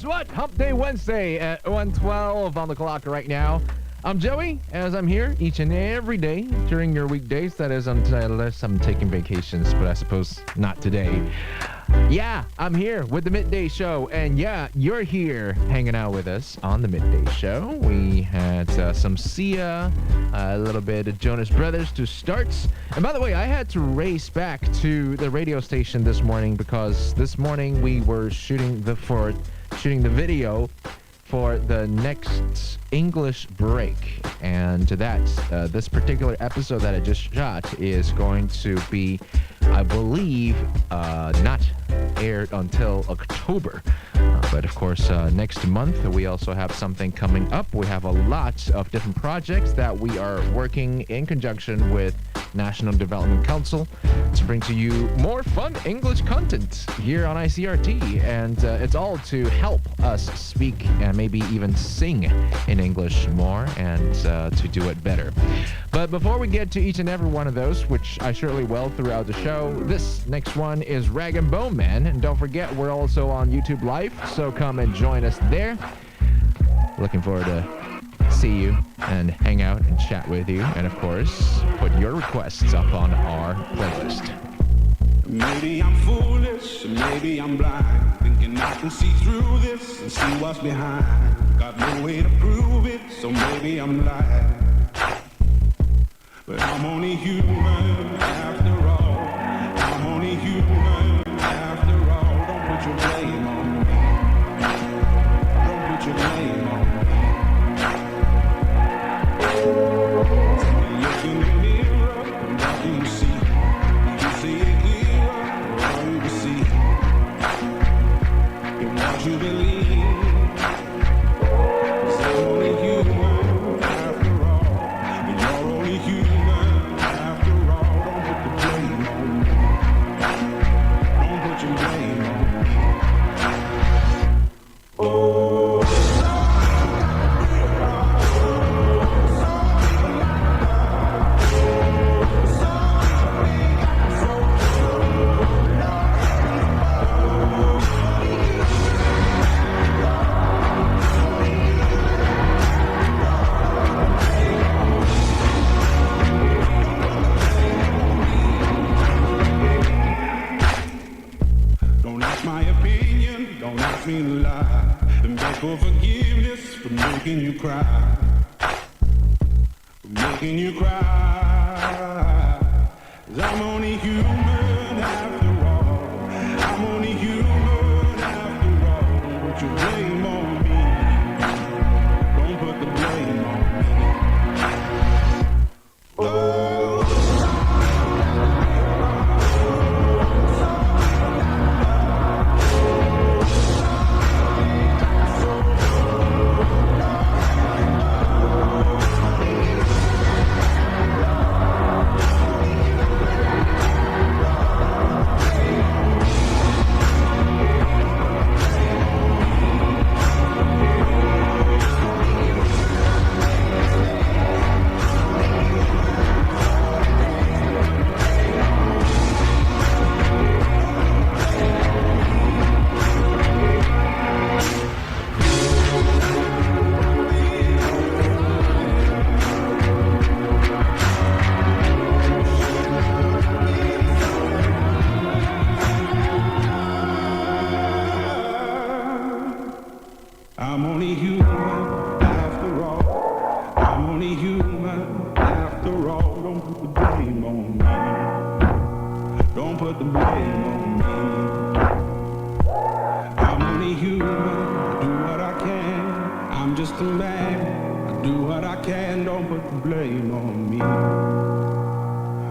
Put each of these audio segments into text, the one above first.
guess what? Hump Day Wednesday at 1:12 on the clock right now. I'm Joey, as I'm here each and every day during your weekdays. That is, unless I'm taking vacations, but I suppose not today. Yeah, I'm here with the Midday Show, and yeah, you're here hanging out with us on the Midday Show. We had some Sia, a little bit of Jonas Brothers to start. And by the way, I had to race back to the radio station this morning because this morning we were shooting the video for the next English break, and this particular episode that I just shot is going to be, I believe, not aired until October. But of course, next month we also have something coming up. We have a lot of different projects that we are working in conjunction with National Development Council to bring to you more fun English content here on ICRT, and it's all to help us speak and maybe even sing in English more and to do it better. But before we get to each and every one of those, which I surely will throughout the show, this next one is Rag and Bone Man, and don't forget we're also on YouTube Live, so come and join us there. Looking forward to see you and hang out and chat with you, and of course put your requests up on our playlist. Maybe I'm foolish, maybe I'm blind, thinking I can see through this and see what's behind. Got no way to prove it, so maybe I'm lying. But I'm only human after all. I'm only human after all. Don't put your blame on me. Don't put your blame on me. Look in the mirror, what do you see? You see it clearer, or all you can see? In what you believe. 'Cause I'm only human after all. And you're only human after all. Don't put the blame on me. Don't put your blame on me. Oh. Me to lie and beg for forgiveness for making you cry, for making you cry. 'Cause I'm only human after all. I'm only human after all. Don't put your blame on me. Don't put the blame on me. Oh. I'm only human after all. I'm only human after all. Don't put the blame on me. Don't put the blame on me. I'm only human. I do what I can. I'm just a man. I do what I can. Don't put the blame on me.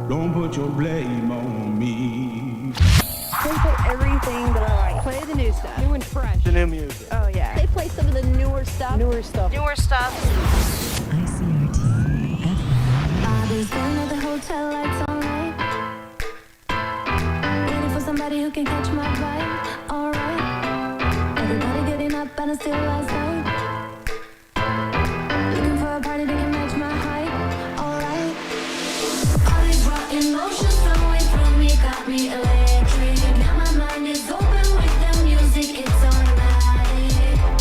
Don't put your blame on me. They play everything that I like. Play the new stuff. New and fresh. The new music. Oh, yeah. They play some of the newer stuff. Newer stuff. ICRTFM100. I've been staying at the hotel lights all night, waiting for somebody who can catch my vibe. Alright. Everybody getting up and it's still last night. Looking for a party that can match my height. Alright. All these raw emotions flowing through me got me electric. Now my mind is open with the music, it's alright.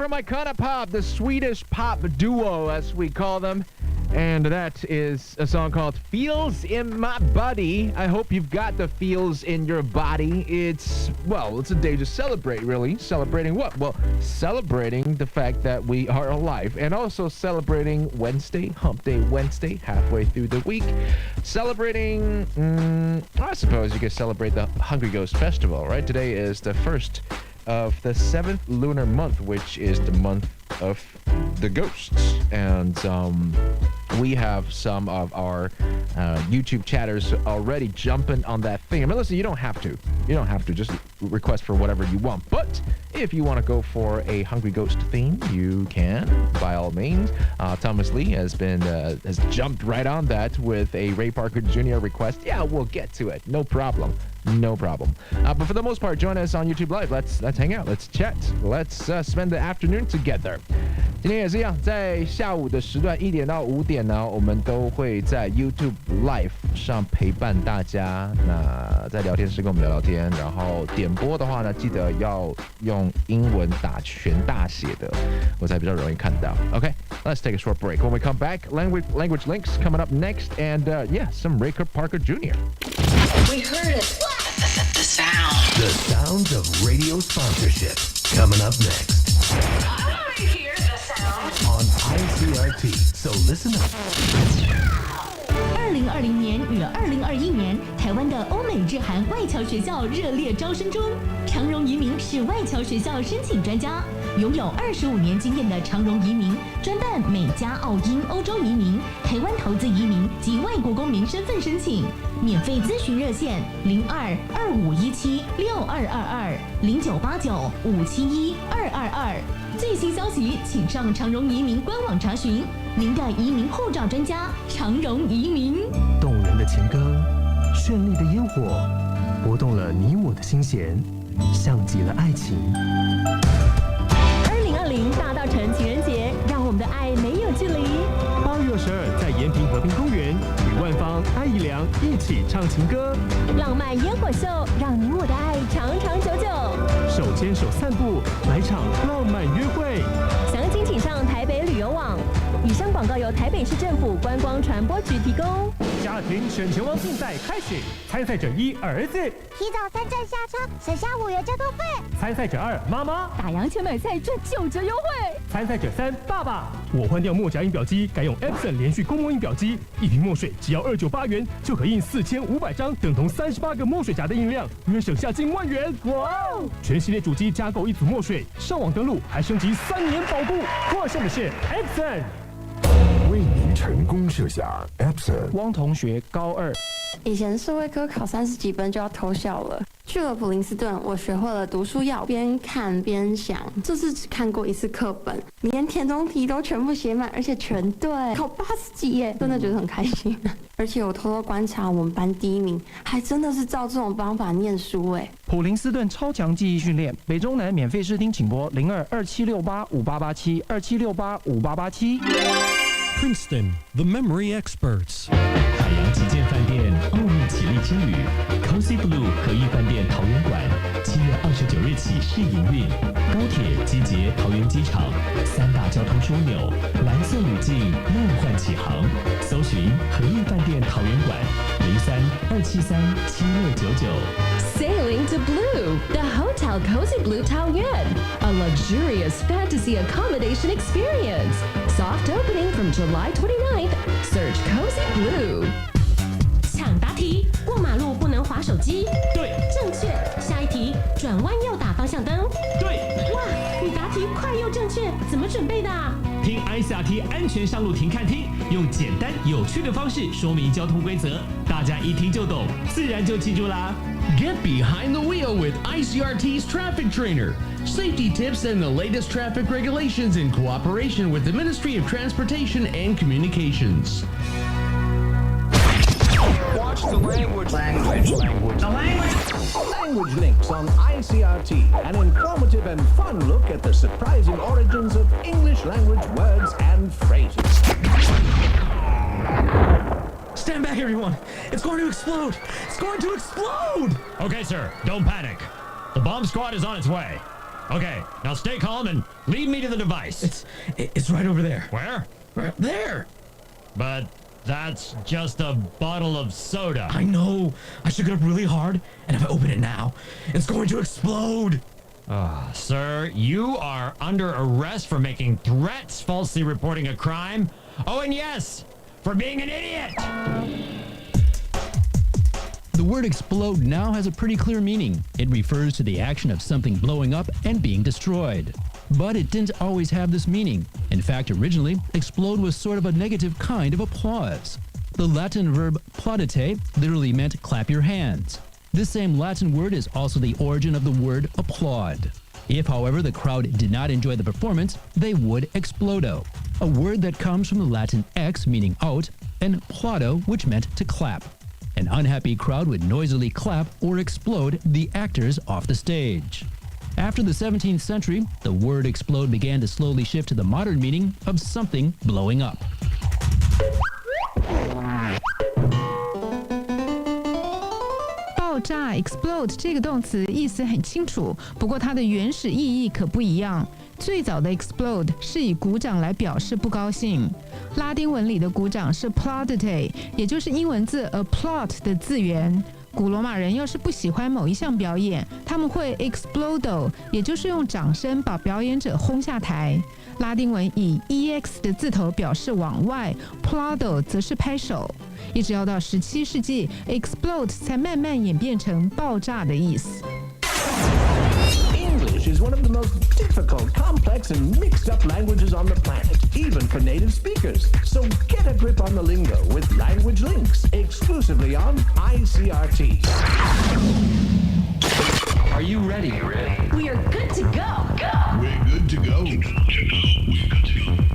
from Icona the Swedish pop duo, as we call them. And that is a song called Feels in My Body. I hope you've got the feels in your body. It's a day to celebrate, really. Celebrating what? Well, celebrating the fact that we are alive. And also celebrating Wednesday, Hump Day Wednesday, halfway through the week. Celebrating, I suppose you could celebrate the Hungry Ghost Festival, right? Today is the first of the 7th lunar month, which is the month of the ghosts. And we have some of our YouTube chatters already jumping on that thing. I mean, listen, you don't have to. Just request for whatever you want. But if you want to go for a Hungry Ghost theme, you can, by all means. Thomas Lee has jumped right on that with a Ray Parker Jr. request. Yeah, we'll get to it. No problem. But for the most part, join us on YouTube Live. Let's hang out. Let's chat. Let's spend the afternoon together. 今天也是一样，在下午的时段1点到5点呢，我们都会在 YouTube Live 上陪伴大家。那在聊天室跟我们聊聊天，然后点播的话呢，记得要用英文打全大写的，我才比较容易看到。Okay, let's take a short break. When we come back, language links coming up next, and some Ray Parker Jr. We heard it. The sounds of radio sponsorship coming up next. I want to hear the sound. On ICRT, so listen up. 2020年与2021年，台湾的欧美日韩外侨学校热烈招生中。长荣移民是外侨学校申请专家，拥有25年经验的长荣移民专办美加澳英欧洲移民、台湾投资移民及外国公民身份申请。免费咨询热线02-2517-6222-0989-571-222。最新消息，请上长荣移民官网查询。您的移民护照专家，长荣移民。动人的情歌，绚丽的烟火，拨动了你我的心弦，像极了爱情。2020大稻埕情人节，让我们的爱没有距离。8月22在延平和平公园，与万芳、艾怡良一起唱情歌，浪漫烟火秀，让你我的爱长长久久。手牵手散步，来场浪漫约会。详情请上台北旅游网。以上广告由台北市政府观光传播局提供。家庭选球王竞赛开始，参赛者1儿子，提早3站下车，省下5元交通费。参赛者2妈妈，打烊前买菜赚9折优惠。参赛者3爸爸，我换掉墨夹印表机，改用 Epson 连续公墨印表机，一瓶墨水只要298元，就可印4500张，等同38个墨水夹的印量，约省下近万元。哇哦！全系列主机加购1组墨水，上网登录还升级3年保固，获胜的是 Epson。为您成功设下 Epson。汪同学高2，以前社会科考30几分就要偷笑了。去了普林斯顿，我学会了读书要边看边想。这次只看过1次课本，连填充题都全部写满，而且全对，考80几耶，真的觉得很开心。而且我偷偷观察我们班第1名，还真的是照这种方法念书哎。普林斯顿超强记忆训练，北中南免费试听，请拨02-2768-5887 Princeton, the memory experts. 海洋旗舰饭店奥运起立之旅 ，Cozy Blue 和逸饭店桃园馆7月29日起试营运。高铁集结桃园机场，3大交通枢纽，蓝色旅境梦幻启航。搜寻和逸饭店桃园馆03-273-7699。Sailing to Blue, the Hotel Cozy Blue Taoyuan, a luxurious fantasy accommodation experience. Soft opening from July 29th. Search Cozy Blue. 抢答题，过马路不能滑手机。对，正确。下一题，转弯要打方向灯。对。哇，你答题快又正确，怎么准备的？听 ICRT 安全上路停看听，用简单有趣的方式说明交通规则，大家一听就懂，自然就记住啦。Get behind the wheel with ICRT's Traffic Trainer. Safety tips and the latest traffic regulations in cooperation with the Ministry of Transportation and Communications. Watch the language. The language links on ICRT. An informative and fun look at the surprising origins of English language words and phrases. Stand back, everyone. It's going to explode. It's going to explode. Okay, sir. Don't panic. The bomb squad is on its way. Okay, now stay calm and lead me to the device. It's right over there. Where? Right there. But that's just a bottle of soda. I know. I shook it up really hard, and if I open it now, it's going to explode. Sir, you are under arrest for making threats, falsely reporting a crime. Oh, and yes, for being an idiot. The word explode now has a pretty clear meaning. It refers to the action of something blowing up and being destroyed. But it didn't always have this meaning. In fact, originally, explode was sort of a negative kind of applause. The Latin verb plaudite literally meant clap your hands. This same Latin word is also the origin of the word applaud. If, however, the crowd did not enjoy the performance, they would explodo, a word that comes from the Latin ex, meaning out, and plaudo, which meant to clap. An unhappy crowd would noisily clap or explode the actors off the stage. After the 17th century, the word explode began to slowly shift to the modern meaning of something blowing up. 爆炸 explode 这个动词意思很清楚，不过它的原始意义可不一样。最早的 explode 是以鼓掌来表示不高兴。拉丁文里的鼓掌是 plaudite， 也就是英文字 applaud 的字源。古罗马人要是不喜欢某一项表演，他们会 explodo， 也就是用掌声把表演者轰下台。拉丁文以 ex 的字头表示往外 ，plaudo 则是拍手。一直要到17世纪 ，explode 才慢慢演变成爆炸的意思。English is one of the most difficult, complex, and mixed-up languages on the planet, even for native speakers. So get a grip on the lingo with Language Links, exclusively on ICRT. Are you ready? We are good to go. We're good to go.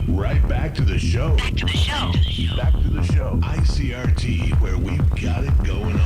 Right back to the show. Back to the show. ICRT, where we've got it going on.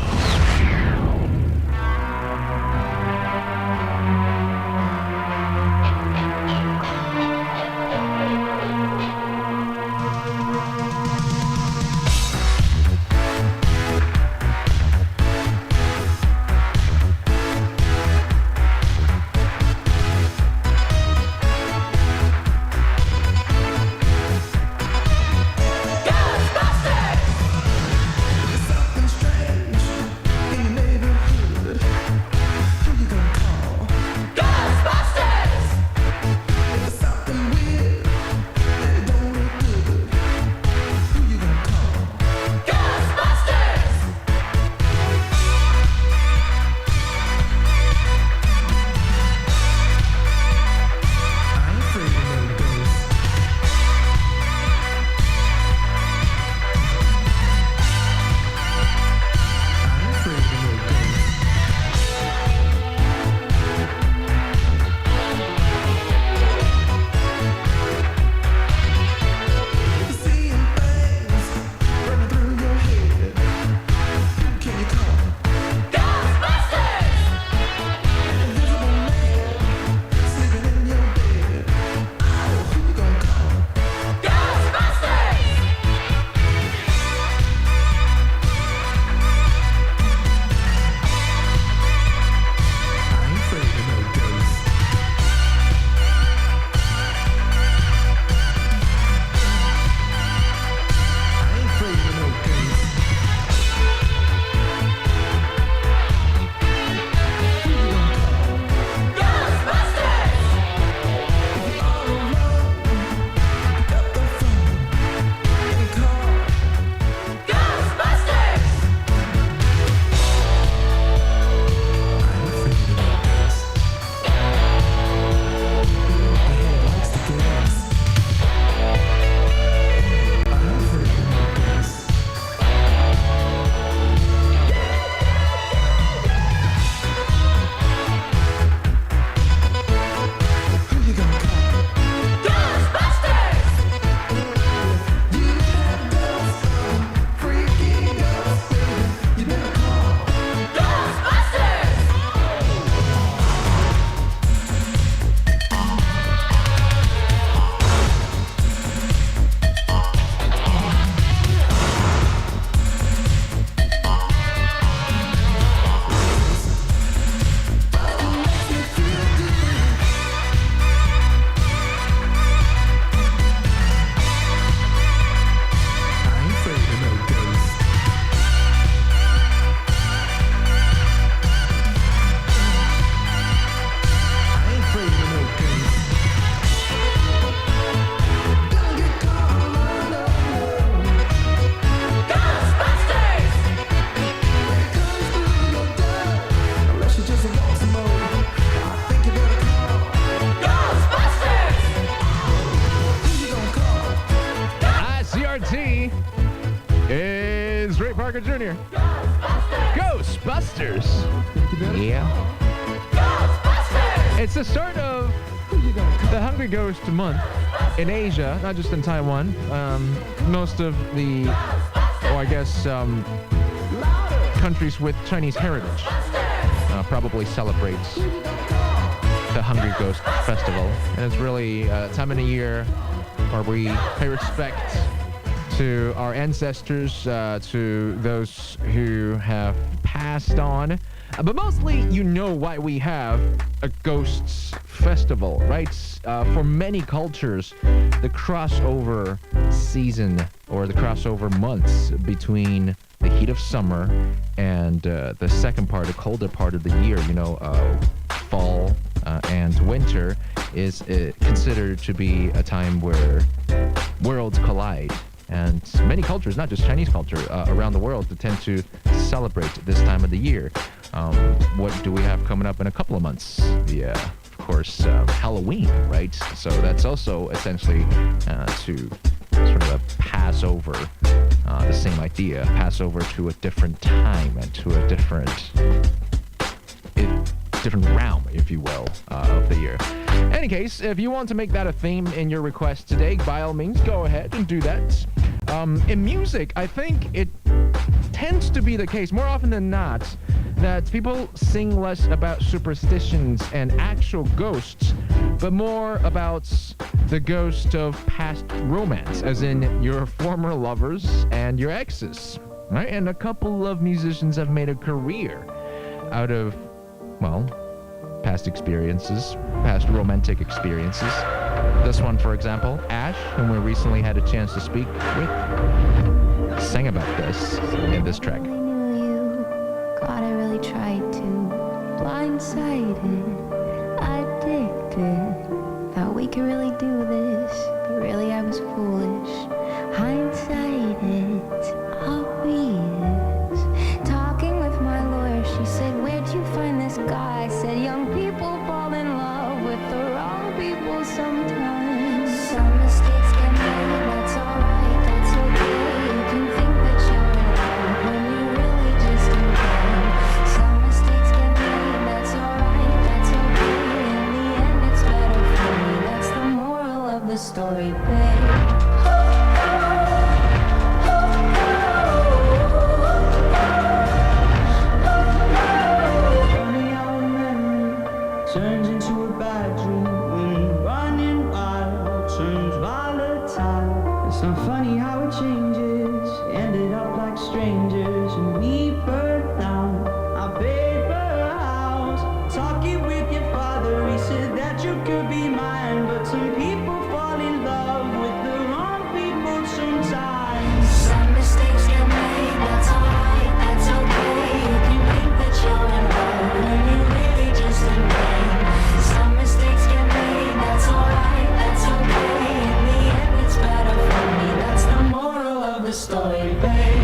Parker Jr. Ghostbusters. Yeah. It's the start of the Hungry Ghost Month in Asia, not just in Taiwan. Most of the, or I guess, countries with Chinese heritage probably celebrates the Hungry Ghost Festival. And it's really a time in the year where we pay respect to our ancestors, to those who have passed on. But mostly, you know why we have a Ghosts Festival, right? For many cultures, the crossover season or the crossover months between the heat of summer and the second part, the colder part of the year, fall and winter, is considered to be a time where worlds collide. And many cultures, not just Chinese culture, around the world tend to celebrate this time of the year. What do we have coming up in a couple of months? Yeah, of course, Halloween, right? So that's also essentially to sort of pass over the same idea, pass over to a different time and to a different realm, if you will, of the year. Any case, if you want to make that a theme in your request today, by all means, go ahead and do that. In music, I think it tends to be the case, more often than not, that people sing less about superstitions and actual ghosts, but more about the ghost of past romance, as in your former lovers and your exes, right? And a couple of musicians have made a career out of, well, past experiences, past romantic experiences. This one, for example, Ash, whom we recently had a chance to speak with, sang about this in this track. God, I really tried to. Blindsided, addicted. Thought we could really do this, but really I was foolish. Hindsight, it's obvious. Talking with my lawyer, she said, where'd you find this guy? I said, young people fall in love with the wrong people sometimes. Some mistakes get made, that's alright, that's okay. You can think that you're in love when you really just in love. Some mistakes get made, that's alright, that's okay. In the end, it's better for me. That's the moral of the story, babe. Turns into a bad dream when running wild turns volatile. It's not funny how it changes. Ended up like strangers and we burned down our paper house. Talking with your father, he said that you could be mine, but some people fall in love with the wrong people sometimes. Some mistakes get made, that's alright, that's okay. You can think that you're in love when you really just in love. Some mistakes get made, that's alright, that's okay. In the end, it's better for me. That's the moral of the story, babe.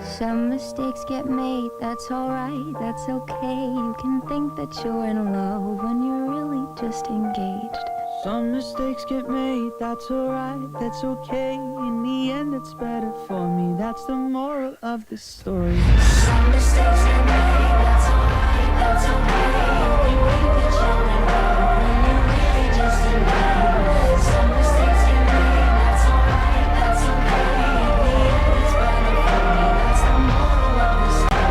Some mistakes get made, that's alright, that's okay. You can think that you're in love when you're really just engaged. Some mistakes get made, that's alright, that's okay. In the end, it's better for me. That's the moral of the story. Some mistakes get made, that's alright, that's okay. You can think that you're in love when you're really just in love. Some mistakes get made, that's alright, that's okay. In the end, it's better for me. That's the moral of the story.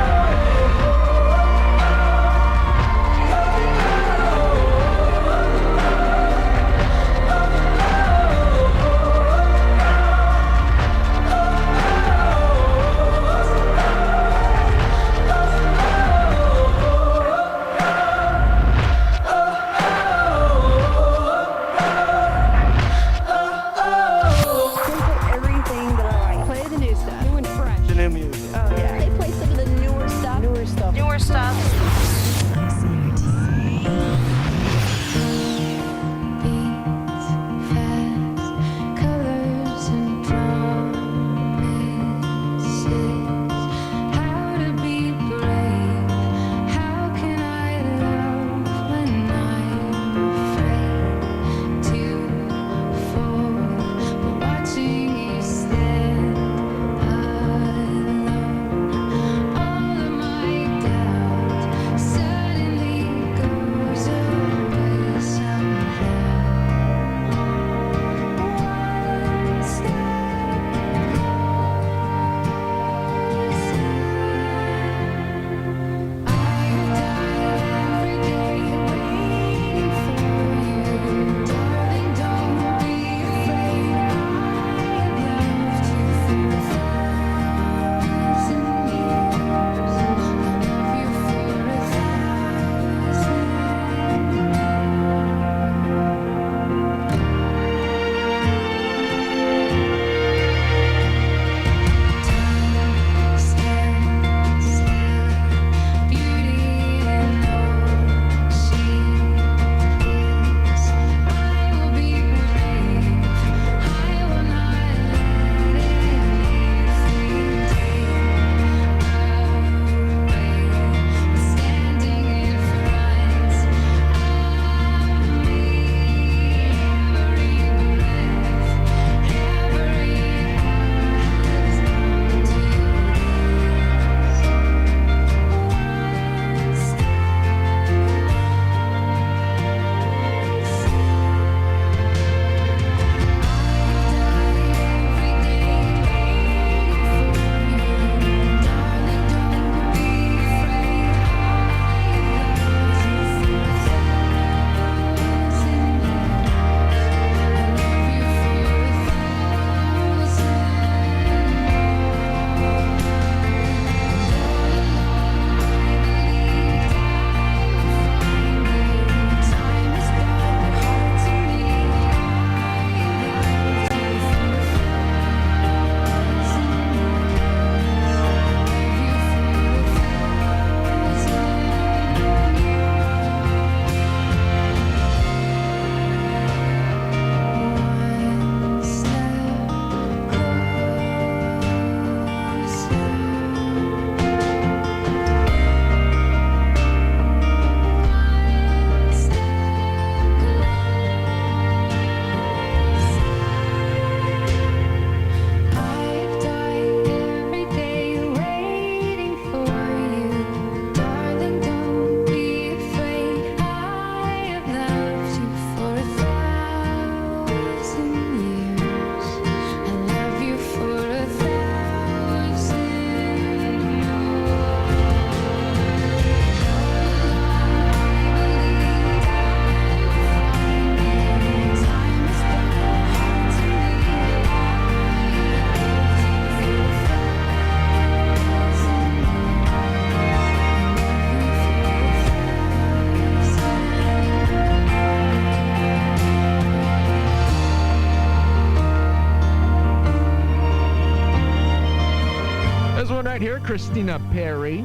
Christina Perri.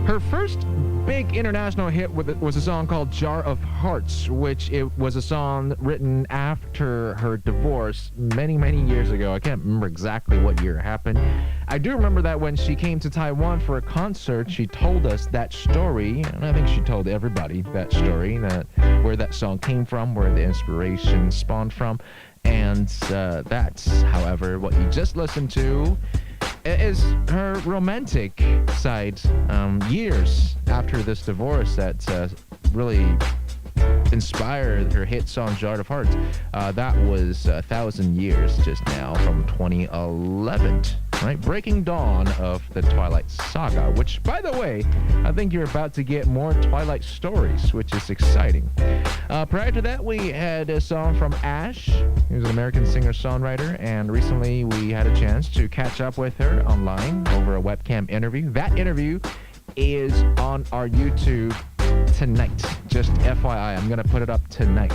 Her first big international hit was a song called Jar of Hearts, which it was a song written after her divorce many, many years ago. I can't remember exactly what year it happened. I do remember that when she came to Taiwan for a concert, she told us that story, and I think she told everybody that story, that where that song came from, where the inspiration spawned from. And that's, however, what you just listened to is her romantic side. Years after this divorce that really inspired her hit song Jar of Hearts. That was 1,000 Years just now from 2011. Right? Breaking dawn of the Twilight Saga, which, by the way, I think you're about to get more Twilight stories, which is exciting. Prior to that, we had a song from Ash, who's an American singer-songwriter, and recently we had a chance to catch up with her online over a webcam interview. That interview is on our YouTube tonight. Just FYI, I'm going to put it up tonight.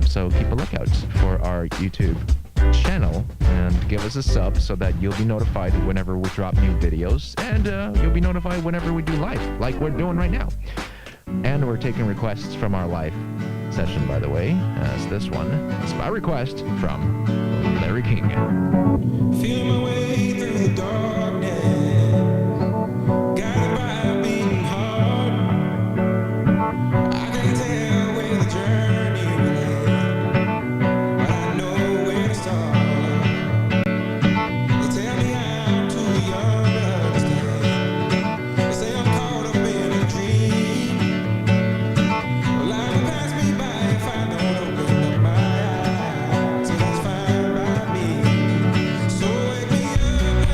So keep a lookout for our YouTube channel and give us a sub so that you'll be notified whenever we drop new videos, and you'll be notified whenever we do live, like we're doing right now. And we're taking requests from our live session, by the way, as this one is by request from Larry King. Feel my way through the darkness, guided by a beating heart. I can't tell where the journey will end, but I know where to start. They tell me I'm too young to understand. They say I'm caught up in a dream. Well, life will pass me by if I don't open up my eyes. So that's fine by me. So wake me up.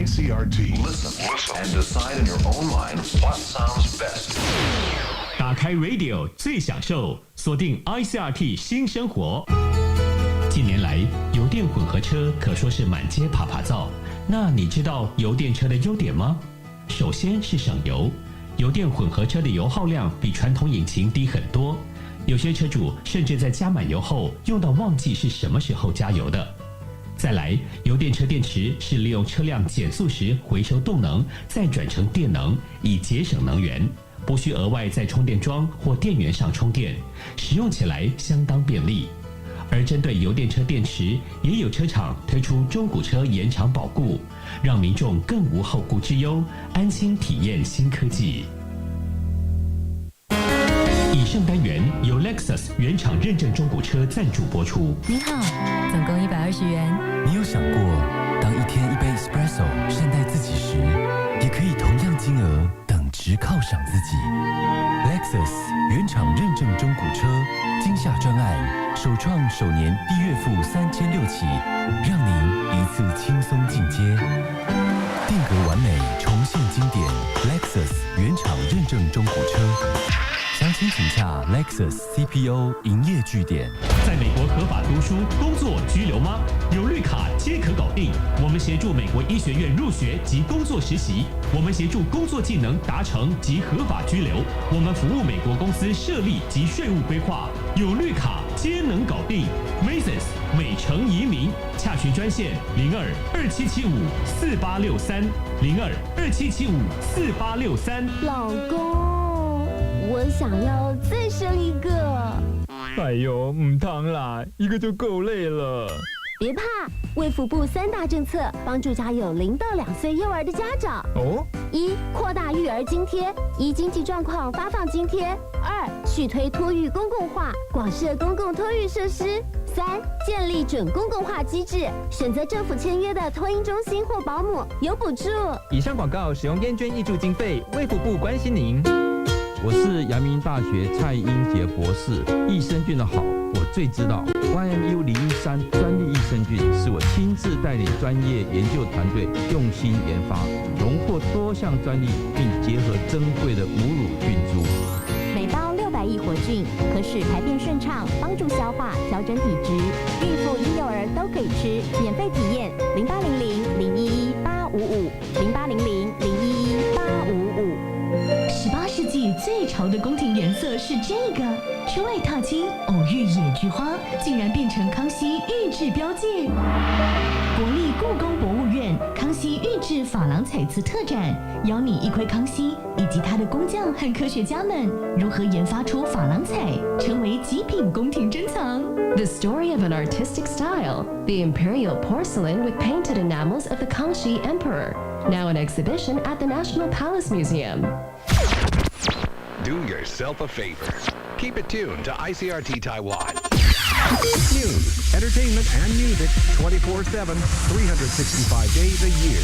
ICRT. Listen and decide in your own mind what sounds best. 打开 Radio 最享受，锁定 ICRT 新生活。近年来，油电混合车可说是满街爬爬灶。那你知道油电车的优点吗？首先是省油，油电混合车的油耗量比传统引擎低很多。有些车主甚至在加满油后用到忘记是什么时候加油的。再来，油电车电池是利用车辆减速时回收动能，再转成电能，以节省能源，不需额外在充电桩或电源上充电，使用起来相当便利。而针对油电车电池，也有车厂推出中古车延长保固，让民众更无后顾之忧，安心体验新科技。以上单元由 Lexus 原厂认证中古车赞助播出。您好，总共120元。你有想过，当一天一杯 Espresso 善待自己时，也可以同样金额等值犒赏自己。Lexus 原厂认证中古车今夏专案，首创首年低月付3600起，让您一次轻松进阶，定格完美，重现经典。Lexus 原厂认证中古车。详情请洽 Lexus CPO 营业据点。在美国合法读书、工作、居留吗？有绿卡皆可搞定。我们协助美国医学院入学及工作实习，我们协助工作技能达成及合法居留，我们服务美国公司设立及税务规划。有绿卡皆能搞定。Macy's 美城移民洽询专线02-2775-4863，02-2775-4863。老公，我想要再生一个。哎呦，唔汤啦，一个就够累了。别怕，卫福部3大政策帮助家有0到2岁幼儿的家长。哦：1. 扩大育儿津贴，依经济状况发放津贴； 2. 续推托育公共化，广设公共托育设施； 3. 建立准公共化机制，选择政府签约的托婴中心或保姆有补助。以上广告使用烟捐挹注经费，卫福部关心您。我是阳明大学蔡英杰博士，益生菌的好我最知道。YMU013专利益生菌是我亲自带领专业研究团队用心研发，荣获多项专利，并结合珍贵的母乳菌株。每包600亿活菌，可使排便顺畅，帮助消化，调整体质。孕妇、婴幼儿都可以吃，免费体验。0800-011-855，0800-011-855。18世纪最潮的宫廷颜色是这个，出外踏青偶遇野菊花，竟然变成康熙御制标记。国立故宫博物院康熙御制珐琅彩瓷特展，邀你一窥康熙以及他的工匠和科学家们如何研发出珐琅彩，成为极品宫廷珍藏。The story of an artistic style, the imperial porcelain with painted enamels of the Kangxi Emperor, now in exhibition at the National Palace Museum. Do yourself a favor. Keep it tuned to ICRT Taiwan. News, entertainment, and music 24/7, 365 days a year.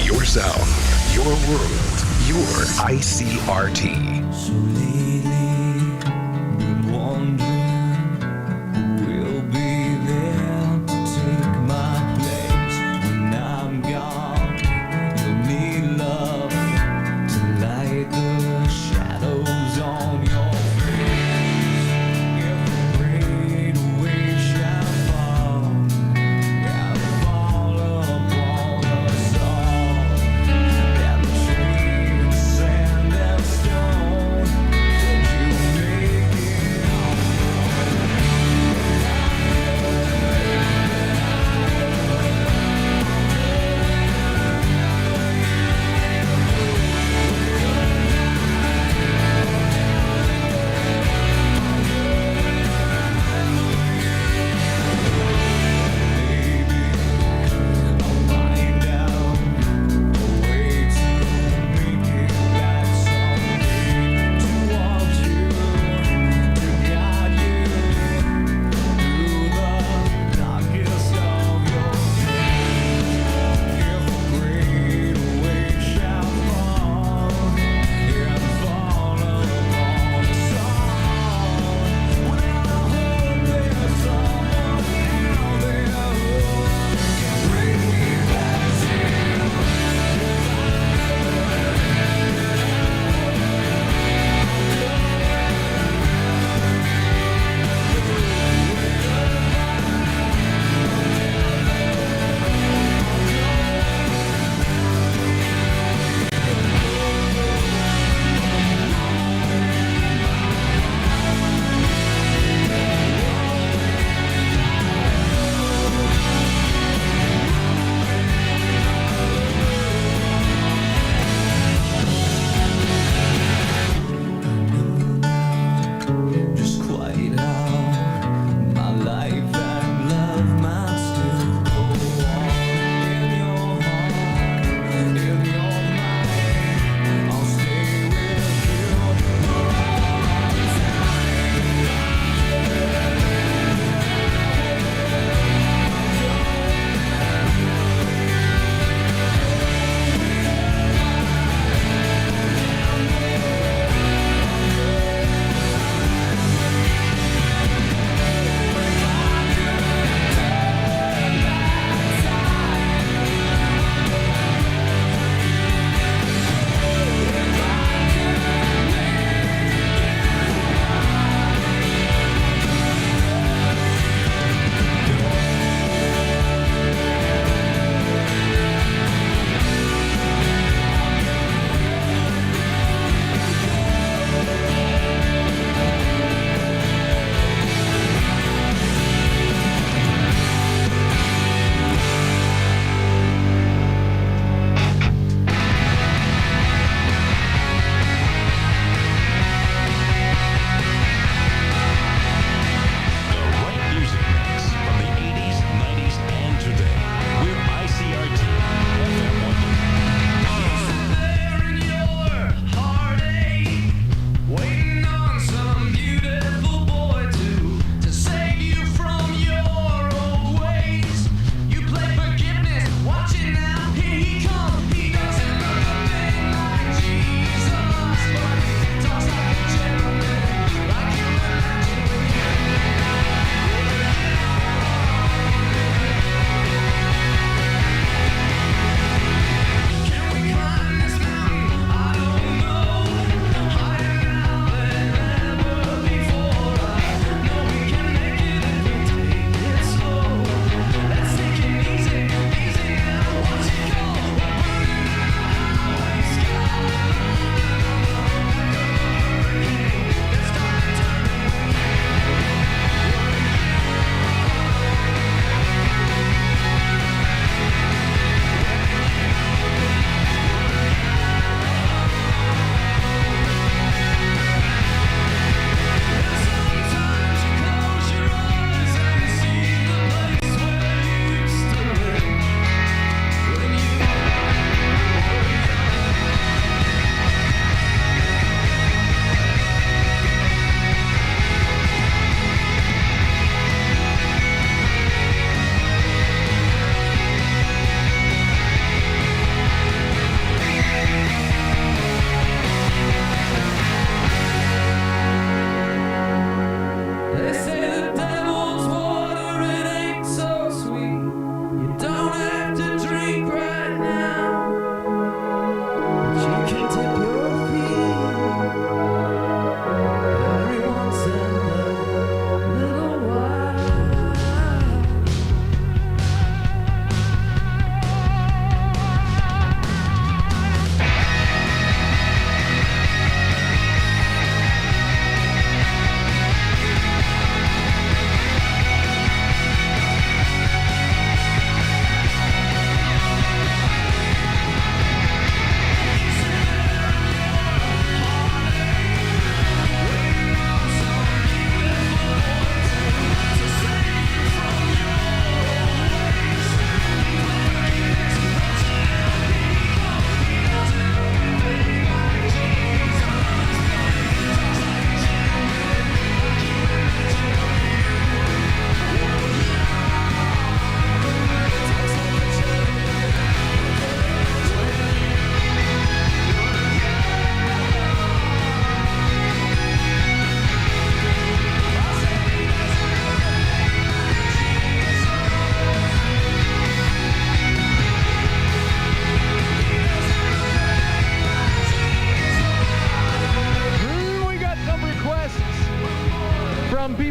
Your sound, your world, your ICRT. So lately, been wondering who will be there to take my place when I'm gone. You'll need love to light the shadows on your face. If the great wave shall fall, and fall upon us all, and the tree and sand and stone, could you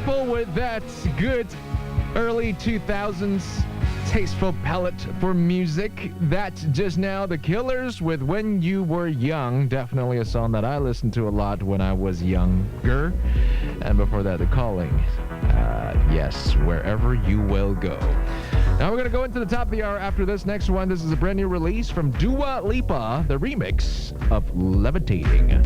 people with that good early 2000s tasteful palette for music. That's just now The Killers with When You Were Young. Definitely a song that I listened to a lot when I was younger. And before that, The Calling. Yes, Wherever You Will Go. Now we're going to go into the top of the hour after this next one. This is a brand new release from Dua Lipa, the remix of Levitating.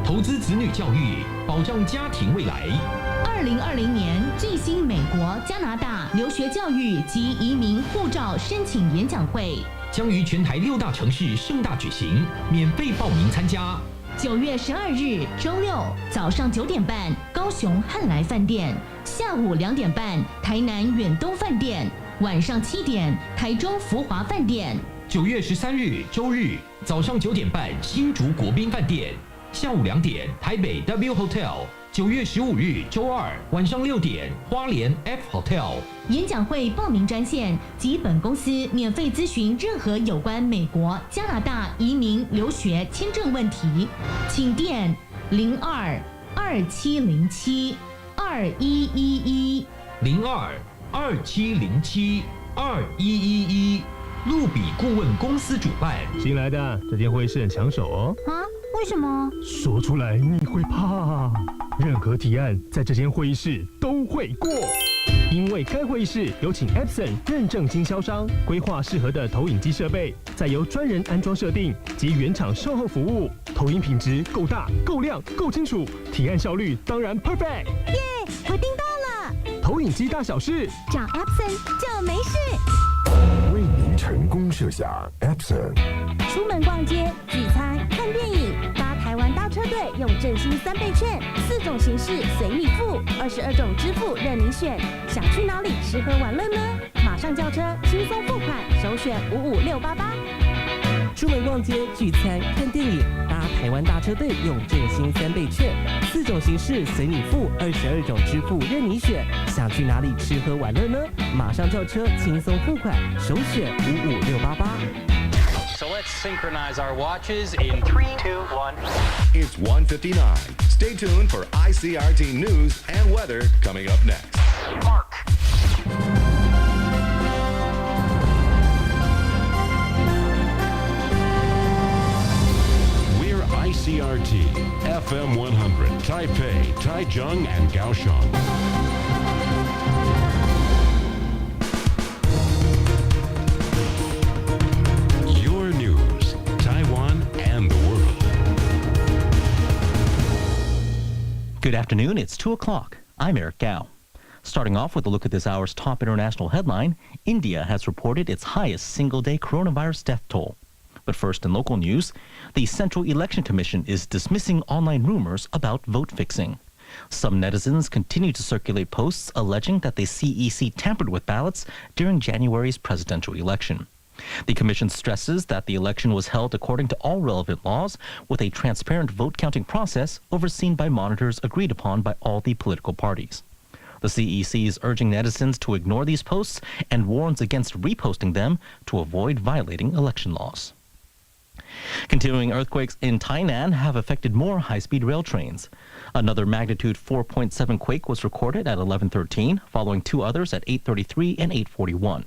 投资子女教育，保障家庭未来。2020年最新美国、加拿大留学教育及移民护照申请演讲会将于全台6大城市盛大举行，免费报名参加。9月12日周六早上9点半，高雄汉来饭店；下午2点半，台南远东饭店；晚上7点，台中福华饭店。9月13日周日早上9点半，新竹国宾饭店；下午2点，台北 W Hotel。9月15日周二晚上6点，花莲 F Hotel。演讲会报名专线及本公司免费咨询任何有关美国、加拿大移民、留学、签证问题，请电02-2707-2111 02-2707-2111。路比顾问公司主办。新来的，这间会议室很抢手哦。啊？为什么？说出来你会怕。任何提案在这间会议室都会过，因为该会议室有请 Epson 认证经销商规划适合的投影机设备，再由专人安装设定及原厂售后服务，投影品质够大、够亮、够清楚，提案效率当然 perfect。耶，我订到了！投影机大小事，找 Epson 就没事。为您成功设下 Epson。出门逛街、聚餐、看电影，搭台湾大车队用振兴3倍券，4种形式随你付，22种支付任你选。想去哪里吃喝玩乐呢？马上叫车，轻松付款，首选55688。出门逛街、聚餐、看电影，搭台湾大车队用振兴3倍券，4种形式随你付，22种支付任你选。想去哪里吃喝玩乐呢？马上叫车，轻松付款，首选55688。所谓 Let's synchronize our watches in 3, 2, 1. It's 1:59. Stay tuned for ICRT news and weather coming up next. Mark. We're ICRT FM100, Taipei, Taichung, and Kaohsiung. Your news, Taiwan, and the world. Good afternoon, it's 2 o'clock. I'm Eric Gao. Starting off with a look at this hour's top international headline, India has reported its highest single-day coronavirus death toll. But first, in local news, the Central Election Commission is dismissing online rumors about vote fixing. Some netizens continue to circulate posts alleging that the CEC tampered with ballots during January's presidential election. The commission stresses that the election was held according to all relevant laws, with a transparent vote counting process overseen by monitors agreed upon by all the political parties. The CEC is urging netizens to ignore these posts and warns against reposting them to avoid violating election laws. Continuing earthquakes in Tainan have affected more high-speed rail trains. Another magnitude 4.7 quake was recorded at 11:13, following two others at 8:33 and 8:41.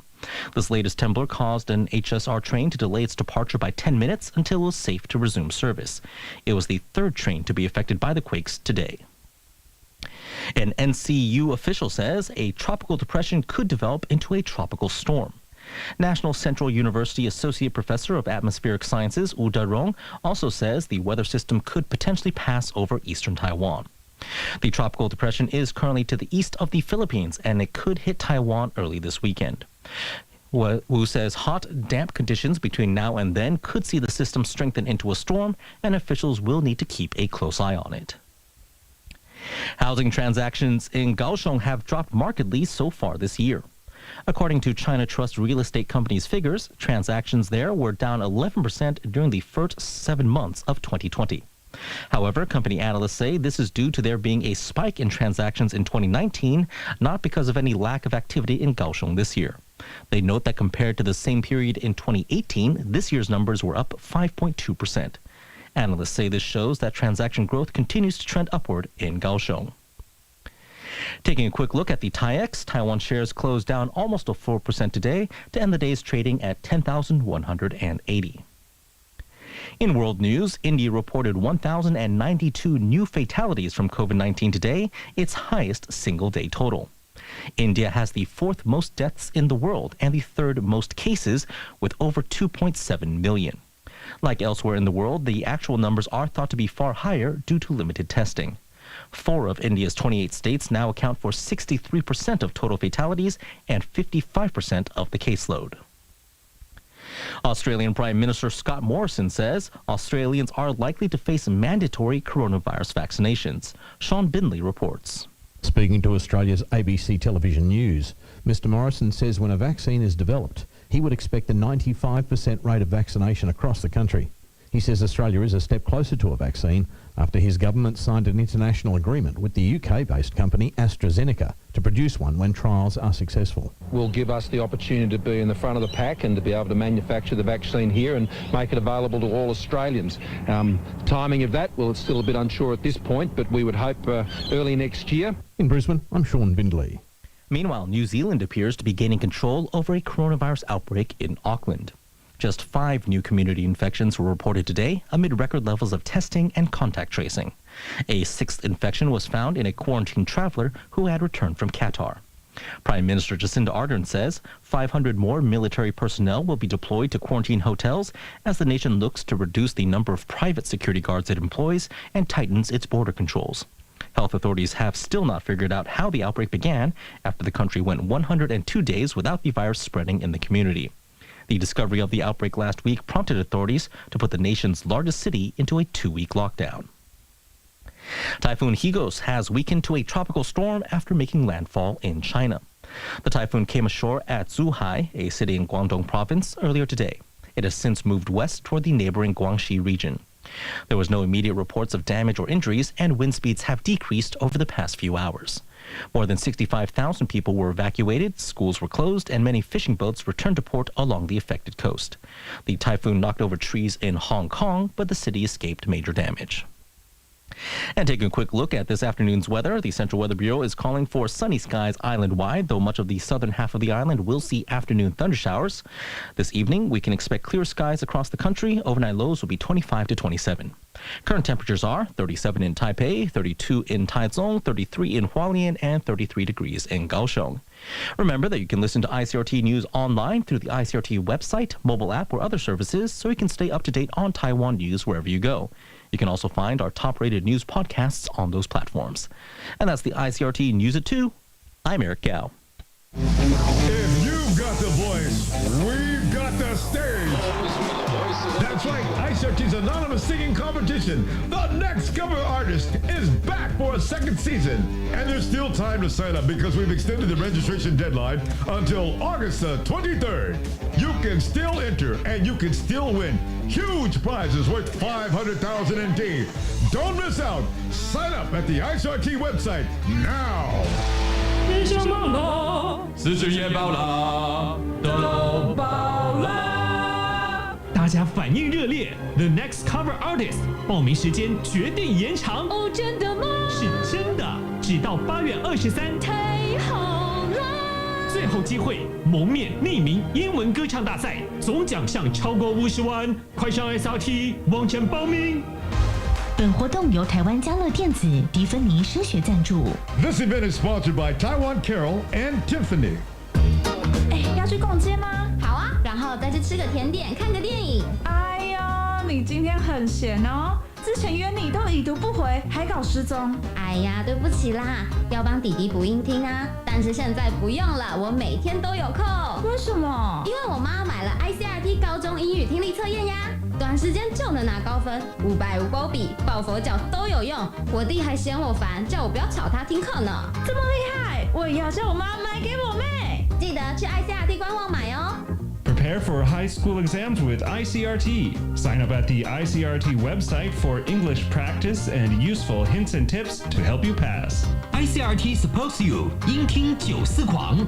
This latest tremor caused an HSR train to delay its departure by 10 minutes until it was safe to resume service. It was the third train to be affected by the quakes today. An NCU official says a tropical depression could develop into a tropical storm. National Central University Associate Professor of Atmospheric Sciences Wu Darong also says the weather system could potentially pass over eastern Taiwan. The tropical depression is currently to the east of the Philippines, and it could hit Taiwan early this weekend. Wu says hot, damp conditions between now and then could see the system strengthen into a storm, and officials will need to keep a close eye on it. Housing transactions in Kaohsiung have dropped markedly so far this year. According to China Trust Real Estate Company's figures, transactions there were down 11% during the first 7 months of 2020. However, company analysts say this is due to there being a spike in transactions in 2019, not because of any lack of activity in Kaohsiung this year. They note that compared to the same period in 2018, this year's numbers were up 5.2%. Analysts say this shows that transaction growth continues to trend upward in Kaohsiung. Taking a quick look at the TAIEX, Taiwan shares closed down almost a 4% today to end the day's trading at 10,180. In world news, India reported 1,092 new fatalities from COVID-19 today, its highest single-day total. India has the fourth most deaths in the world and the third most cases, with over 2.7 million. Like elsewhere in the world, the actual numbers are thought to be far higher due to limited testing. 4 of India's 28 states now account for 63% of total fatalities and 55% of the caseload. Australian Prime Minister Scott Morrison says Australians are likely to face mandatory coronavirus vaccinations. Sean Binley reports. Speaking to Australia's ABC Television News, Mr Morrison says when a vaccine is developed, he would expect a 95% rate of vaccination across the country. He says Australia is a step closer to a vaccine after his government signed an international agreement with the UK-based company AstraZeneca to produce one when trials are successful. Will give us the opportunity to be in the front of the pack and to be able to manufacture the vaccine here and make it available to all Australians. Timing of that, well, it's still a bit unsure at this point, but we would hope early next year. In Brisbane, I'm Sean Bindley. Meanwhile, New Zealand appears to be gaining control over a coronavirus outbreak in Auckland. Just 5 new community infections were reported today amid record levels of testing and contact tracing. A 6th infection was found in a quarantined traveler who had returned from Qatar. Prime Minister Jacinda Ardern says 500 more military personnel will be deployed to quarantine hotels as the nation looks to reduce the number of private security guards it employs and tightens its border controls. Health authorities have still not figured out how the outbreak began after the country went 102 days without the virus spreading in the community. The discovery of the outbreak last week prompted authorities to put the nation's largest city into a 2-week lockdown. Typhoon Higos has weakened to a tropical storm after making landfall in China. The typhoon came ashore at Zhuhai, a city in Guangdong province, earlier today. It has since moved west toward the neighboring Guangxi region. There was no immediate reports of damage or injuries, and wind speeds have decreased over the past few hours. More than 65,000 people were evacuated, schools were closed, and many fishing boats returned to port along the affected coast. The typhoon knocked over trees in Hong Kong, but the city escaped major damage. And taking a quick look at this afternoon's weather, the Central Weather Bureau is calling for sunny skies island-wide, though much of the southern half of the island will see afternoon thundershowers. This evening, we can expect clear skies across the country. Overnight lows will be 25 to 27. Current temperatures are 37 in Taipei, 32 in Taichung, 33 in Hualien, and 33 degrees in Kaohsiung. Remember that you can listen to ICRT News online through the ICRT website, mobile app, or other services, so you can stay up to date on Taiwan news wherever you go. You can also find our top-rated news podcasts on those platforms. And that's the ICRT News at 2. I'm Eric Gao. If you've got the voice, we've got the stage. That's right, ICRT's anonymous singing competition, The Next Cover Artist, is back for a second season. And there's still time to sign up because we've extended the registration deadline until August 23rd. You can still enter and you can still win huge prizes worth 500,000 NT. Don't miss out. Sign up at the ICRT website now. 人生忙碌，思绪也饱了，都饱了。大家反应热烈 ，The Next Cover Artist 报名时间决定延长。哦，真的吗？是真的，直到8月23。太好了！最后机会，蒙面匿名英文歌唱大赛，总奖项超过50万，快上 SRT 网站报名。本活动由台湾家乐电子、迪芬尼声学赞助。This event is sponsored by Taiwan Carol and Tiffany. 哎，要去逛街吗？好啊，然后再去吃个甜点，看个电影。哎呀，你今天很闲哦。之前约你都已读不回，还搞失踪。哎呀，对不起啦，要帮弟弟补音听啊。但是现在不用了，我每天都有空。为什么？因为我妈买了 ICRT 高中英语听力测验呀。短时间就能拿高分，550勾笔、抱佛脚都有用。我弟还嫌我烦，叫我不要吵他听课呢。这么厉害，我也要叫我妈买给我妹。记得去 ICRT 官网买哦。Prepare for high school exams with ICRT. Sign up at the ICRT website for English practice and useful hints and tips to help you pass. ICRT supports you. 音听94狂。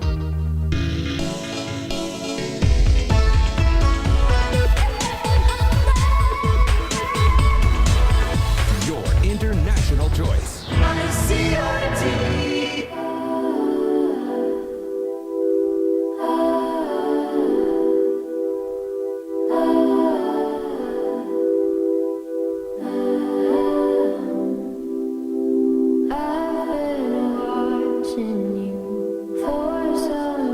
International choice. ICRT. I've been watching you for so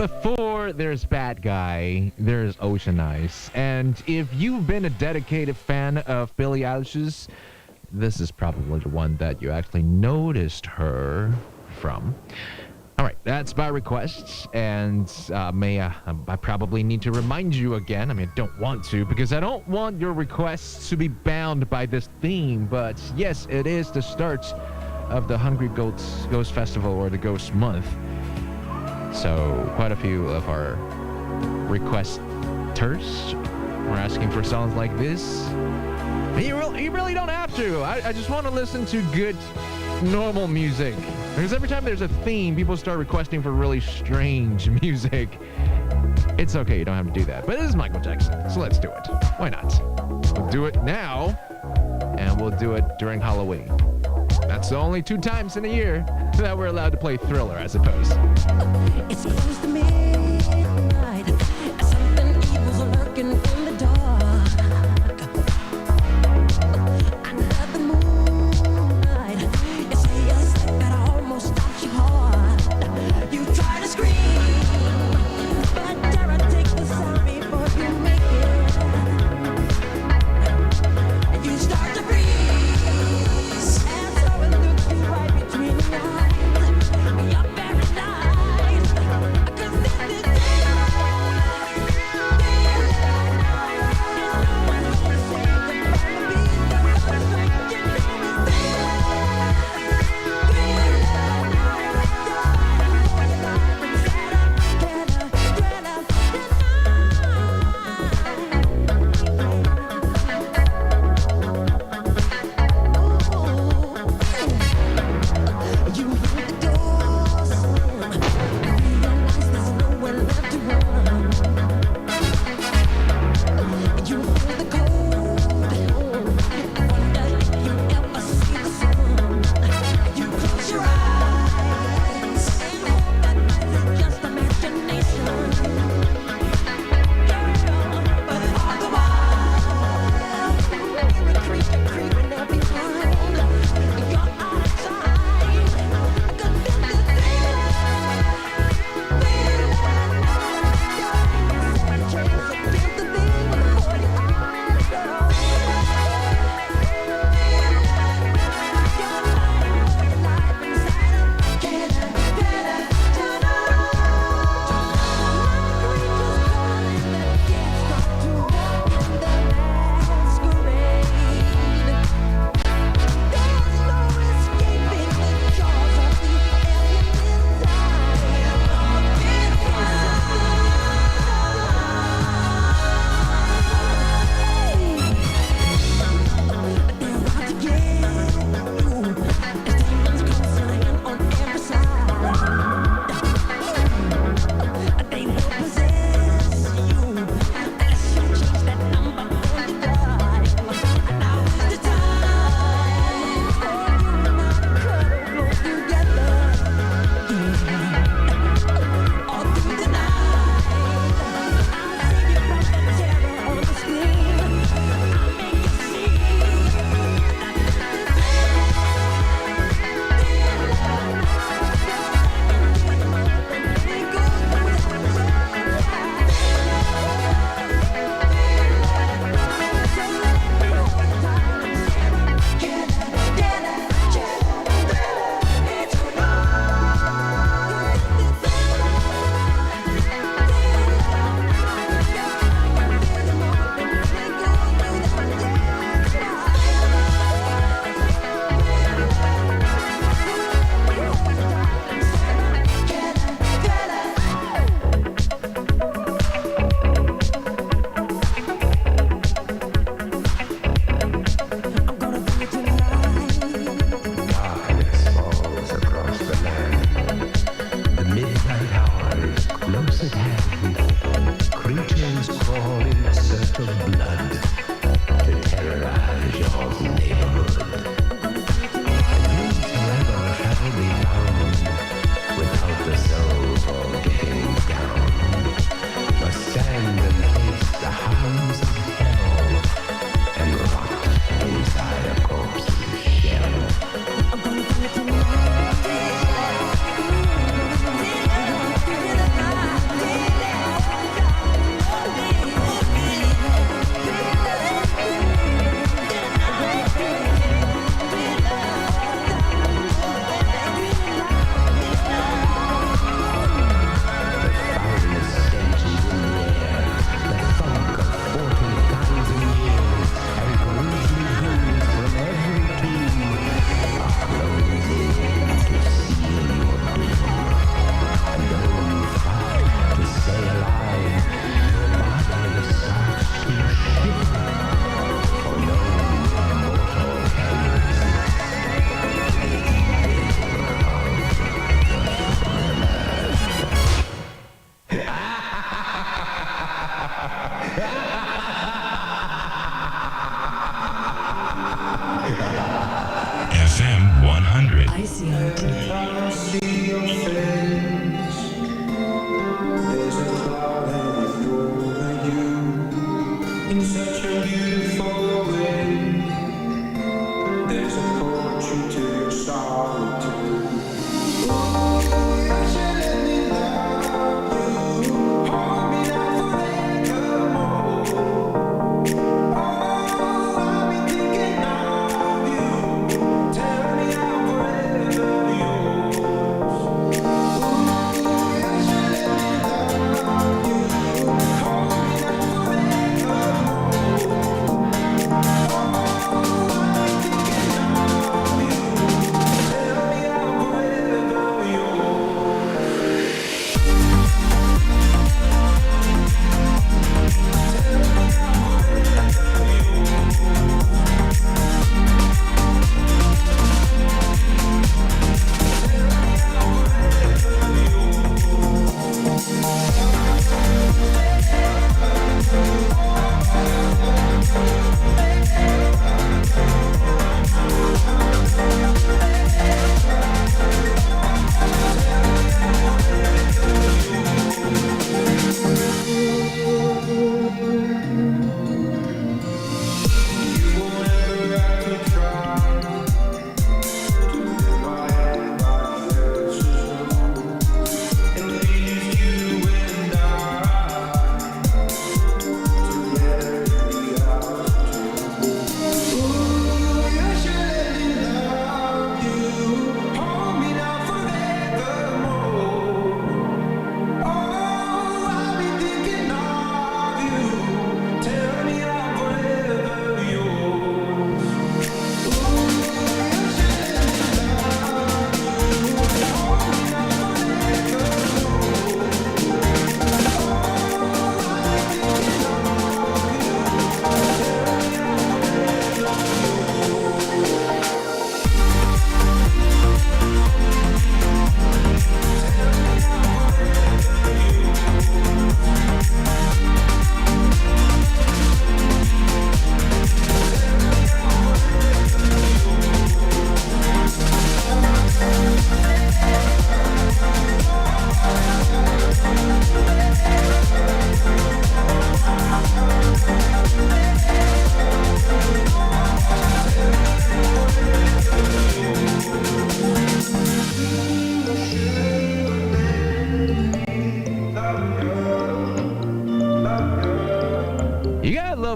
Before there's Bad Guy, there's Ocean Eyes. And if you've been a dedicated fan of Billie Eilish's, this is probably the one that you actually noticed her from. All right, that's by request, and I probably need to remind you again. I mean, I don't want to, because I don't want your requests to be bound by this theme, but yes, it is the start of the Hungry Ghost Festival, or the Ghost Month. So quite a few of our requesters were asking for songs like this. You really don't have to. I just want to listen to good, normal music. Because every time there's a theme, people start requesting for really strange music. It's okay, you don't have to do that. But this is Michael Jackson, so let's do it. Why not? We'll do it now, and we'll do it during Halloween. That's the only 2 times in a year that we're allowed to play Thriller, I suppose. It's close to midnight. Something evil's lurking in the dark. Under the moonlight, you say a sight that almost stops your heart. You try to scream, but terror takes the sound before you make it. And you start to freeze, and someone looks you right between the eyes. You're paralyzed, 'cause this is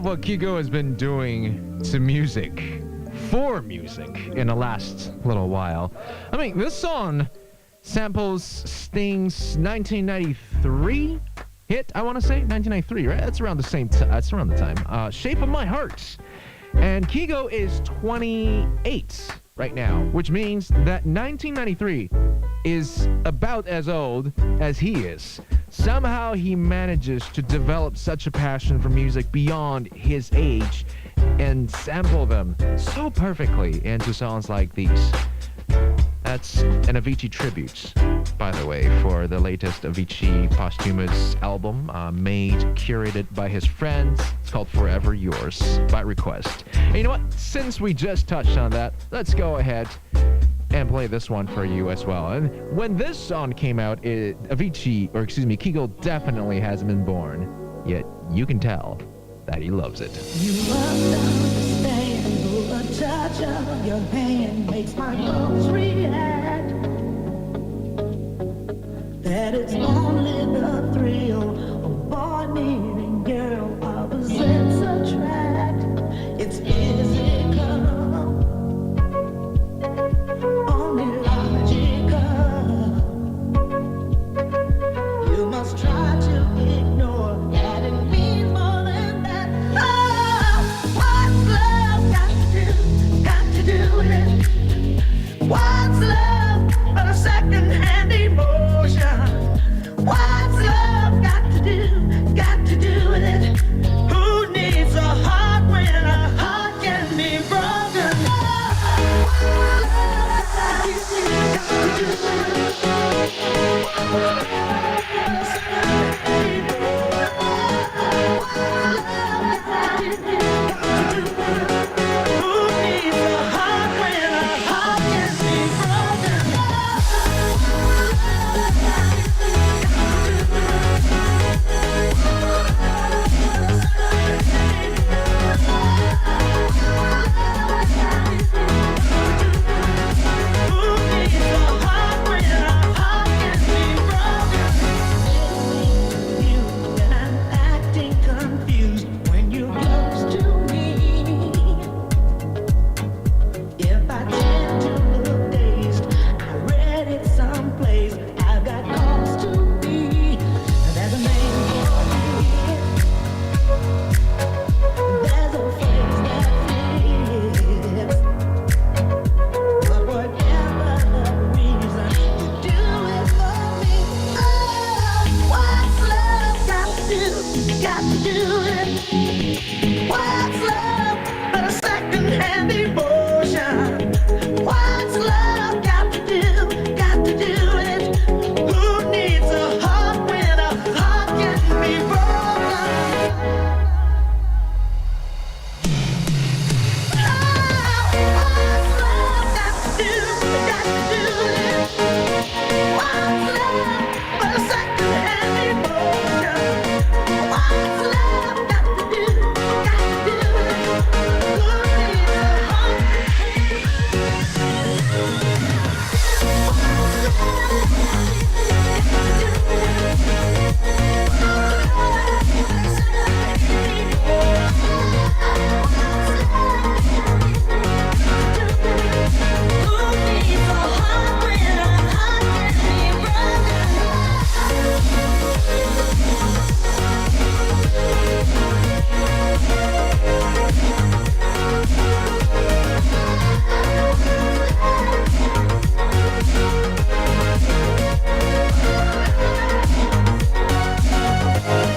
love what Kigo has been doing to music, for music, in the last little while. I mean, this song samples Sting's 1993 hit, I want to say. 1993, right? That's around the same that's around the time. Shape of My Heart. And Kigo is 28 right now, which means that 1993 is about as old as he is. Somehow he manages to develop such a passion for music beyond his age and sample them so perfectly into songs like these. That's an Avicii tribute, by the way, for the latest Avicii posthumous album, curated by his friends. It's called Forever Yours, by request. And you know what? Since we just touched on that, let's go ahead and play this one for you as well. And when this song came out, Kigo definitely hasn't been born. Yet you can tell that he loves it. You must understand, the touch of your hand makes my pulse react. That it's only the thrill of boy meeting girl, opposites attract. It's physical, only logical. You must try to ignore that it means more than that. Oh, what's love got to do with it? What's love but a second-hand emotion? What's love got to do with it? Who needs a heart when a heart can be broken?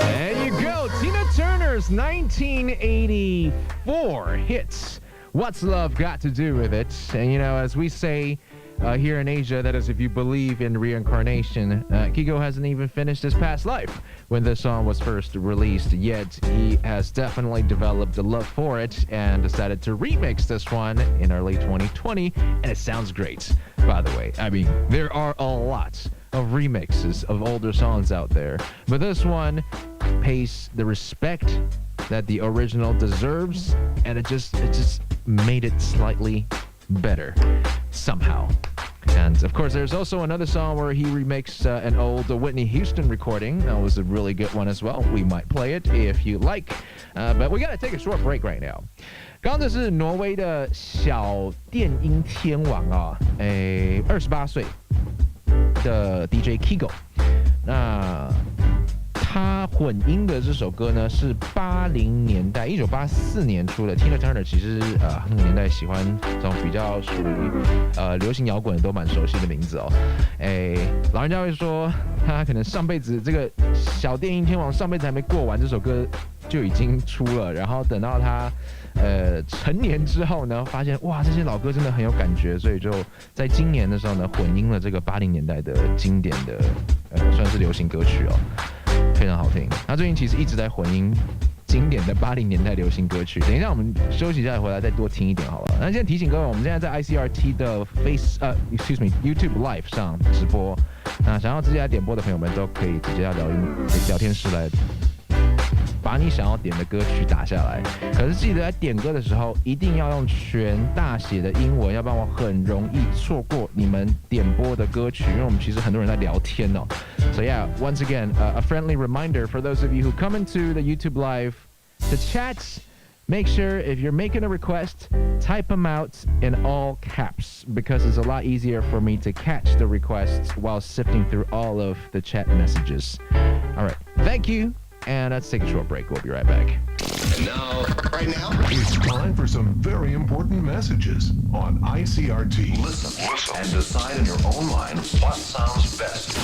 There you go. Tina Turner's 1984 hit, What's Love Got to Do with It? And you know, as we say here in Asia, that is if you believe in reincarnation, Kigo hasn't even finished his past life when this song was first released, yet he has definitely developed a love for it and decided to remix this one in early 2020, and it sounds great, by the way. I mean, there are a lot of remixes of older songs out there, but this one pays the respect that the original deserves, and it just made it slightly better somehow. And of course, there's also another song where he remixed an old Whitney Houston recording. That was a really good one as well. We might play it if you like. But we gotta take a short break right now. 刚刚这是挪威的小电音天王啊，28岁的 DJ Kygo。那他混音的这首歌呢是80年代1984年出的。Tina Turner 其实那个年代喜欢这种比较属于流行摇滚都蛮熟悉的名字哦。老人家会说他可能上辈子这个小电音天王上辈子还没过完，这首歌就已经出了，然后等到他成年之后呢，发现哇这些老歌真的很有感觉，所以就在今年的时候呢混音了这个80年代的经典的算是流行歌曲哦。非常好听。他最近其实一直在混音经典的80年代流行歌曲。等一下我们休息一下回来再多听一点好了。那现在提醒各位，我们现在在 ICRT 的 YouTube Live 上直播。那想要直接来点播的朋友们都可以直接到聊天室来把你想要点的歌曲打下来。可是记得在点歌的时候一定要用全大写的英文，要不然我很容易错过你们点播的歌曲，因为我们其实很多人在聊天哦。So yeah, once again, a friendly reminder for those of you who come into the YouTube Live, the chats, make sure if you're making a request, type them out in all caps because it's a lot easier for me to catch the requests while sifting through all of the chat messages. All right, thank you, and let's take a short break. We'll be right back. And right now, it's time for some very important messages on ICRT. Listen and decide in your own mind what sounds best.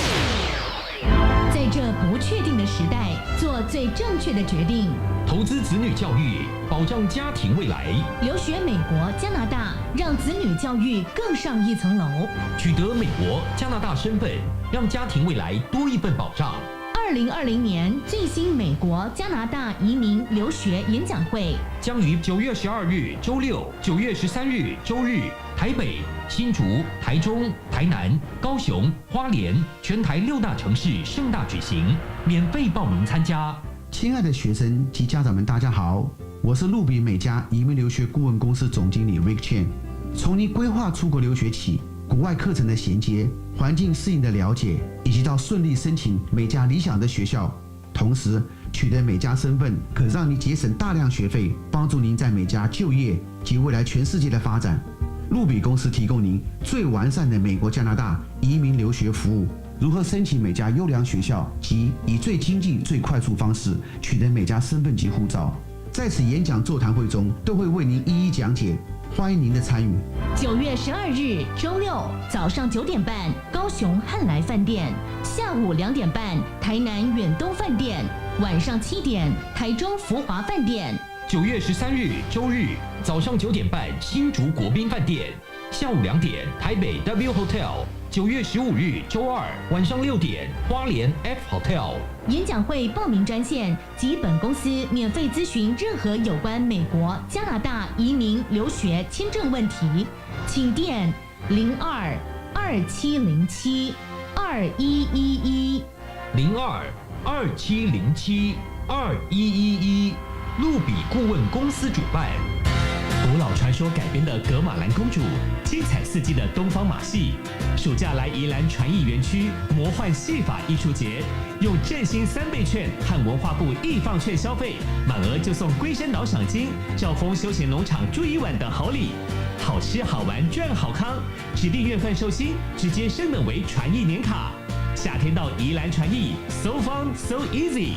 在这不确定的时代，做最正确的决定。投资子女教育，保障家庭未来。留学美国、加拿大，让子女教育更上一层楼。取得美国、加拿大身份，让家庭未来多一份保障。2020年最新美国、加拿大移民留学演讲会将于9月12日周六、9月13日周日，台北、新竹、台中、台南、高雄、花莲全台6大城市盛大举行，免费报名参加。亲爱的学生及家长们，大家好，我是路比美加移民留学顾问公司总经理 Rick Chen。从你规划出国留学起，国外课程的衔接、环境适应的了解，以及到顺利申请美加理想的学校，同时取得美加身份，可让你节省大量学费，帮助您在美加就业及未来全世界的发展。路比公司提供您最完善的美国、加拿大移民留学服务。如何申请美加优良学校及以最经济、最快速方式取得美加身份及护照，在此演讲座谈会中都会为您一一讲解，欢迎您的参与。9月12日周六早上9点半，高雄汉来饭店；下午2点半，台南远东饭店；晚上7点，台中福华饭店。9月13日周日早上9点半，新竹国宾饭店；下午2点，台北 W Hotel。9月15日周二晚上6点，花莲 F Hotel。演讲会报名专线及本公司免费咨询任何有关美国、加拿大移民留学签证问题，请电02-2707-2111 02-2707-2111，路比顾问公司主办。古老传说改编的格马兰公主，精彩四季的东方马戏，暑假来宜兰传艺园区魔幻戏法艺术节，用振兴3倍券和文化部艺放券消费，满额就送龟山岛赏金、兆丰休闲农场住1晚等好礼，好吃好玩赚好康，指定月份寿星直接升等为传艺年卡。夏天到宜兰传艺 ，so fun so easy。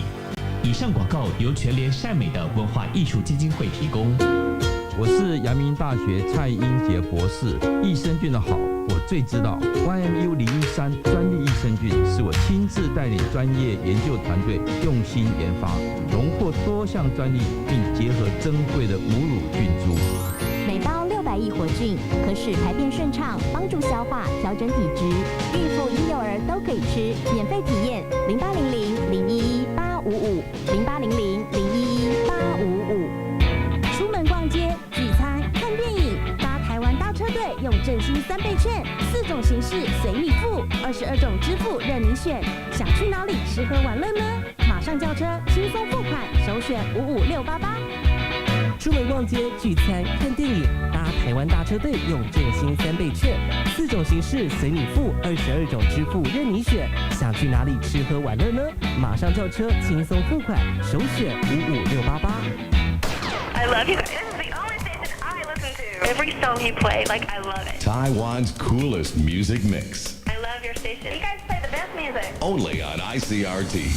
以上广告由全联善美的文化艺术基金会提供。我是阳明大学蔡英杰博士，益生菌的好我最知道。YMU013专利益生菌是我亲自带领专业研究团队用心研发，荣获多项专利，并结合珍贵的母乳菌株。每包600亿活菌，可使排便顺畅，帮助消化，调整体质。孕妇、婴幼儿都可以吃，免费体验0800-011-855，0800-011-855。出门逛街、聚餐、看电影，搭台湾大车队用振兴3倍券，4种形式随你付，22种支付任你选。想去哪里吃喝玩乐呢？马上叫车，轻松付款，首选55688。出门逛街、聚餐、看电影，搭台湾大车队用振兴3倍券，4种形式随你付，22种支付任你选。想去哪里吃喝玩乐呢？马上叫车，轻松付款，首选55688。I love you guys. This is the only station I listen to. Every song you play, like I love it. Taiwan's coolest music mix. I love your station. You guys play the best music. Only on ICRT.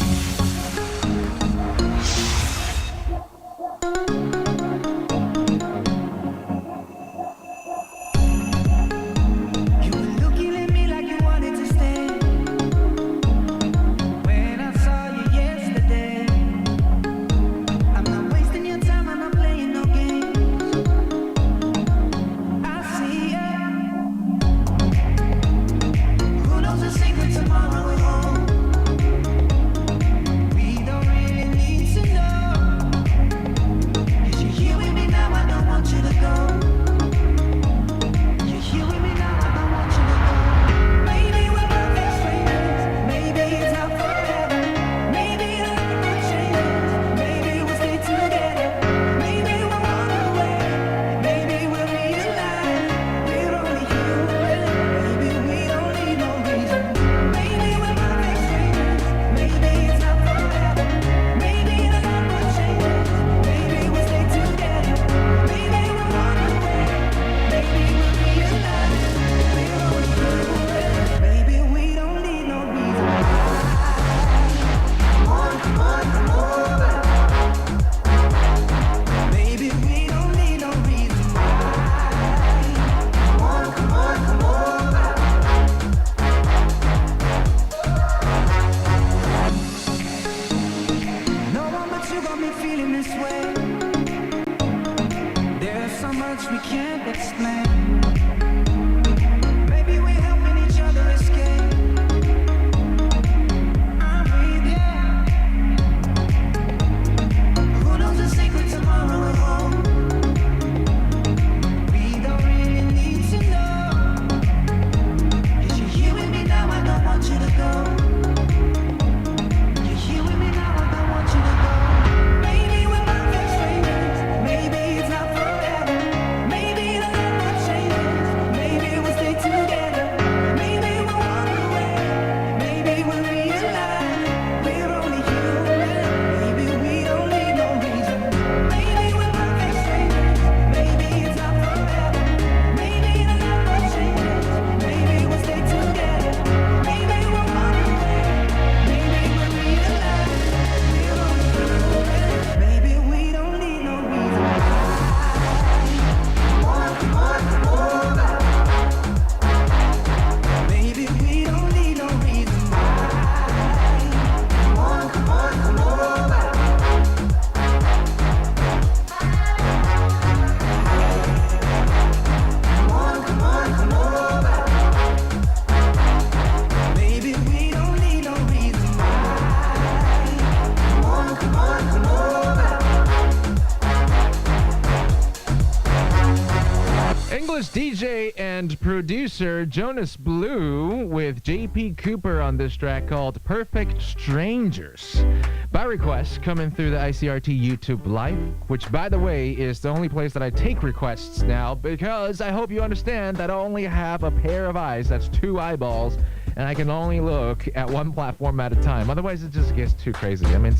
DJ and producer Jonas Blue with JP Cooper on this track called Perfect Strangers. By request, coming through the ICRT YouTube Live, which, by the way, is the only place that I take requests now, because I hope you understand that I only have a pair of eyes, that's 2 eyeballs, and I can only look at one platform at a time. Otherwise, it just gets too crazy. I mean,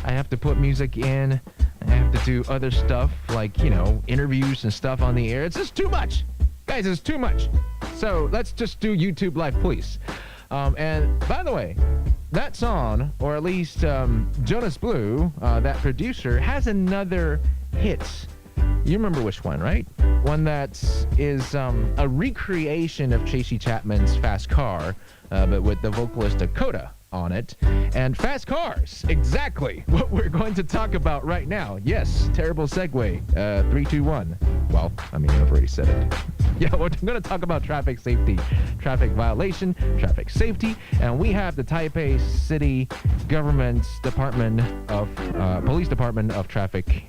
I have to put music in, I have to do other stuff, like, you know, interviews and stuff on the air. It's just too much. Guys, it's too much. So let's just do YouTube Live, please. And by the way, that song, or at least Jonas Blue, that producer, has another hit. You remember which one, right? One that is a recreation of Tracy Chapman's Fast Car, but with the vocalist Dakota on it. And Fast Cars, exactly what we're going to talk about right now. Yes, terrible segue. 3, 2, 1. Well, I mean, I've already said it. Yeah, we're going to talk about traffic safety, traffic violation, traffic safety, and we have the Taipei City Government's Department of Police Department of Traffic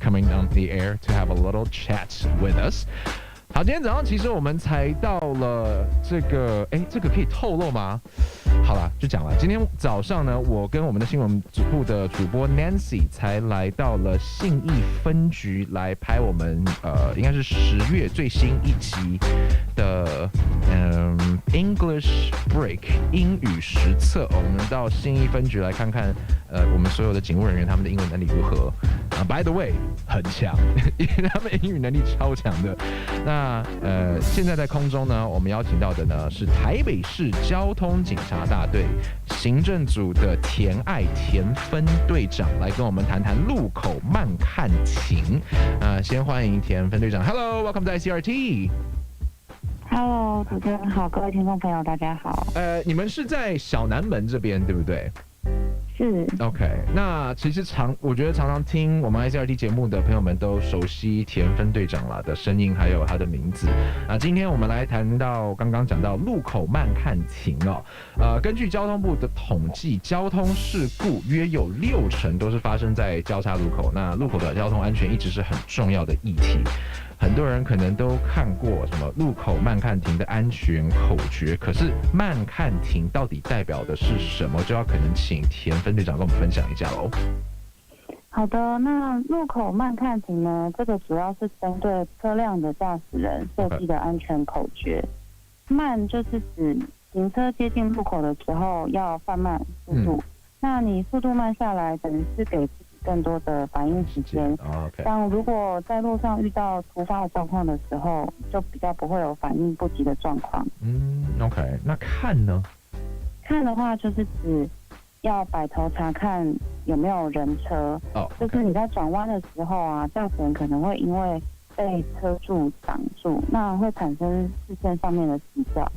coming on the air to have a little chat with us. 好，今天早上其实我们才到了这个，这个可以透露吗？好好啦，就讲了。今天早上呢，我跟我们的新闻部的主播 Nancy 才来到了信义分局来拍我们应该是10月最新一集的English Break 英语实测。我们到信义分局来看看我们所有的警务人员他们的英文能力如何。By the way， 很强，因为他们英语能力超强的。那现在在空中呢，我们邀请到的呢是台北市交通警察大队行政组的田分队长来跟我们谈谈路口慢看停。先欢迎田分队长 ，Hello，welcome to ICRT。Hello， 主持人好，各位听众朋友，大家好。你们是在小南门这边，对不对？是 OK， 那其实我觉得常常听我们 ICRT 节目的朋友们都熟悉田分队长啦的声音，还有他的名字。今天我们来谈到刚刚讲到路口慢看停哦。根据交通部的统计，交通事故约有60%都是发生在交叉路口。那路口的交通安全一直是很重要的议题。很多人可能都看过什么路口慢看停的安全口诀，可是慢看停到底代表的是什么？就要可能请田分队长跟我们分享一下喽。好的，那路口慢看停呢，这个主要是针对车辆的驾驶人设计的安全口诀。慢就是指行车接近路口的时候要放慢速度，那你速度慢下来，等于是给更多的反应时间。像如果在路上遇到突发的状况的时候，就比较不会有反应不及的状况。OK， 那看呢？看的话就是指要摆头查看有没有人车。就是你在转弯的时候啊，驾驶人可能会因为被车柱挡住，那会产生视线上面的死角，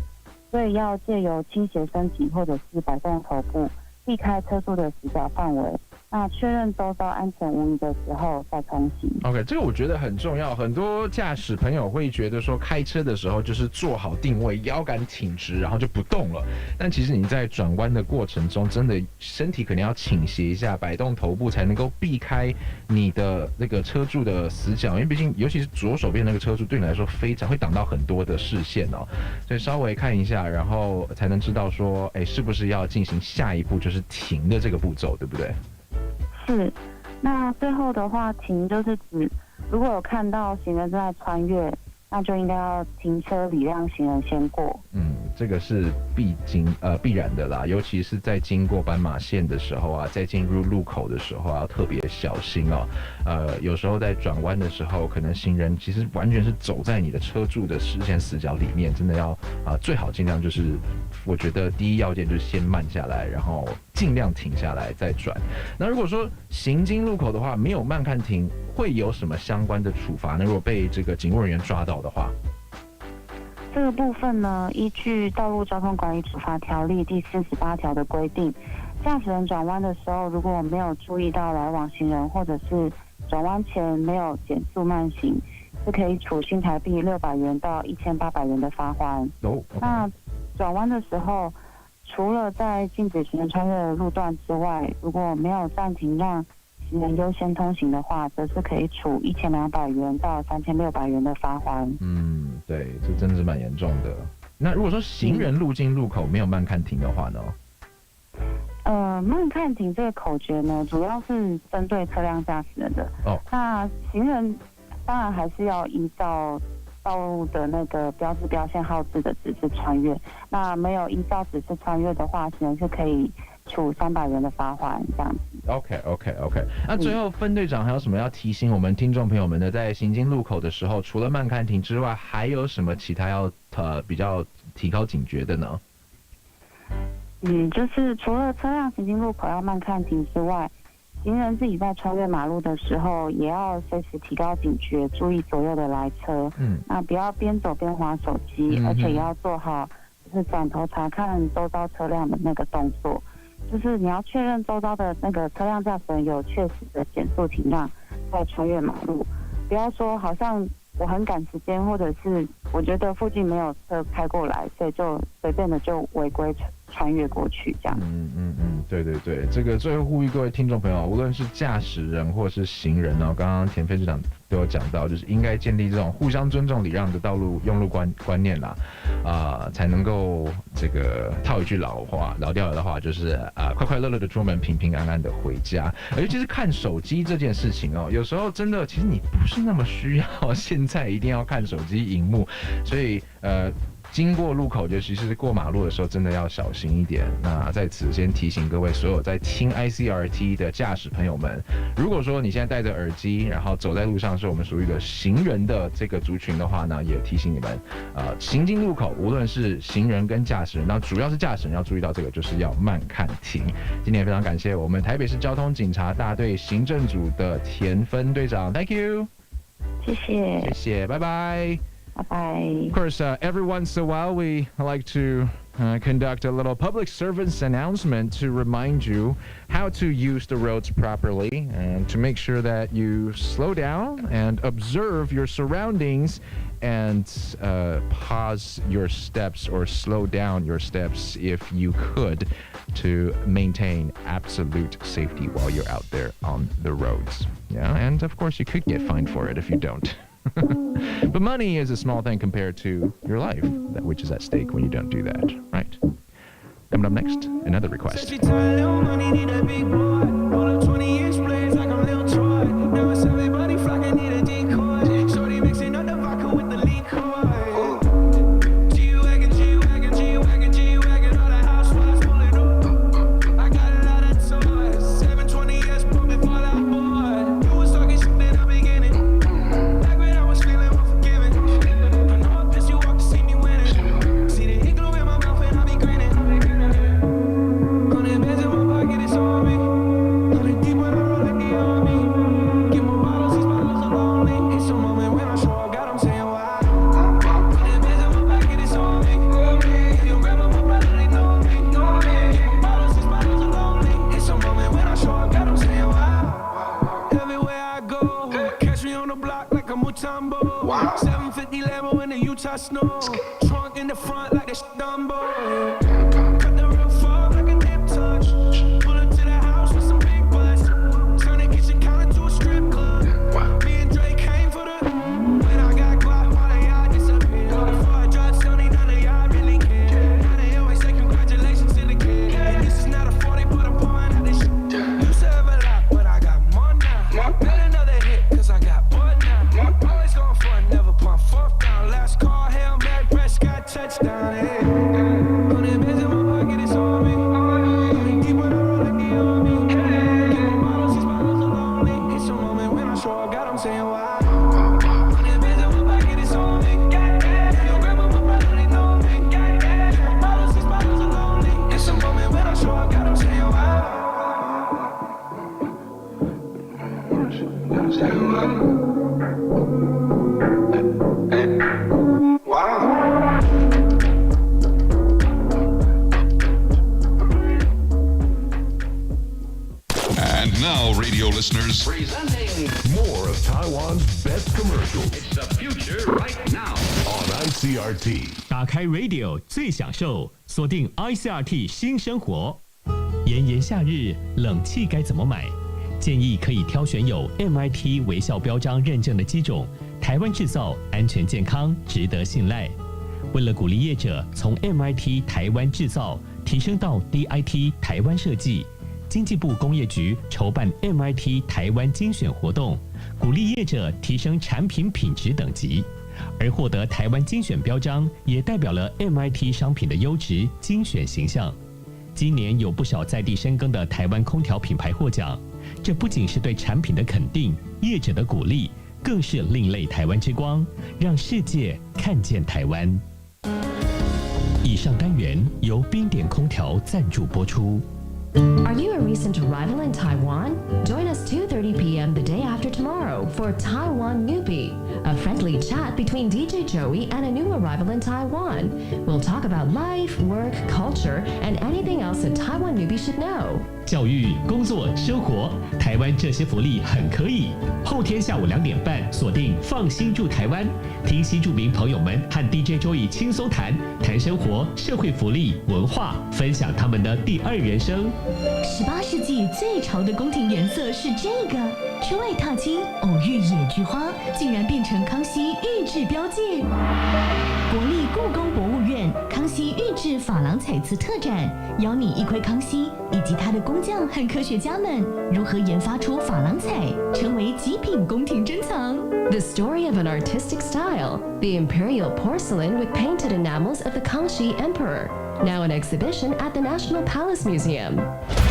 所以要借由倾斜身体或者是摆动头部，避开车柱的死角范围。那确认周遭安全无虞的时候再通行。OK， 这个我觉得很重要。很多驾驶朋友会觉得说，开车的时候就是做好定位，腰杆挺直，然后就不动了。但其实你在转弯的过程中，真的身体可能要倾斜一下，摆动头部，才能够避开你的那个车柱的死角。因为毕竟，尤其是左手边那个车柱，对你来说非常会挡到很多的视线哦。所以稍微看一下，然后才能知道说，是不是要进行下一步就是停的这个步骤，对不对？是，那最后的话，停就是指如果有看到行人正在穿越，那就应该要停车礼让行人先过。这个是必然的啦，尤其是在经过斑马线的时候啊，在进入路口的时候要特别小心哦。有时候在转弯的时候，可能行人其实完全是走在你的车柱的视线死角里面，真的要最好尽量就是，我觉得第一要件就是先慢下来，然后尽量停下来再转。那如果说行经路口的话，没有慢看停，会有什么相关的处罚呢？如果被这个警务人员抓到的话？这个部分呢，依据《道路交通管理处罚条例》第48条的规定，驾驶人转弯的时候，如果没有注意到来往行人，或者是转弯前没有减速慢行，是可以处新台币600元到1800元的罚锾。那转弯的时候，除了在禁止行人穿越的路段之外，如果没有暂停让行人优先通行的话，则是可以处1200元到3600元的罚锾。对，这真的是蛮严重的。那如果说行人路进路口没有慢看停的话呢？慢看停这个口诀呢，主要是针对车辆驾驶人的。那行人当然还是要依照道路的那个标志标线号志的指示穿越。那没有依照指示穿越的话，行人是可以处300元的罚锾这样子。OK。那最后分队长还有什么要提醒我们听众朋友们的？在行经路口的时候，除了慢看停之外，还有什么其他要比较提高警觉的呢？就是除了车辆行经路口要慢看停之外，行人自己在穿越马路的时候，也要随时提高警觉，注意左右的来车。那不要边走边滑手机，而且也要做好就是转头查看周遭车辆的那个动作。就是你要确认周遭的那个车辆驾驶人有确实的减速停让再穿越马路，不要说好像我很赶时间，或者是我觉得附近没有车开过来，所以就随便的就违规穿越过去这样。对，这个最后呼吁各位听众朋友，无论是驾驶人或是行人哦，刚刚田飞市长都有讲到，就是应该建立这种互相尊重、礼让的道路用路观念啦，才能够这个套一句老掉的话，就是快快乐乐的出门，平平安安的回家。尤其是看手机这件事情哦，有时候真的其实你不是那么需要现在一定要看手机荧幕，所以经过路口，尤其是过马路的时候，真的要小心一点。那在此先提醒各位所有在听 ICRT 的驾驶朋友们，如果说你现在戴着耳机，然后走在路上是我们属于的行人的这个族群的话呢，也提醒你们，行经路口，无论是行人跟驾驶人，那主要是驾驶人要注意到这个，就是要慢看停。今天也非常感谢我们台北市交通警察大队行政组的田分队长 ，Thank you， 谢谢，拜拜。Bye-bye. Of course, every once in a while we like to conduct a little public service announcement to remind you how to use the roads properly and to make sure that you slow down and observe your surroundings and pause your steps or slow down your steps if you could to maintain absolute safety while you're out there on the roads. Yeah, and of course you could get fined for it if you don't. But money is a small thing compared to your life, which is at stake when you don't do that, right? Coming up next, another request. Wow. 750 Lambo in the Utah snow. Trunk in the front like a Dumbo. Cut the roof off like a nip tuck. Pull up to the house with some big butts. Turn the kitchen counter to a strip club. Wow. Me and Drake came for the. When I got quiet, while they all disappeared. Before I dropped Sony, none of y'all really care. Now they always say congratulations to the kid. And this is not a 40, but I'm pouring out this shit. Used to have a lot, but I got more now. Got another hit, cause I got bored now. Always going for it, never pump fourth down. Last call, Hail Mary, Prescott, touchdown. Hey. 100 bands in my pocket, it's on me. Going deep when I roll like the on me. Get more bottles, these bottles are lonely. It's a moment when I show up, God, I'm saying why. 100 bands in my pocket, it's on me. Your grandma, my brother, they know me. Get more bottles, these bottles are lonely. It's a moment when I show up, God, I'm saying why. And now, radio listeners, presenting more of Taiwan's best commercials. It's the future right now on ICRT. 打开 Radio 最享受，锁定 ICRT 新生活。炎炎夏日，冷气该怎么买？建议可以挑选有 MIT 微笑标章认证的机种，台湾制造，安全健康，值得信赖。为了鼓励业者从 MIT 台湾制造提升到 DIT 台湾设计，经济部工业局筹办 MIT 台湾精选活动，鼓励业者提升产品品质等级。而获得台湾精选标章，也代表了 MIT 商品的优质精选形象。今年有不少在地深耕的台湾空调品牌获奖，这不仅是对产品的肯定，业者的鼓励，更是另类台湾之光，让世界看见台湾。以上单元由冰点空调赞助播出。Are you a recent arrival in Taiwan? Join us 2:30 p.m. the day after tomorrow for Taiwan Newbie, a friendly chat between DJ Joey and a new arrival in Taiwan. We'll talk about life, work, culture, and anything else a Taiwan newbie should know. 教育、工作、生活，台湾这些福利很可以。后天下午2点半，锁定放心住台湾，听新住民朋友们和 DJ Joey 轻松谈生活、社会福利、文化，分享他们的第二人生。18世纪最潮的宫廷颜色是这个，春外踏青，偶遇野菊花，竟然变成康熙御制标记。国立故宫博物院康熙御制珐琅彩瓷特展，邀你一窥康熙以及他的工匠和科学家们如何研发出珐琅彩，成为极品宫廷珍藏。The story of an artistic style, the imperial porcelain with painted enamels of the Kangxi Emperor. Now an exhibition at the National Palace Museum.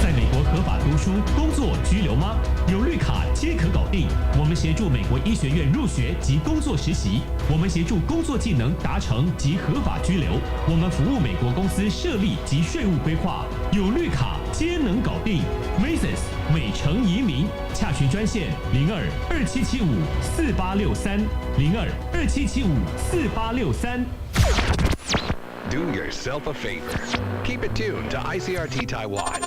在美国合法读书、工作、居留吗？有绿卡皆可搞定。我们协助美国医学院入学及工作实习，我们协助工作技能达成及合法居留，我们服务美国公司设立及税务规划。有绿卡皆能搞定。Macy's 美城移民洽询专线02-2775-4863 Do yourself a favor. Keep it tuned to ICRT Taiwan.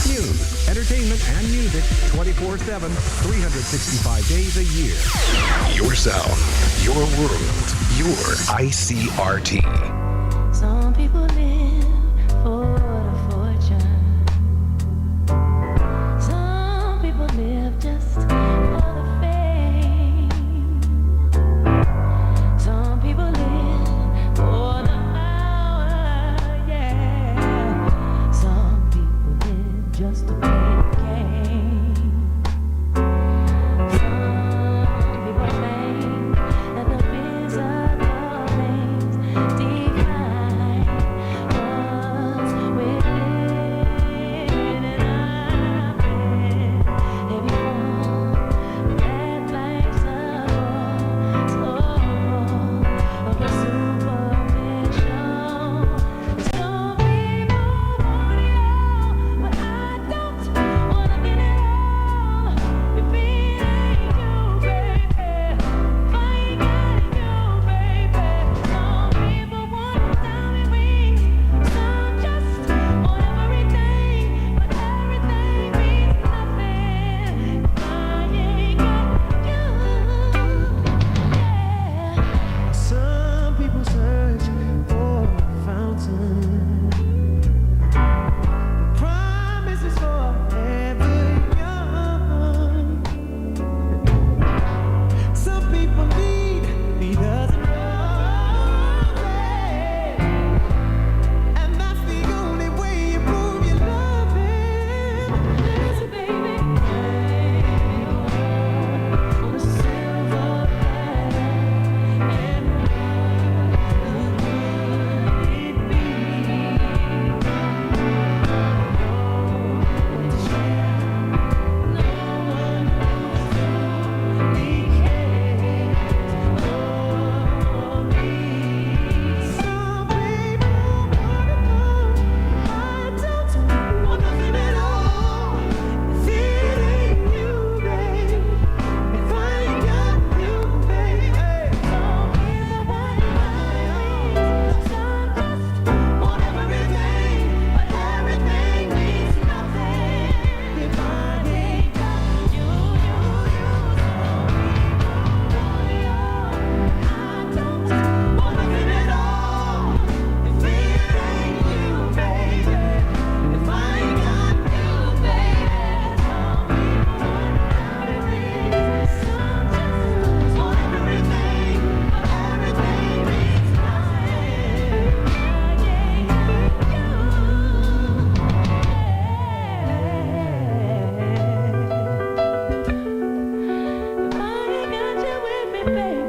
News, entertainment, and music 24/7, 365 days a year. Your sound, your world, your ICRT. Some people live for a fortune. Some people live just for the fame. Some people live for the power, yeah. Some people live just to play the game. Some people think that the physical things define what's within, and I've been there before. Red flags are so of a superficial. Some people want it all, but I don't wanna get it all. If it ain't you, baby, if I ain't got you, baby. Some people want diamond rings, some just want everything, but everything means nothing if I ain't got you. Some people search for a fountain. Promises forever young. Some people need leaders and roses, and that's the only way you prove you love him. Listen, baby, on a silver platter, and who could it be? To share, no one truly cares for me. Some people wanna know I don't want nothing at all. If it ain't you, babe, if I ain't got you, babe. Some people want diamonds, some just want everything, but everything means nothing if I ain't got you. Some people want it all, I don't want nothing at all. If it ain't you, baby, if I ain't got you, baby. Some people want diamond rings, some just want everything, but everything means nothing if I ain't got you. If I ain't got you with me, baby.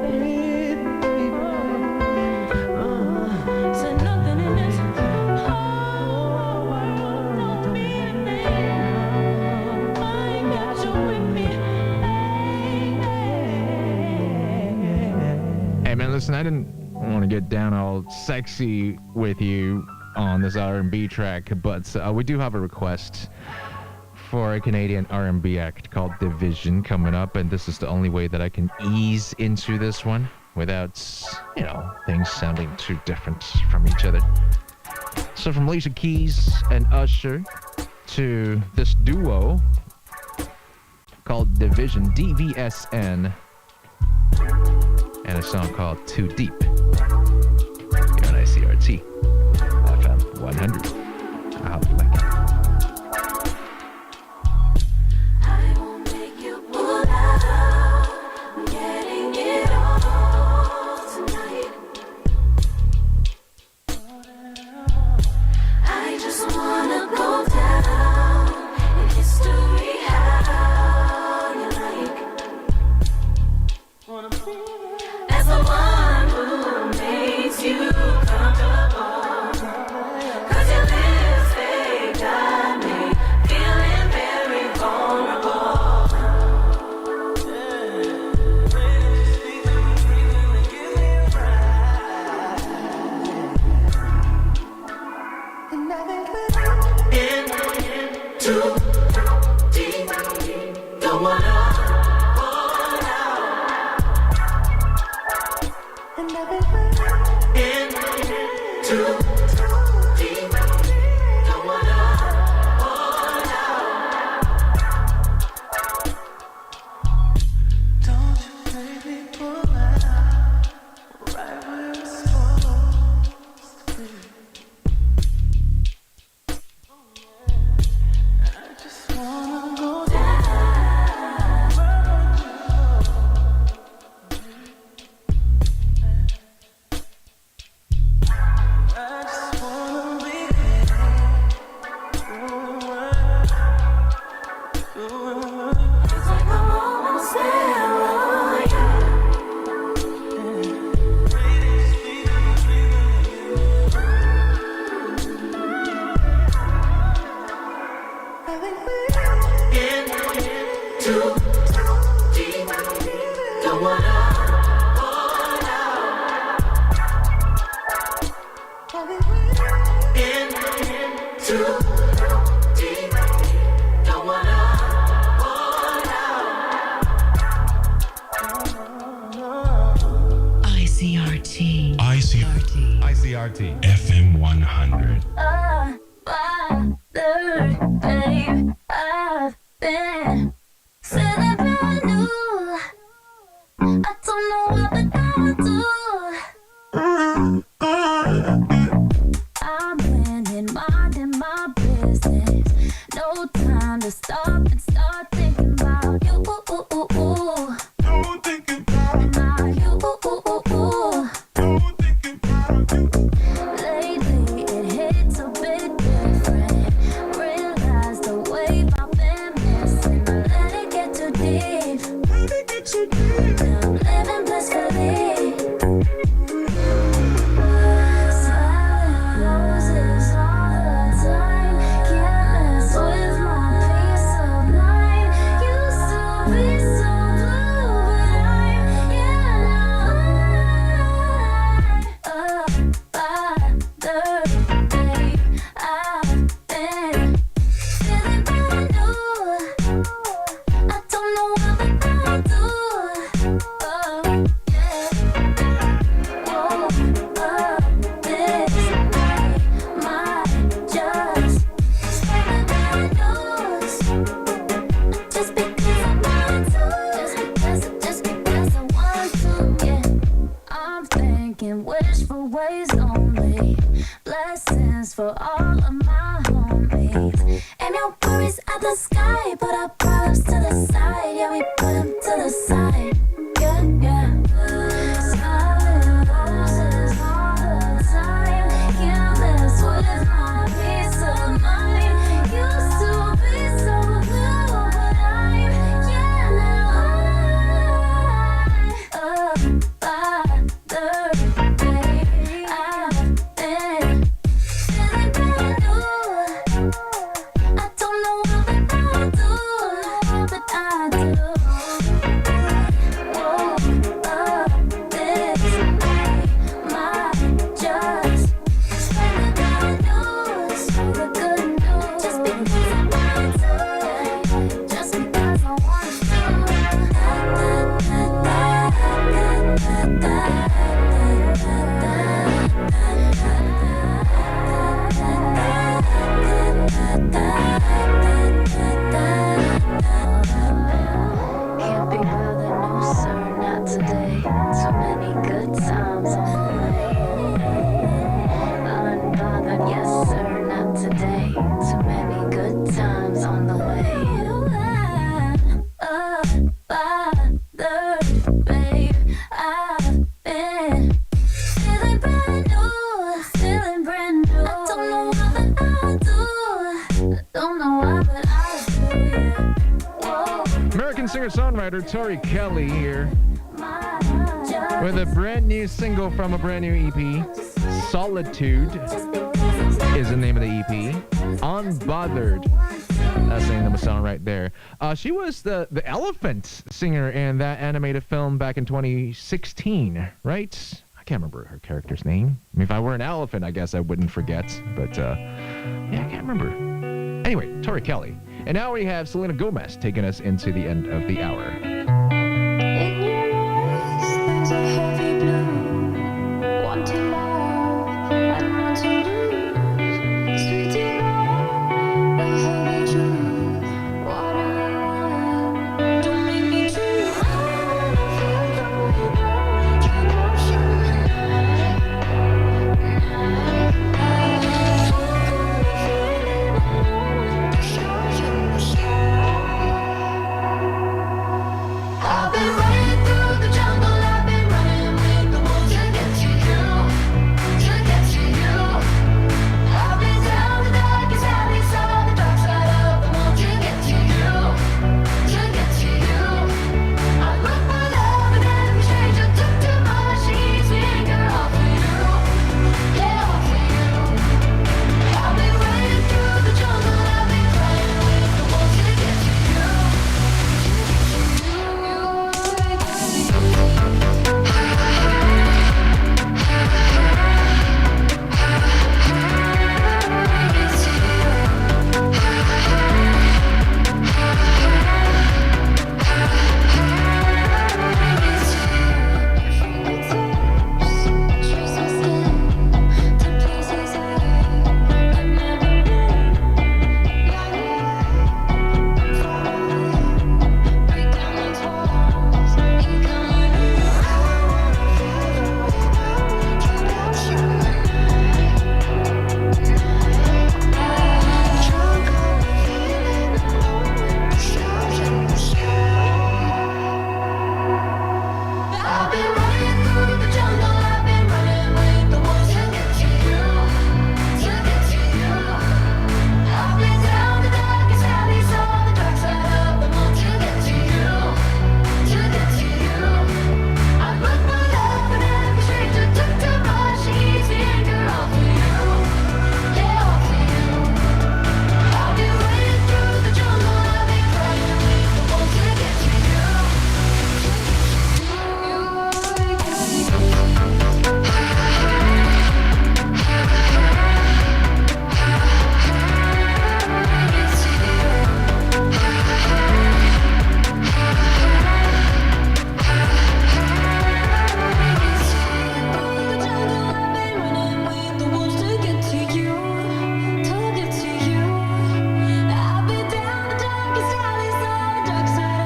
Said nothing in this whole world don't mean a thing. If I ain't got you with me, Hey man, listen, I didn't want to get down all sexy with you on this R&B track, but we do have a request for a Canadian R&B act called Division coming up, and this is the only way that I can ease into this one without, things sounding too different from each other. So from Alicia Keys and Usher to this duo called Division, DVSN, and a song called Too Deep. Here on ICRT FM 100. I hope you like it. ICRT FM 100. Babe, I've been feeling brand new. I don't know what we're gonna do. I'm minding my business. No time to stop and start thinking about you. Don't think about you. Lately it hits a bit different. Realize the wave I've been missing. I let it get too deep. Now I'm living blissfully. Silent roses all the time. Can't mess with my peace of mind. Used to be so blue, but wishful ways only. Blessings for all of my homies. And no worries at the sky, put our problems to the side. Yeah, we put them to the side. Yeah, yeah. Silent roses all the time. Can't mess with my peace of mind. Used to be so blue, but yeah, now by the day I've been feeling brand new. I don't know what we're gonna do. singer-songwriter Tori Kelly here with a brand new single from a brand new EP. Solitude is the name of the EP. Unbothered. That's the name of the song right there. She was the elephant singer in that animated film back in 2016, right? I can't remember her character's name. I mean, if I were an elephant, I guess I wouldn't forget. But, yeah, I can't remember. Anyway, Tori Kelly. And now we have Selena Gomez taking us into the end of the hour. In your eyes, there's a heavy blue. Want to love and want to lose. Sweet divine, the heavy truth. What do you want? Don't make me choose. I wanna feel the way that we I've been running through the jungle, I've been running with the wolves to get to you, to get to you. I've been down the darkest alley, saw the dark side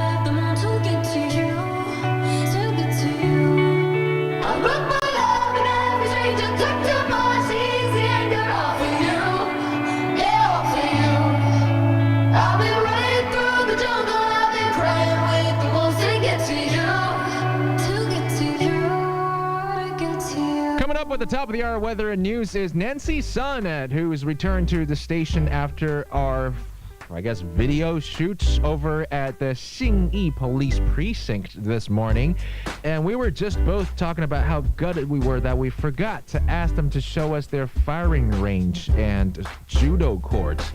of the moon to get to you, to get to you. I looked for love and every stranger took too much easy anger off for you, yeah, off for you. I've been running through the jungle, I've been crying with the wolves to get to you. At the top of the hour weather and news is Nancy Sonnet, who's returned to the station after our, I guess, video shoots over at the Xingyi Police Precinct this morning. And we were just both talking about how gutted we were that we forgot to ask them to show us their firing range and judo courts,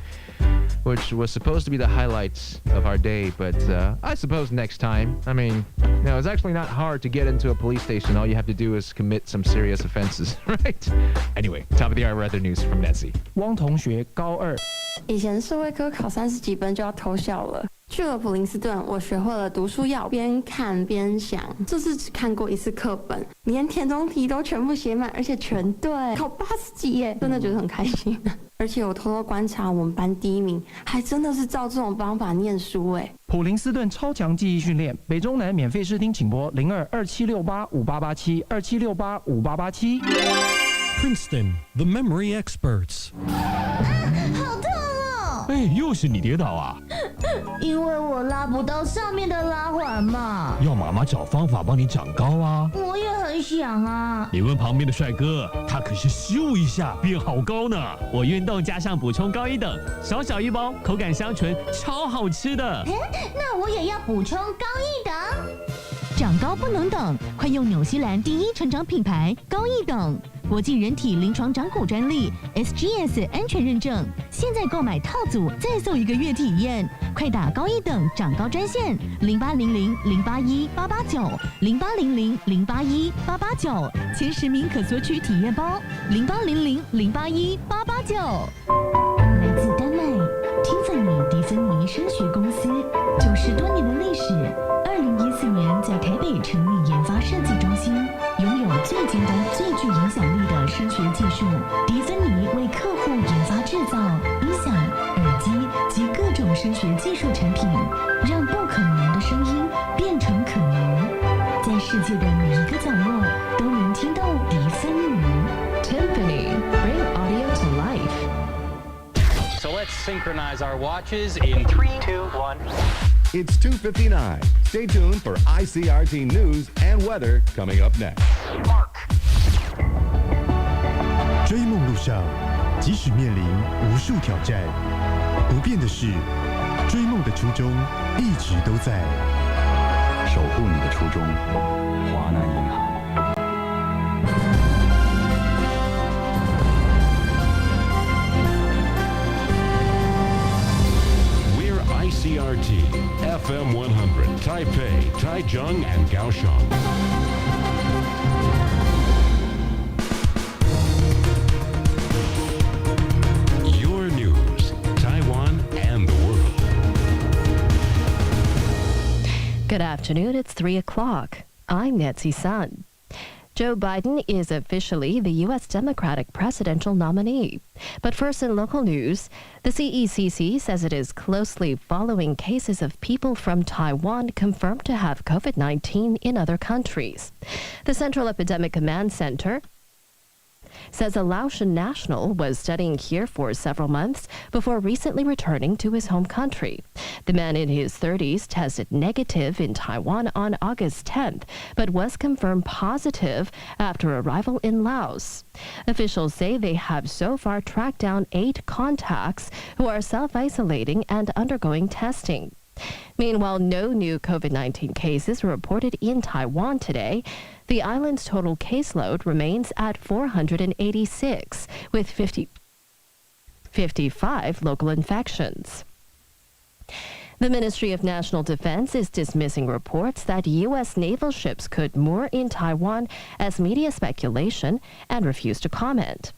which was supposed to be the highlights of our day, but I suppose next time. I mean, no, it's actually not hard to get into a police station. All you have to do is commit some serious offenses, right? Anyway, top of the hour weather news from Nancy. 汪同学高2，以前社会科考30几分就要偷笑了。去了普林斯顿，我学会了读书要边看边想。这次只看过一次课本，连填充题都全部写满，而且全对，考80几耶，真的觉得很开心。而且我偷偷观察我们班第1名，还真的是照这种方法念书哎。普林斯顿超强记忆训练，北中南免费试听，请拨0227685887 27685887。Princeton, the memory experts. 好痛哦！哎，又是你跌倒啊！因为我拉不到上面的拉环嘛。要妈妈找方法帮你长高啊！我也很想啊。你问旁边的帅哥，他可是咻一下变好高呢。我运动加上补充高一等，小小一包，口感香醇，超好吃的。那我也要补充高一等。长高不能等，快用纽西兰第一成长品牌高一等，国际人体临床长骨专利 SGS 安全认证。现在购买套组再送1个月体验，快打高一等长高专线0800-081-889，0800-081-889，前10名可索取体验包0800-081-889。来自丹麦Tiffany迪芬妮声学公司，90多年的历史。2014年在台北成立研发设计中心，拥有最简单、最具影响力的声学技术。迪芬妮为客户研发制造音响、耳机及各种声学技术产品，让不可能的声音变成可能，在世界的每一个角落都能听到迪芬妮。Tiffany, bring audio to life. So let's synchronize our watches in 3, 2, 1. It's 2:59. Stay tuned for ICRT news and weather coming up next. 追梦路上，即使面临无数挑战，不变的是，追梦的初衷一直都在。守护你的初衷，华南银行。ICRT FM100 Taipei, Taichung, and Kaohsiung. Your news, Taiwan and the world. Good afternoon, it's 3 o'clock. I'm Nancy Sun. Joe Biden is officially the U.S. Democratic presidential nominee. But first in local news, the CECC says it is closely following cases of people from Taiwan confirmed to have COVID-19 in other countries. The Central Epidemic Command Center says a Laotian national was studying here for several months before recently returning to his home country. The man in his 30s tested negative in Taiwan on August 10th, but was confirmed positive after arrival in Laos. Officials say they have so far tracked down 8 contacts who are self-isolating and undergoing testing. Meanwhile, no new COVID-19 cases were reported in Taiwan today. The island's total caseload remains at 486, with 55 local infections. The Ministry of National Defense is dismissing reports that U.S. naval ships could moor in Taiwan as media speculation and refused to comment.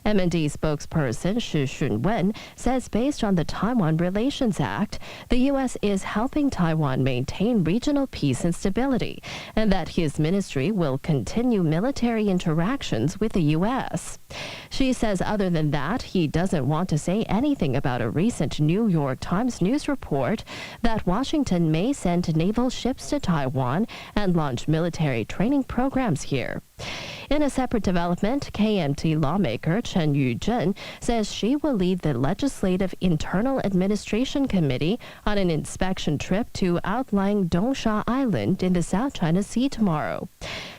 MND spokesperson Shi Shunwen says based on the Taiwan Relations Act, the U.S. is helping Taiwan maintain regional peace and stability, and that his ministry will continue military interactions with the U.S. She says other than that, he doesn't want to say anything about a recent New York Times news report that Washington may send naval ships to Taiwan and launch military training programs here. In a separate development, KMT lawmaker Chen Yu-jin says she will lead the Legislative Internal Administration Committee on an inspection trip to outlying Dongsha Island in the South China Sea tomorrow.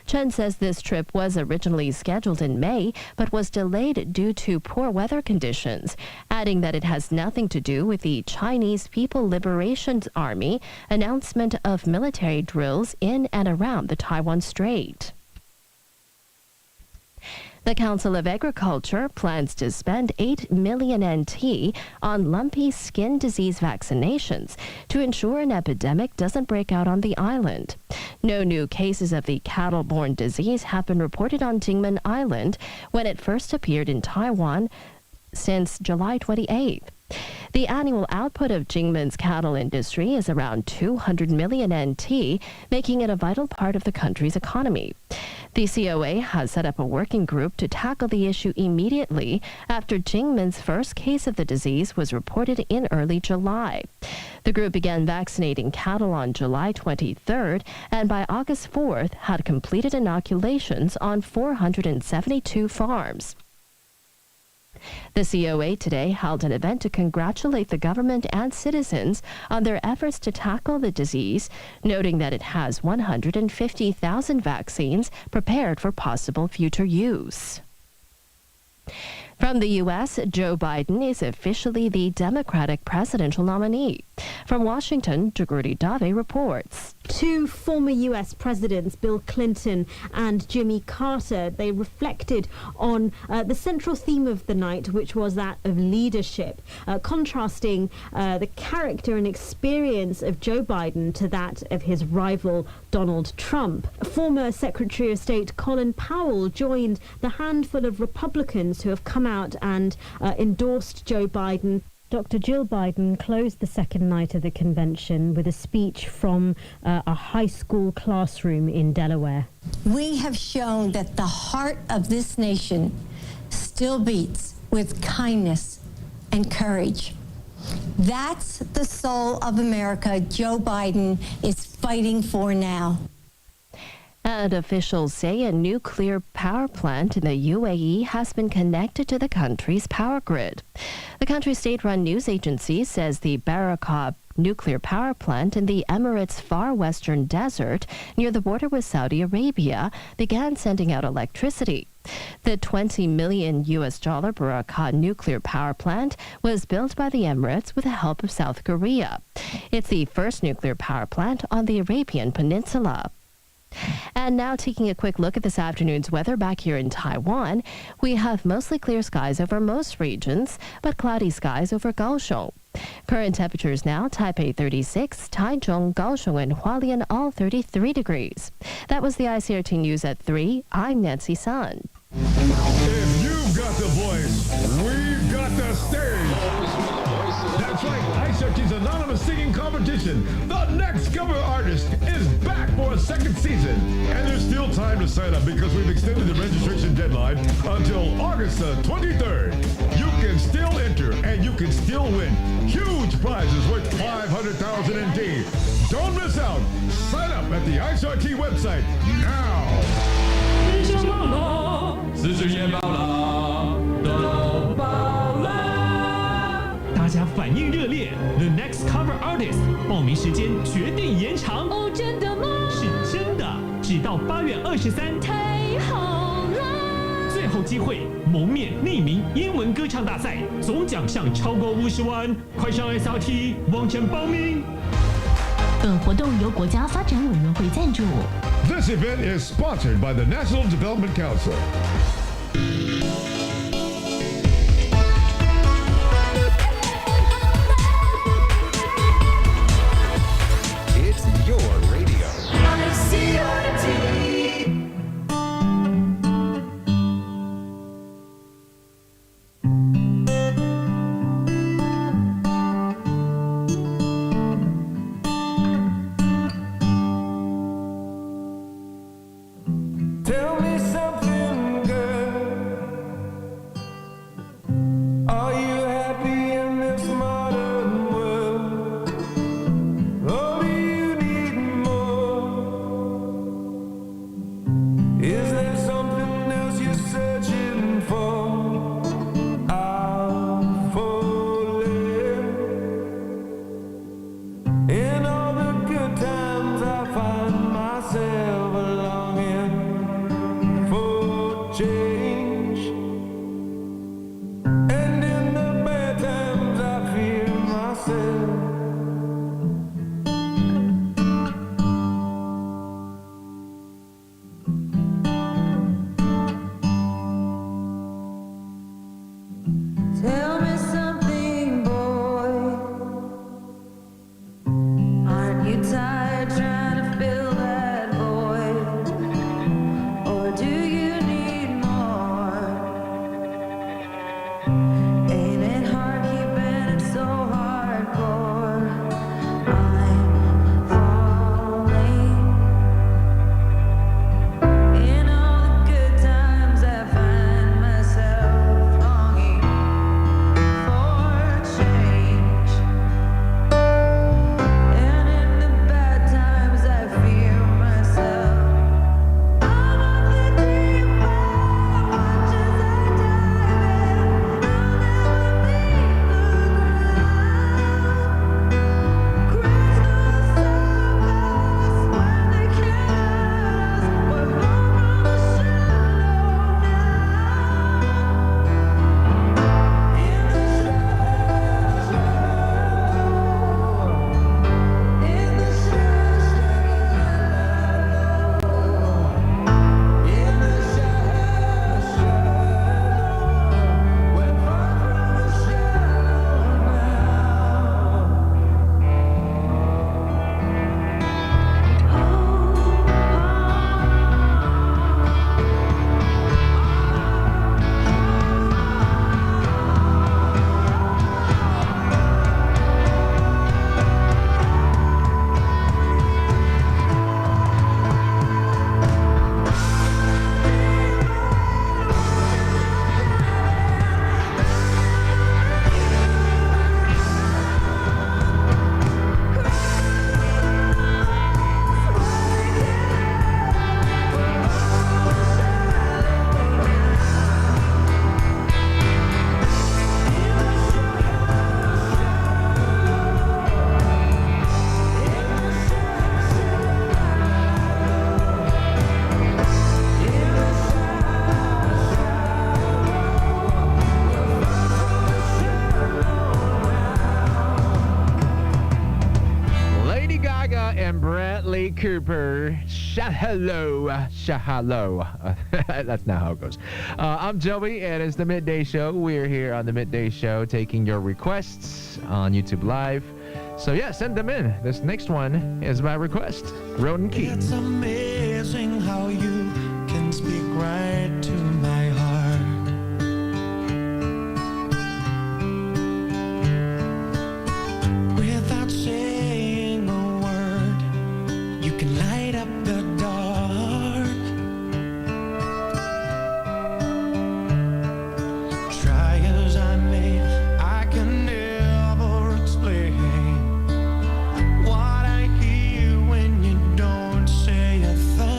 Chen says this trip was originally scheduled in May, but was delayed due to poor weather conditions, adding that it has nothing to do with the Chinese People Liberation Army announcement of military drills in and around the Taiwan Strait. The Council of Agriculture plans to spend 8 million NT on lumpy skin disease vaccinations to ensure an epidemic doesn't break out on the island. No new cases of the cattle-borne disease have been reported on Jingmen Island when it first appeared in Taiwan since July 28th. The annual output of Jingmen's cattle industry is around 200 million NT, making it a vital part of the country's economy. The COA has set up a working group to tackle the issue immediately after Jingmen's first case of the disease was reported in early July. The group began vaccinating cattle on July 23rd and by August 4th had completed inoculations on 472 farms. The COA today held an event to congratulate the government and citizens on their efforts to tackle the disease, noting that it has 150,000 vaccines prepared for possible future use. From the U.S., Joe Biden is officially the Democratic presidential nominee. From Washington, Jagruti Dave reports. Two former U.S. presidents, Bill Clinton and Jimmy Carter, they reflected on the central theme of the night, which was that of leadership, contrasting the character and experience of Joe Biden to that of his rival Donald Trump. Former Secretary of State Colin Powell joined the handful of Republicans who have come out and endorsed Joe Biden. Dr. Jill Biden closed the second night of the convention with a speech from a high school classroom in Delaware. We have shown that the heart of this nation still beats with kindness and courage. That's the soul of America Joe Biden is fighting for now. And officials say a nuclear power plant in the UAE has been connected to the country's power grid. The country's state-run news agency says the Barakah nuclear power plant in the Emirates' far western desert near the border with Saudi Arabia began sending out electricity. The $20 million Barakah nuclear power plant was built by the Emirates with the help of South Korea. It's the first nuclear power plant on the Arabian Peninsula. And now taking a quick look at this afternoon's weather back here in Taiwan, we have mostly clear skies over most regions, but cloudy skies over Kaohsiung. Current temperatures now, Taipei 36, Taichung, Kaohsiung, and Hualien all 33 degrees. That was the ICRT News at 3. I'm Nancy Sun. If you've got the voice, we've got the stage. That's right, ICRT's anonymous singing competition. The next cover artist is back for a second season. And there's still time to sign up because we've extended the registration deadline until August the 23rd. You can still enter and you can still win huge prizes worth $500,000 NT. Don't miss out. Sign up at the ICRT website now. 大家反应热烈 ，The Next Cover Artist 报名时间决定延长。哦，真的吗？是真的，直到8月23。太好了！最后机会，蒙面匿名英文歌唱大赛，总奖项超过50万，快上 SRT 网站报名。本活动由国家发展委员会赞助。This event is sponsored by the National Development Council. It's your radio. ICRT. Tell me something, girl. Gaga and Bradley Cooper. Hello. That's not how it goes. I'm Joey, and it's the Midday Show. We're here on the Midday Show taking your requests on YouTube Live. So yeah, send them in. This next one is my request. Ronan Keating. It's amazing how you can speak right to my heart. Without saying a word, you can light up the dark. Try as I may, I can never explain what I hear when you don't say a thing.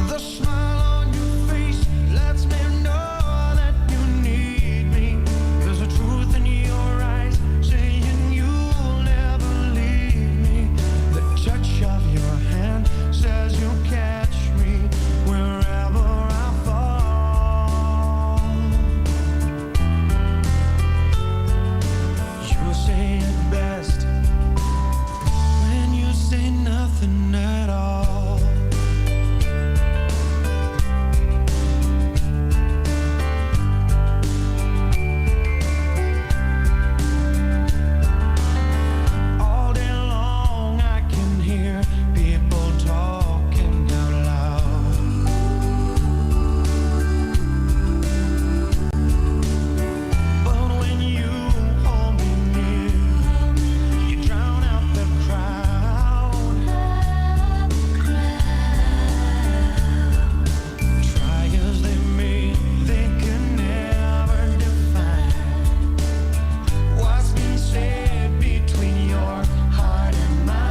The smile on your face lets me know that you need me. There's a truth in your eyes saying you'll never leave me. The touch of your hand says you'll catch me wherever I fall. You say it best when you say nothing at all. All day long I can hear people talking out loud. But when you hold me near, you drown out the crowd. Try as they may, they can never define what's been said between your heart and mine.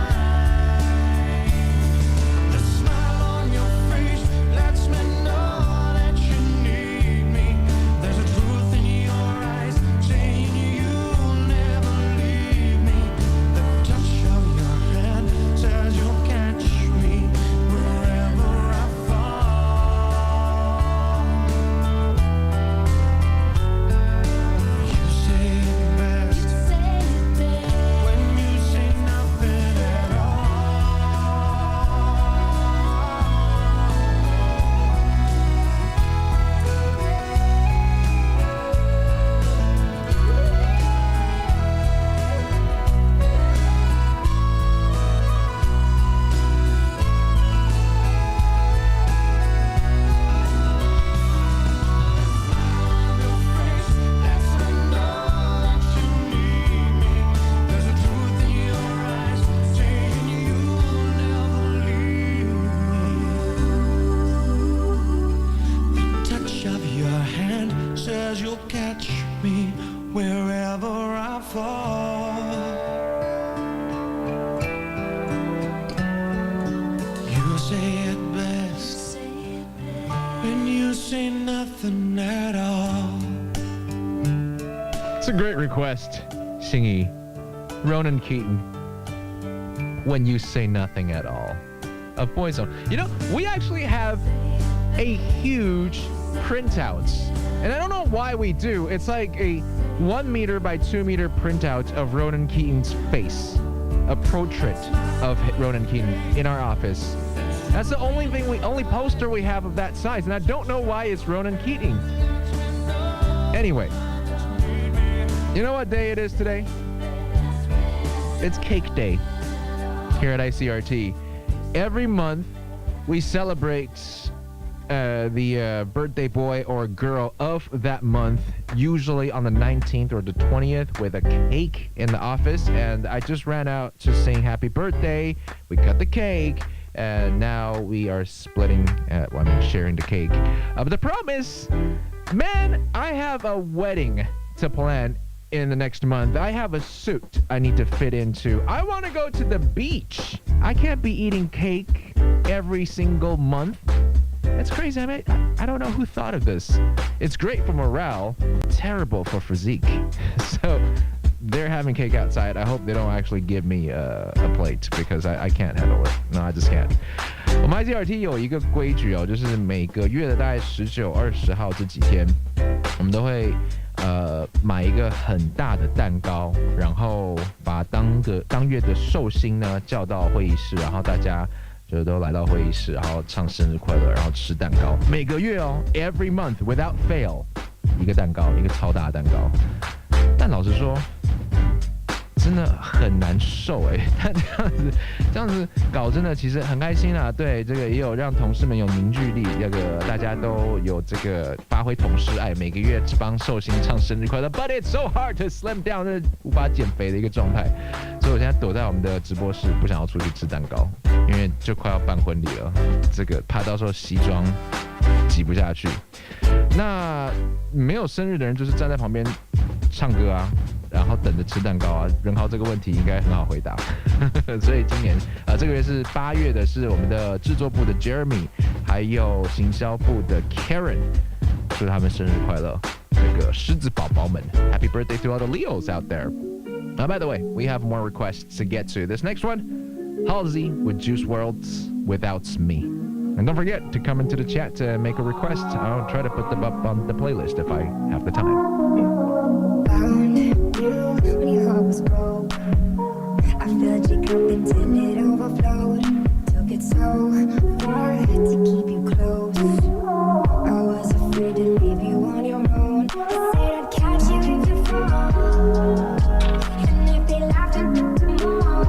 The smile on your face lets me know that you need me. There's a truth in your eyes saying you'll never leave me. The touch of your hand says you'll catch me wherever I fall. You say it best when you say nothing at all. Touch of your hand says you'll catch me wherever I fall. You say it best when you say nothing at all. It's a great request, Singy. Ronan Keating. When you say nothing at all. Of Boyzone. You know, we actually have a huge printouts. And I don't know why we do. It's like a 1 meter by 2 meter printout of Ronan Keating's face. A portrait of Ronan Keating in our office. That's the only poster we have of that size. And I don't know why it's Ronan Keating. Anyway. You know what day it is today? It's Cake Day here at ICRT. Every month, we celebrate the birthday boy or girl of that month, usually on the 19th or the 20th, with a cake in the office. And I just ran out to sing happy birthday. We cut the cake, and now we are sharing the cake. But the problem is, man, I have a wedding to plan in the next month. I have a suit I need to fit into. I want to go to the beach. I can't be eating cake every single month. It's crazy. I mean, I don't know who thought of this. It's great for morale, terrible for physique. So they're having cake outside. I hope they don't actually give me a plate because I can't handle it. No, I just can't. 我们 ICRT 有一个规矩哦，就是每个月的大概19、20号这几天，我们都会买一个很大的蛋糕，然后把当月的寿星呢叫到会议室，然后大家就都来到会议室，然后唱生日快乐，然后吃蛋糕。每个月哦 ，every month without fail， 一个蛋糕，一个超大的蛋糕。但老实说，真的很难受哎。但这样子搞真的其实很开心啦。对，这个也有让同事们有凝聚力，这个大家都有这个发挥同事爱，每个月帮寿星唱生日快乐。But it's so hard to slim down， 这无法减肥的一个状态。所以我现在躲在我们的直播室，不想要出去吃蛋糕，因为就快要办婚礼了，这个怕到时候西装挤不下去。那没有生日的人就是站在旁边唱歌啊，然后等着吃蛋糕啊。任豪这个问题应该很好回答。所以今年这个月是8月的，是我们的制作部的 Jeremy， 还有行销部的 Karen， 祝他们生日快乐，这个狮子宝宝们 ，Happy birthday to all the Leos out there. By the way, we have more requests to get to. This next one, Halsey with Juice WRLD's Without Me. And don't forget to come into the chat to make a request. I'll try to put them up on the playlist if I have the time. Found you when your heart was broke. I filled your cup until it overflowed. Took it so far to keep you close. I was afraid to leave you on your own. I said I'd catch you if you fall. And if they laughed at me tomorrow,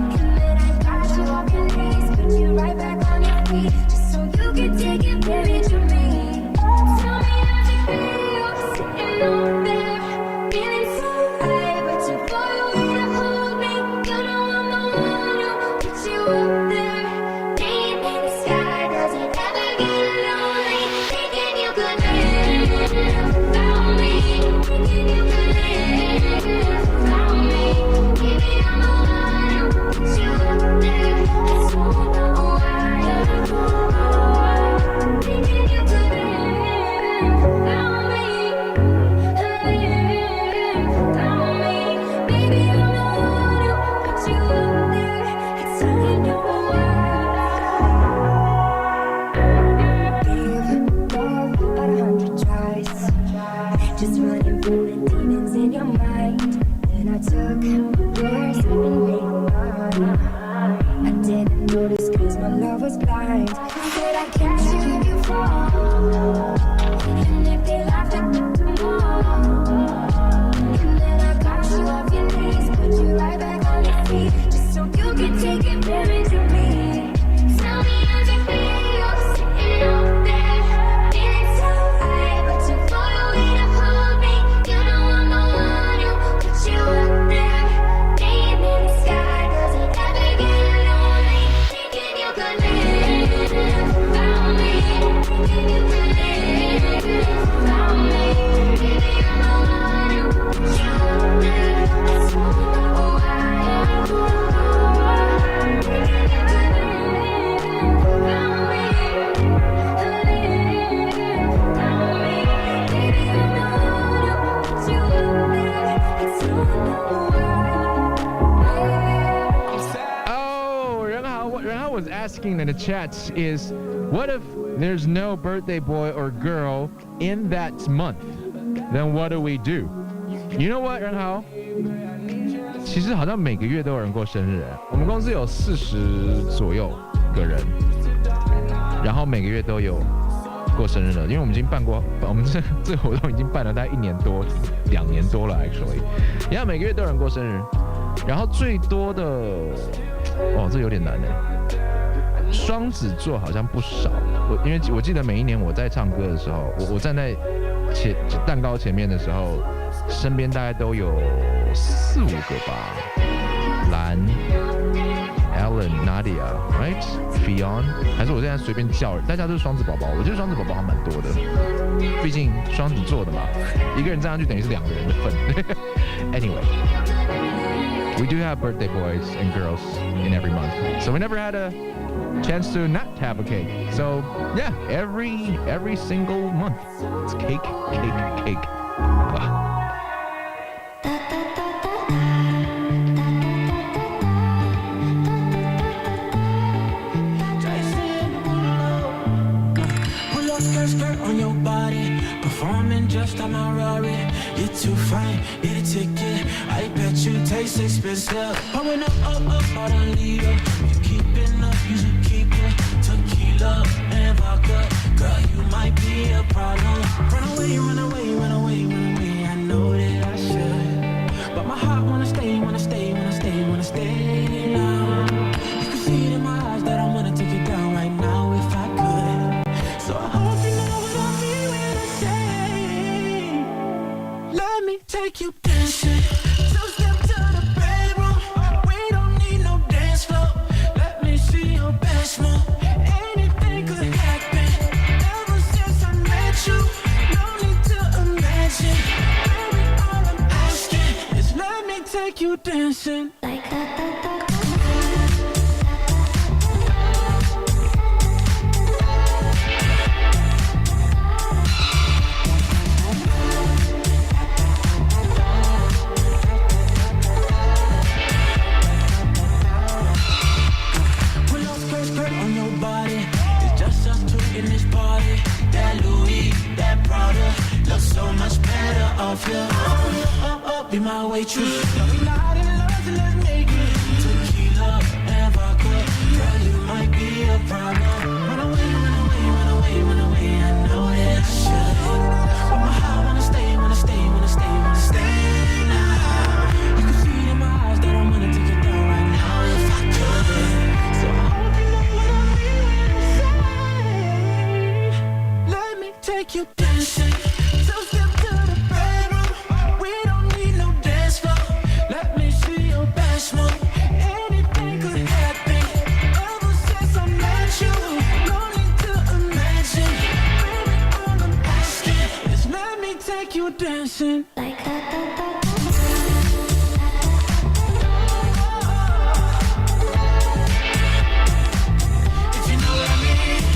and then I got you off your knees, put you right back on your feet, just so you could take advantage of me. Tell me how's it feel sitting over there, feeling so high, but too far away to hold me. You know I'm the one who put you up there, name in the sky. Does it ever get lonely thinking you could live without me? Thinking you could live without me? Maybe I'm the one who put you up there. I don't know why. Thinking you could live without me. Just running from the demons in your mind. Then I took yours and made mine. I didn't notice cause my love was blind. Said I'd catch you if you fall. And if they laugh at me tomorrow, and then I got you off your knees, put you right back on your feet, just so you can take advantage of me. Tell me how's it feel sitting up there, feeling so high, but too far away to hold me. You know I'm the one who put you up there, name in the sky. Does it ever get lonely thinking you could live without me? Thinking you could live without me? Maybe I'm the one who put you up there. I don't know why. Thinking you could live without me. Live without me. Maybe I'm the one who put you up there. I don't know why. Oh, what Renhao was asking in the chat is, what if there's no birthday boy or girl in that month? Then what do we do? You know what, Renhao? 其实好像每个月都有人过生日，我们公司有40左右个人，然后每个月都有过生日了，因为我们已经办过，我们这个活动已经办了大概1年多、2年多了 actually， 然后每个月都有人过生日，然后最多的，哦，这有点难哎，双子座好像不少，因为我记得每一年我在唱歌的时候，我站在蛋糕前面的时候，身边大概都有4、5个吧，兰、Ellen、Nadia、right、Fion， 还是我现在随便叫人，大家都是双子宝宝。我觉得双子宝宝还蛮多的，毕竟双子座的嘛，一个人站上去等于是2个人的份。Anyway, we do have birthday boys and girls in every month, so we never had a chance to not have a cake. So yeah, every single month, it's cake, cake, cake. Skirt on your body, performing just on my Rari. You're too fine, get a ticket. I bet you taste expensive. Pouring up, all the leader. You keeping up, you should keep it. Tequila and vodka. Girl, you might be a problem. Run away, run away, run away, run away. I know that I should, but my heart wanna stay, wanna stay, wanna stay, wanna stay now. You can see it in my eyes that I wanna take it down right now if I could. So I hope you know what I mean when I say, let me take you dancing. Two-step to the bedroom. We don't need no dance floor. Let me see your best move. Anything could happen. Ever since I met you, no need to imagine. Baby, all I'm asking is let me take you dancing. Like that. On your body, it's just us two in this party. That Louis, that Prada, looks so much better off you. Up, be my waitress. No, we not in love, so let's make it. Tequila and vodka, girl, you might be a problem. Run away, run away, run away, run away. I know that I should, but my heart wanna stay, wanna stay, wanna stay, wanna stay now. You can see it in my eyes that I'm gonna take it down right now if I could. So I hope you know what I mean when I say, let me take you dancing. Two-step to the bedroom. We don't need no dance floor. Let me see your best move. Anything could happen. Ever since I met you, no need to imagine. Baby, all I'm asking is let me take you dancing. Like that. If you know what I mean. Let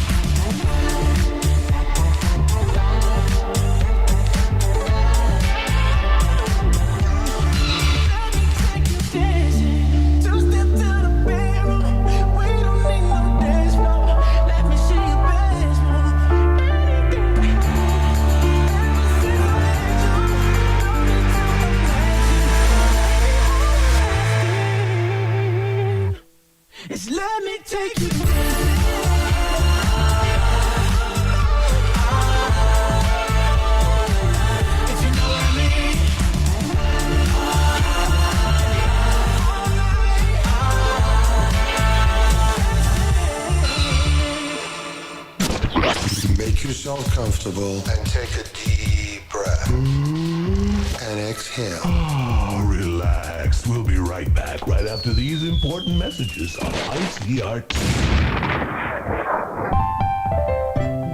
me take you dancing. Two-step to the bedroom. We don't need no dance floor. Let me see your best move. Anything could happen. Ever since I met you, no need to imagine. It's let me take you dancing. If you know what I mean. Make yourself comfortable and take a deep breath. And exhale. Oh, relax. We'll be right back right after these important messages on ICRT.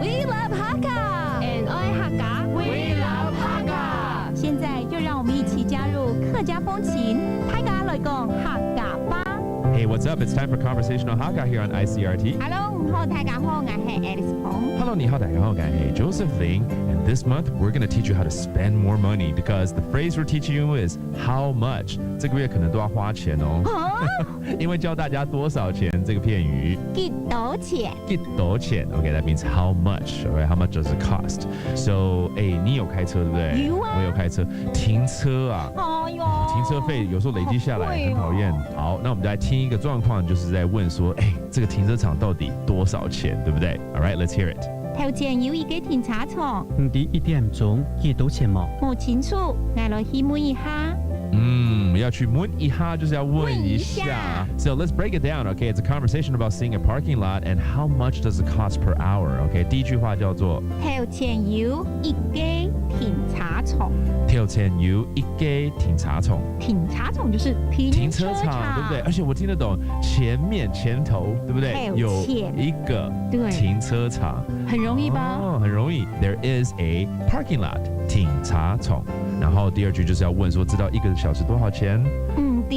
We love Hakka and I Hakka. We love Hakka. 现在就让我们一起加入客家风情，大家来讲客家吧。 Hey, what's up? It's time for Conversational Hakka here on ICRT. Hello， 好，大家好，我係 Alice Pong。 Hello, 你好，大家好，我係 Joseph Ling. And this month, we're going to teach you how to spend more money because the phrase we're teaching you is how much. 这个月可能都要花钱哦。因为教大家多少钱这个片语。幾多錢？幾多錢 Okay, that means how much. Alright, how much does it cost? So, 你有開車對不對？有啊。我有開車。停車啊。哎呦。停車費有時候累積下來很討厭。好，那我們就來聽一個狀況，就是在問說，這個停車場到底多少錢，對不對？ Alright, let's hear it. 頭前有一個停車場，唔知1點鐘幾多錢嘛？冇清楚，我來去問一下。要去問一下，就是要問一下。So let's break it down, okay? It's a conversation about seeing a parking lot and how much does it cost per hour, okay? 第一句話叫做頭前有一個停車場。頭前有一個停車場。停車場就是停車場，對不對？而且我聽得懂前面前頭，對不對？有一個停車場，很容易吧？哦，很容易。There is a parking lot， 停車場。然後第二句就是要問說，知道1個小時多少錢？唔知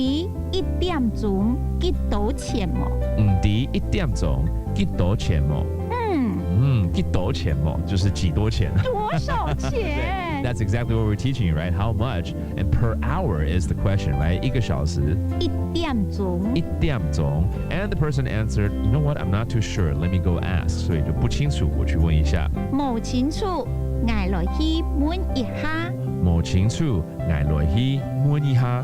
1點鐘幾多錢麼？唔知1點鐘幾多錢麼？幾多錢麼？就是幾多錢？多少錢？ That's exactly what we're teaching you, right? How much? And per hour is the question, right? 1個小時。1點鐘。1點鐘。And the person answered, you know what? I'm not too sure. Let me go ask. 所以就不清楚，我去問一下。冇清楚。捱來去問一下。某情處挨來去問一下。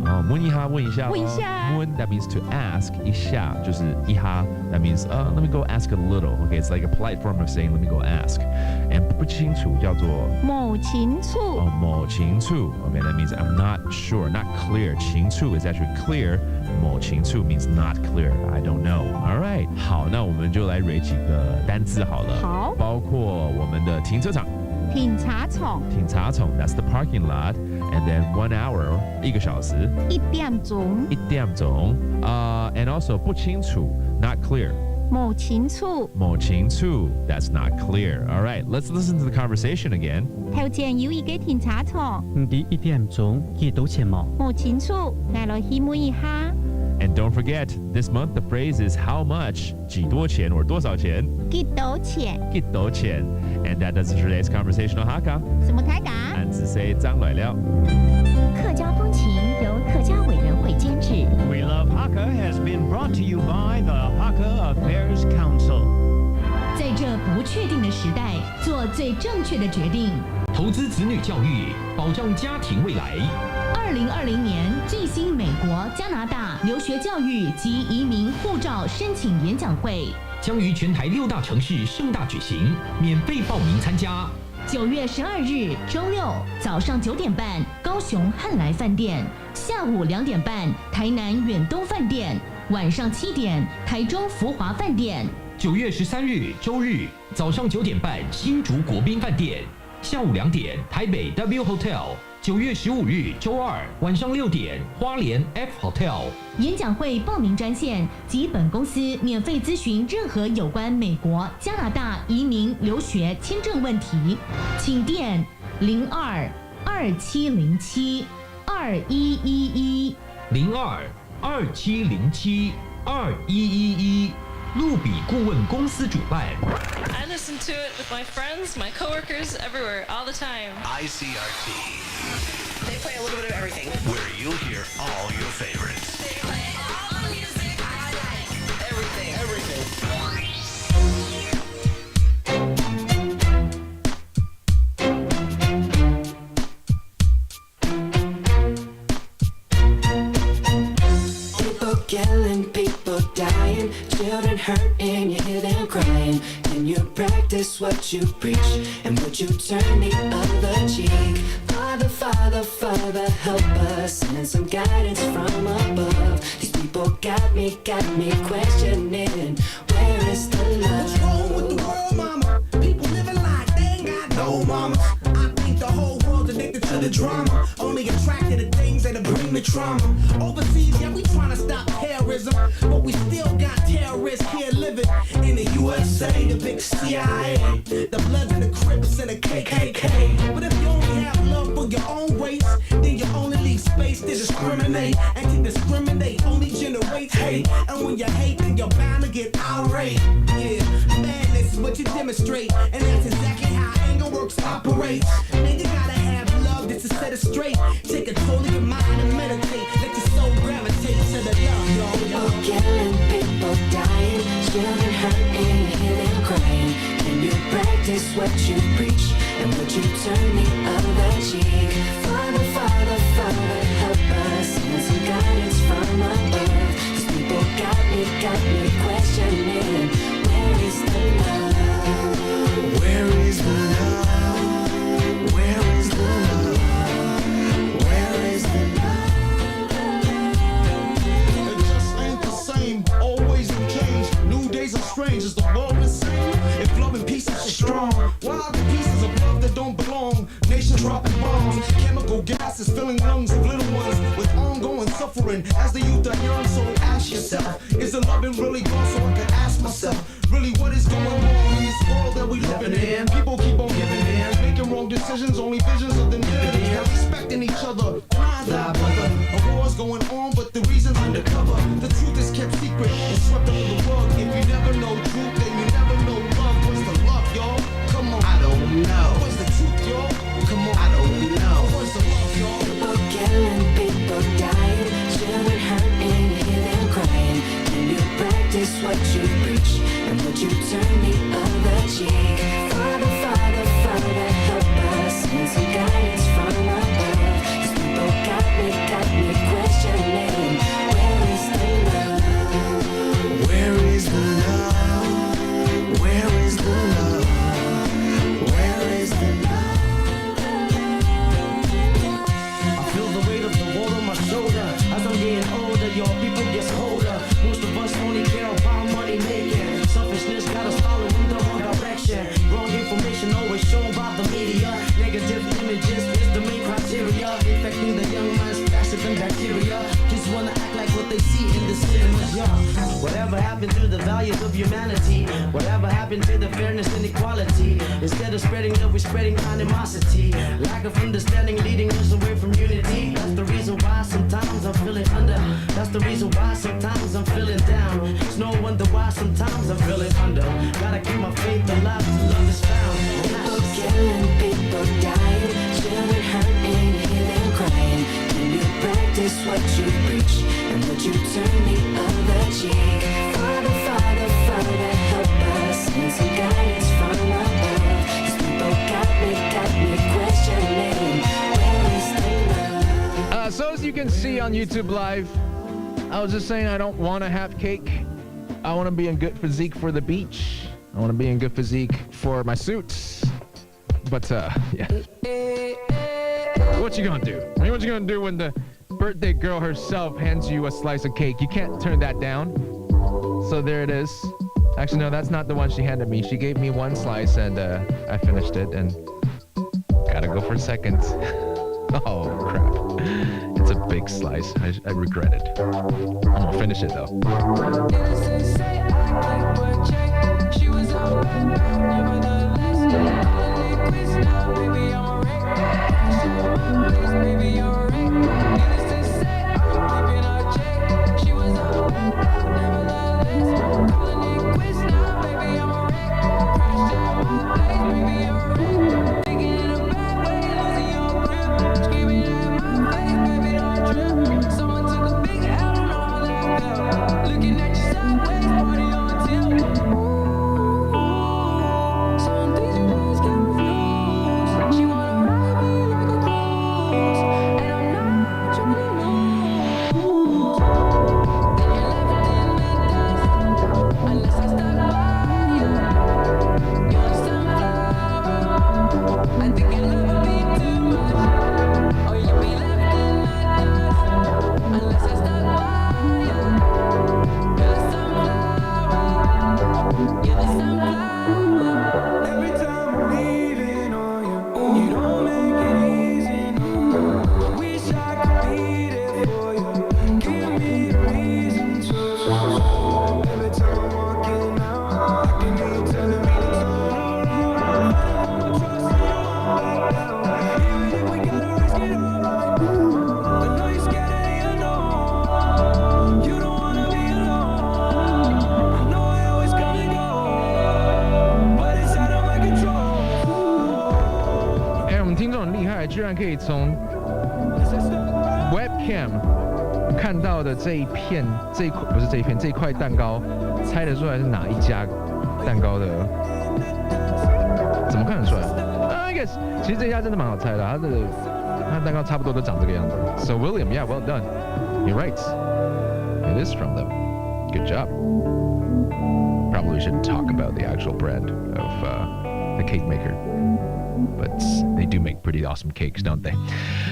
問一下，問一下。問一下。問 that means to ask， 一下就是一下 that means let me go ask a little. Okay, it's like a polite form of saying let me go ask. And 不清楚叫做某情處。某情處 Okay, that means I'm not sure, not clear. 情處 is actually clear. 某情處 means not clear. I don't know. All right. 好，那我們就來蕊幾個單字好了。好。包括我們的停車場。停茶場。停茶場 that's the parking lot. And then 1 hour 1個小時。1點鐘。1點鐘。And also 不清楚 not clear. 某情處。某情處 that's not clear. All right, let's listen to the conversation again. 頭前有一個停茶場。啲1點鐘幾多錢冇？某情處挨來去問一下。And don't forget, this month the phrase is how much 幾多錢 or 多少錢？幾多錢？幾多錢 And that does today's conversational Hakka. 什麼台港？俺只say 張來了。客家風情由客家委員會監製。We Love Hakka has been brought to you by the Hakka Affairs Council. 在这不确定的时代，做最正确的决定。投资子女教育，保障家庭未来。2020年最新美国、加拿大留学教育及移民护照申請演講會將於全台6大城市盛大舉行，免費報名參加。9月12日周六早上9點半，高雄漢來飯店；下午2點半，台南遠東飯店；晚上7點，台中福華飯店。9月13日周日早上9點半，新竹國賓飯店；下午2點，台北 W Hotel。9月15日周二晚上6點，花蓮 F Hotel。演講會報名專線及本公司免費諮詢任何有關美國、加拿大移民、留學、簽證問題，請電02-2707-2111 02-2707-2111。路比顧問公司主辦。I listen to it with my friends, my coworkers, everywhere, all the time. ICRT. They play a little bit of everything. Where you'll hear all your favorites. They play all the music I like. Everything. Everything. People killing, people dying, children hurting, you hear them crying. Can you practice what you preach? And would you turn the other cheek? Father, Father, Father, help us. Send some guidance from above. These people got me questioning. Where is the love? What's wrong with the world, mama? People living like they ain't got no mama. I think the whole world's addicted to the drama. Only attracted to things that'll bring the trauma. Overseas, yeah, we tryna stop terrorism, but we still got terrorists here living in the USA, the big CIA, the Bloods and the Crips and the KKK. But if you only have love for your own race, then you only leave space to discriminate. And to discriminate only generates hate. And when you hate, then you're bound to get irate. Yeah, madness is what you demonstrate, and that's exactly how anger works, operates. Man, you gotta have love just to set it straight. Take control of your mind and meditate. Let your soul gravitate to the love, y'all. People killing, people dying, children hurting, you hear them crying. Can you practice what you preach? And would you turn the other cheek? Father, Father, Father, help us. Send some guidance from above. These people got me questioning. Where is the love? Where is the love? Where is the love? Where is the It just ain't the same, always in change. New days are strange, is the world the same? If love and peace is so strong, why are the pieces of love that don't belong? Nations dropping bombs, chemical gases filling lungs of little ones with ongoing suffering. As the youth are young, so ask yourself, is the loving really gone? So I can ask myself, really what is going on in this world that we living in? People keep on giving in, making wrong decisions, only visions of the negative. Not respecting each other, blind eye brother. A war's going on, but the reason's undercover. The truth is kept secret and swept under the rug. If you never know truth, then you never know love. What's the love, y'all? Come on. I don't know. What's the truth, y'all? Come on. I don't know. What's the love, y'all? People killing, people dying, children hurting, you hear them crying. Can you practice what you preach? And would you turn the other cheek? Father, Father, Father, hysteria, infecting the young minds faster than bacteria. Just wanna act like what they see in the cinemas, yeah. Whatever happened to the values of humanity? Whatever happened to the fairness and equality? Instead of spreading love, we're spreading animosity. Lack of understanding leading us away from unity. That's the reason why sometimes I'm feeling under. That's the reason why sometimes I'm feeling down. It's no wonder why sometimes I'm feeling under. Gotta keep my faith alive till love is found. People killing, people dying, children hurt and you hear them crying. Can you practice what you preach and would you turn the other cheek? Father, Father, Father, help us. Send some guidance from above. These people got me questioning. Where is the love? So as you can see on YouTube Live, I was just saying I don't want to have cake. I want to be in good physique for the beach. I want to be in good physique for my suits. But, yeah. What you gonna do? I mean, what you gonna do when the birthday girl herself hands you a slice of cake? You can't turn that down. So there it is. Actually, no, that's not the one she handed me. She gave me one slice and I finished it and gotta go for a second. Oh, crap. It's a big slice. I regret it. I'm gonna finish it, though. Webcam 看到的这一块蛋糕，猜得出来是哪一家蛋糕的？怎么看得出来？I guess 其实这家真的蛮好猜的，它蛋糕差不多都长这个样子。So William, yeah, well done. You're right. It is from them. Good job. Probably should talk about the actual brand of the cake maker. But they do make pretty awesome cakes, don't they?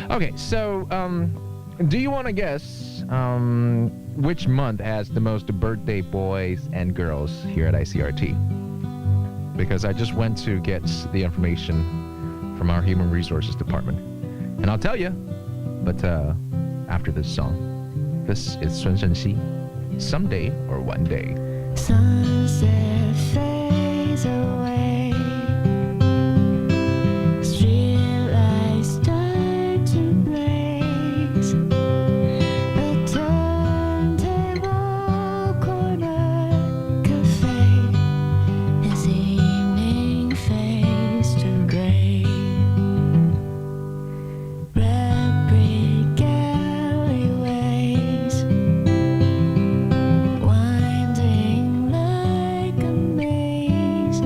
Okay, so do you want to guess which month has the most birthday boys and girls here at ICRT? Because I just went to get the information from our Human Resources Department. And I'll tell you, but after this song. This is Sun Shenxi, Someday or One Day. Sunset fades away. Streetlights start to blaze. A turntable corner cafe as evening fades to gray. Red brick alleyways winding like a maze.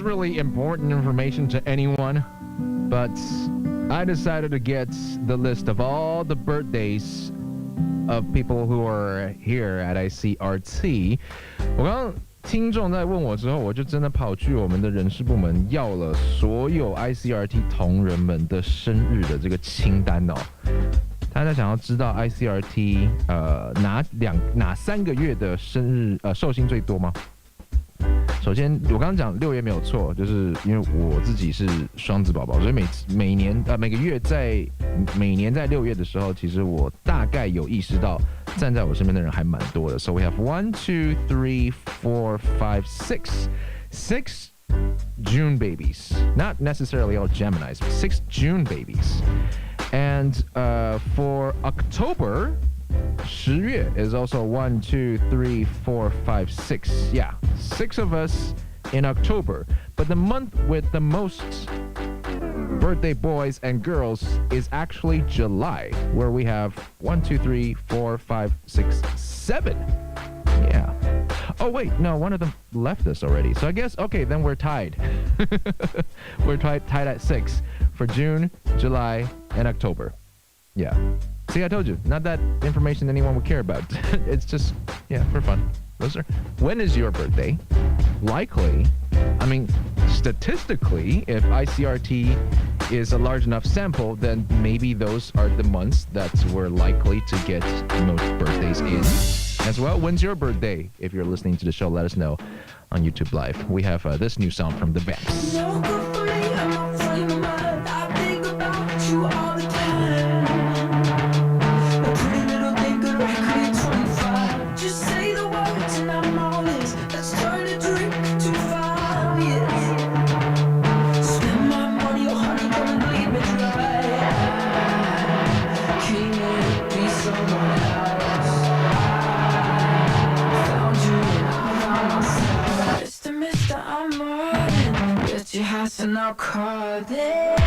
really important information to anyone, but I decided to get the list of all the birthdays of people who are here at ICRT. 我刚刚听众在问我之后，我就真的跑去我们的人事部门要了所有 ICRT 同仁们的生日的这个清单哦。大家想要知道 ICRT 哪3个月的生日寿星最多吗？首先，我刚刚讲6月没有错，就是因为我自己是双子宝宝，所以每年在6月的时候，其实我大概有意识到站在我身边的人还蛮多的。So we have 1, 2, 3, 4, 5, 6 June babies, not necessarily all Geminis, but 6 June babies. And for October, 10月 is also 1, 2, 3, 4, 5, 6. Yeah, 6 of us in October. But the month with the most birthday boys and girls is actually July, where we have 1, 2, 3, 4, 5, 6, 7. Yeah. Oh, wait, no, one of them left us already. So I guess, okay, then we're tied. We're tied at 6 for June, July, and October. Yeah. See, I told you, not that information anyone would care about. It's just, yeah, for fun. When is your birthday? Likely, I mean, statistically, if ICRT is a large enough sample, then maybe those are the months that we're likely to get most birthdays in. As well, when's your birthday? If you're listening to the show, let us know on YouTube Live. We have this new song from the Vamps. No good for me, I'm not frame of mind. I think about you all the time. A pretty little thing could recreate 25. Just say the words and I'm all this. Let's turn a drink to 5 years. Spend my money, oh honey, don't leave me dry. Can't let it be someone else. Found you and I found myself. Mr. I'm running. Bet your house and I'll call it.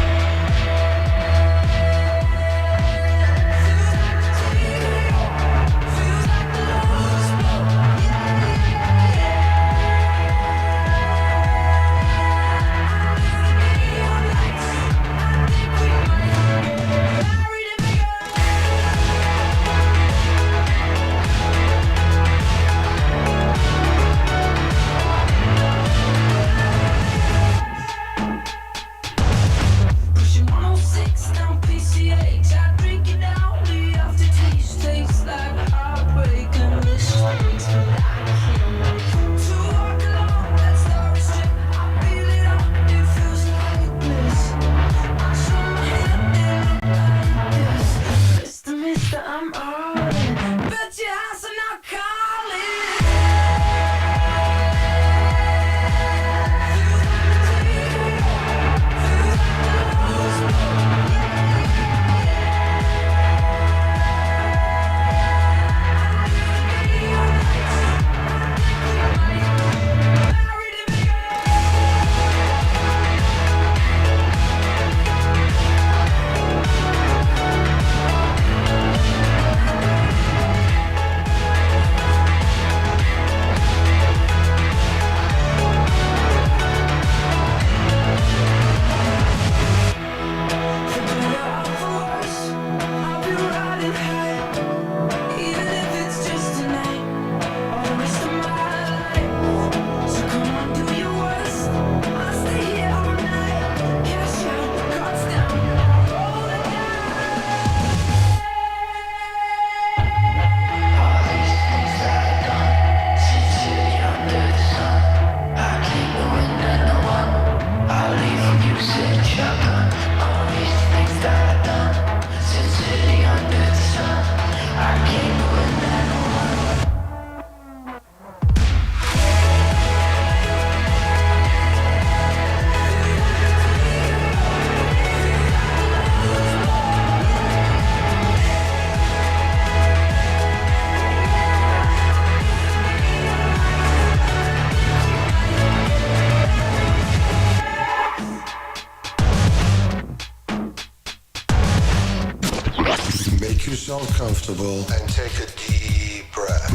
Make yourself comfortable and take a deep breath.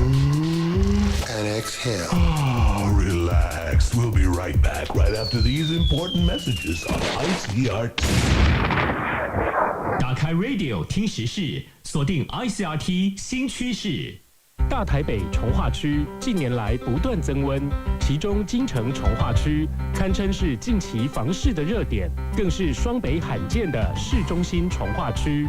and exhale. Oh, relax. We'll be right back right after these important messages on ICRT. 打开 Radio 听时事，锁定 ICRT 新趋势。大台北重划区近年来不断增温，其中金城重划区堪称是近期房市的热点，更是双北罕见的市中心重划区。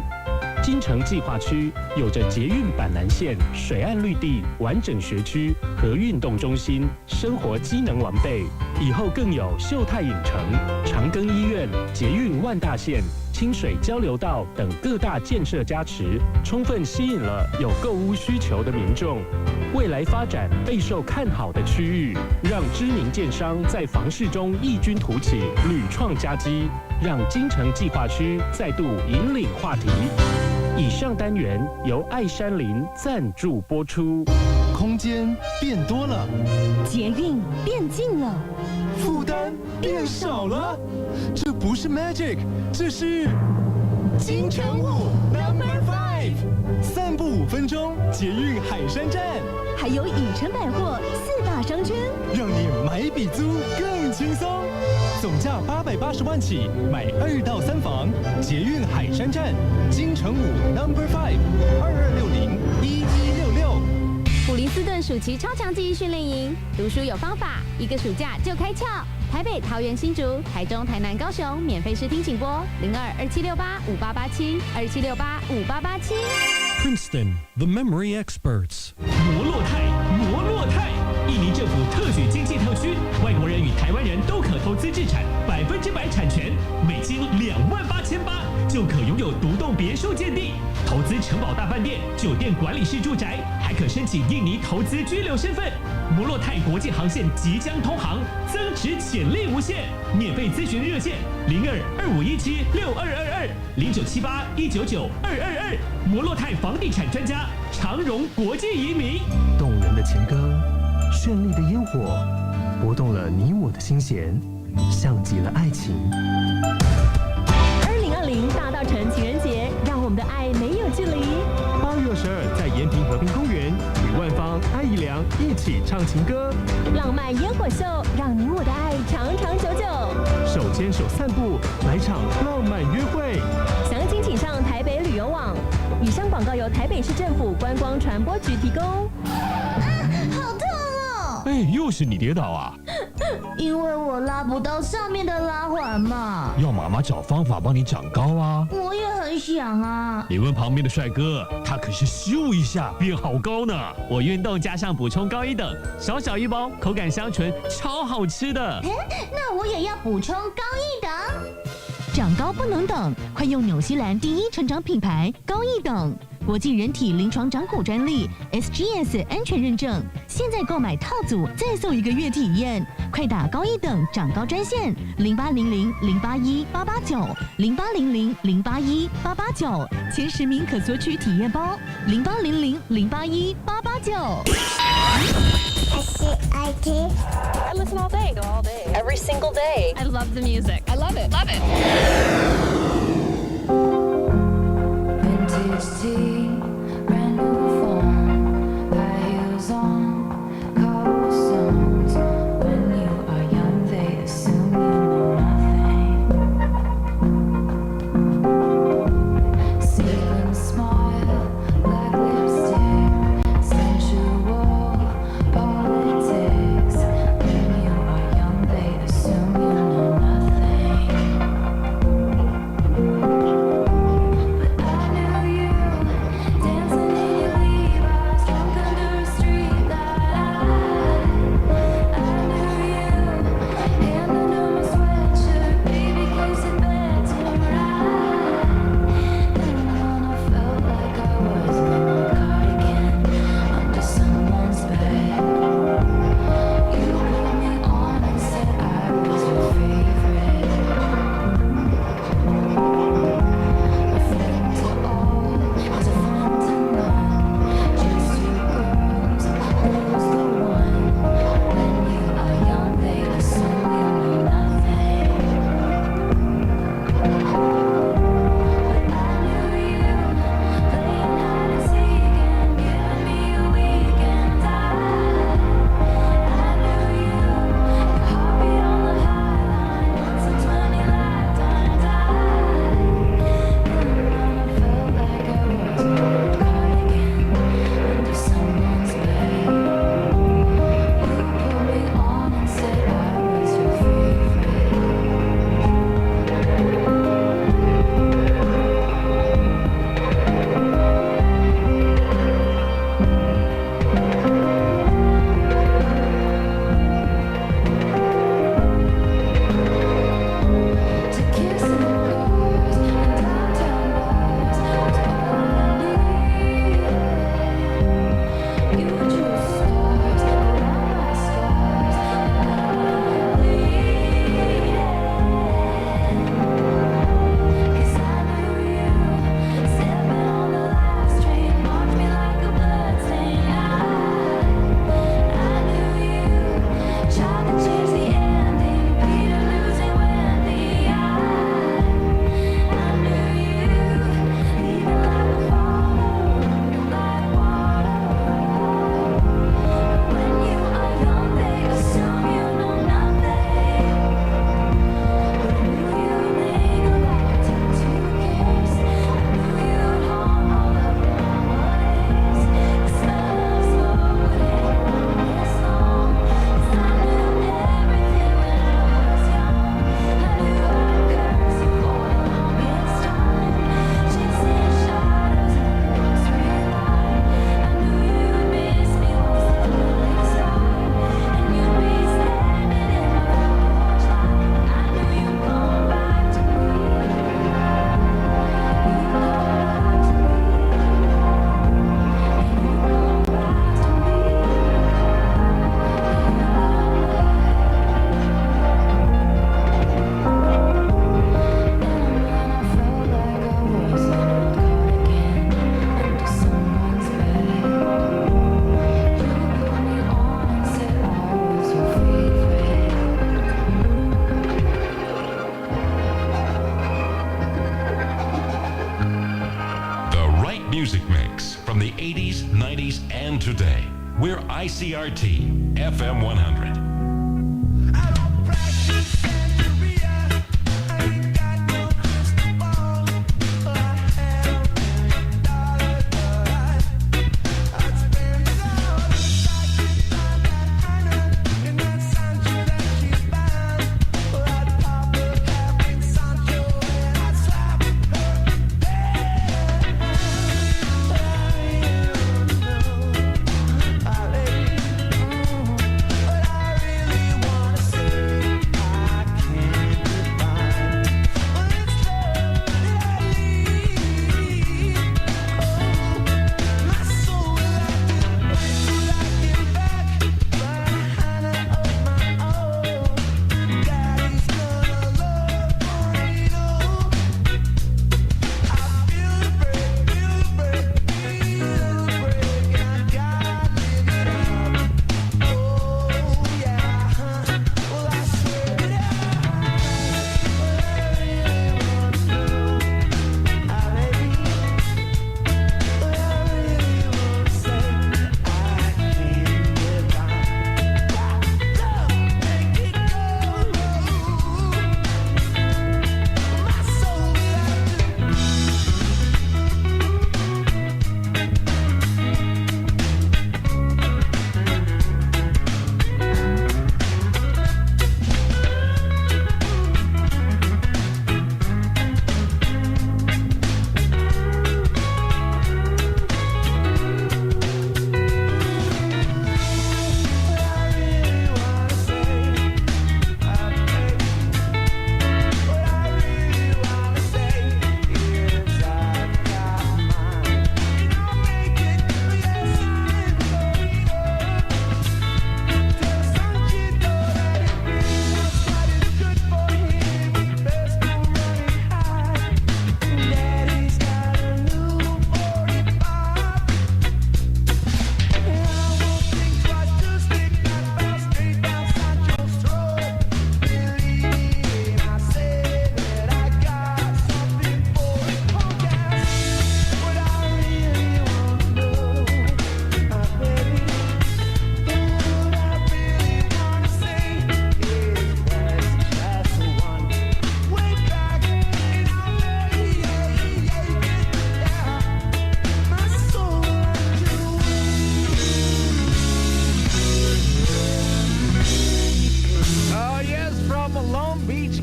金城计划区有着捷运板南线、水岸绿地、完整学区和运动中心，生活机能完备。以后更有秀泰影城、长庚医院、捷运万大线、清水交流道等各大建设加持，充分吸引了有购屋需求的民众。未来发展备受看好的区域，让知名建商在房市中异军突起，屡创佳绩，让金城计划区再度引领话题。以上单元由爱山林赞助播出。空间变多了，捷运变近了，负担变少了。这不是 magic， 这是金城武 No.5， 散步5分钟，捷运海山站，还有影城百货4大商圈，让你买比租更轻松。总价880万起，买2到3房，捷运海山站，金城武 No.5，22601166。普林斯顿暑期超强记忆训练营，读书有方法，一个暑假就开窍。台北、桃园、新竹、台中、台南、高雄，免费试听请拨0227685887 27685887。Princeton, the memory experts. 摩洛泰，印尼政府特许经济特区，外国人与台湾人都可投资置产，100%产权，美金28800就可拥有独栋别墅建地，投资城堡大饭店、酒店管理式住宅，还可申请印尼投资居留身份。摩洛泰国际航线即将通航，增值潜力无限。免费咨询热线02-2517-6222 0978-199-222。摩洛泰房地产专家长荣国际移民。动人的情歌，绚丽的烟火，拨动了你我的心弦，像极了爱情。2020大稻埕情人节，让我们的爱没有距离。8月22在延平和平公园，与万芳、艾怡良一起唱情歌，浪漫烟火秀，让你我的爱长长久久。手牵手散步，来场浪漫约会。详情请上台北旅游网。以上广告由台北市政府观光传播局提供。好痛哦！哎，又是你跌倒啊！因为我拉不到上面的拉环嘛。要妈妈找方法帮你长高啊！我也很想啊。你问旁边的帅哥，他可是咻一下变好高呢。我运动加上补充高1等，小小一包，口感香醇，超好吃的。那我也要补充高1等。长高不能等，快用纽西兰第一成长品牌高1等，国际人体临床长骨专利 SGS 安全认证。现在购买套组再送1个月体验，快打高1等长高专线0800081889 0800081889，前10名可索取体验包0800081889。ICRT. I listen all day. Every single day. I love the music. I love it. Love it. Vintage tea, brand new phone, high heels on, cobblestones. When you are young, they assume you know nothing. Sequin smile, black lipstick, sensual politics. When you are young, they assume you know nothing. music mix from the 80s, 90s, and today. We're ICRT FM 100.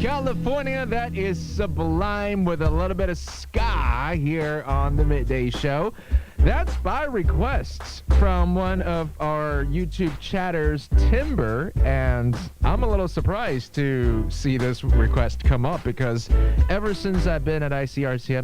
California, that is Sublime with a little bit of ska here on the Midday Show. That's by request from one of our YouTube chatters, Timber, and I'm a little surprised to see this request come up because ever since I've been at ICRT, I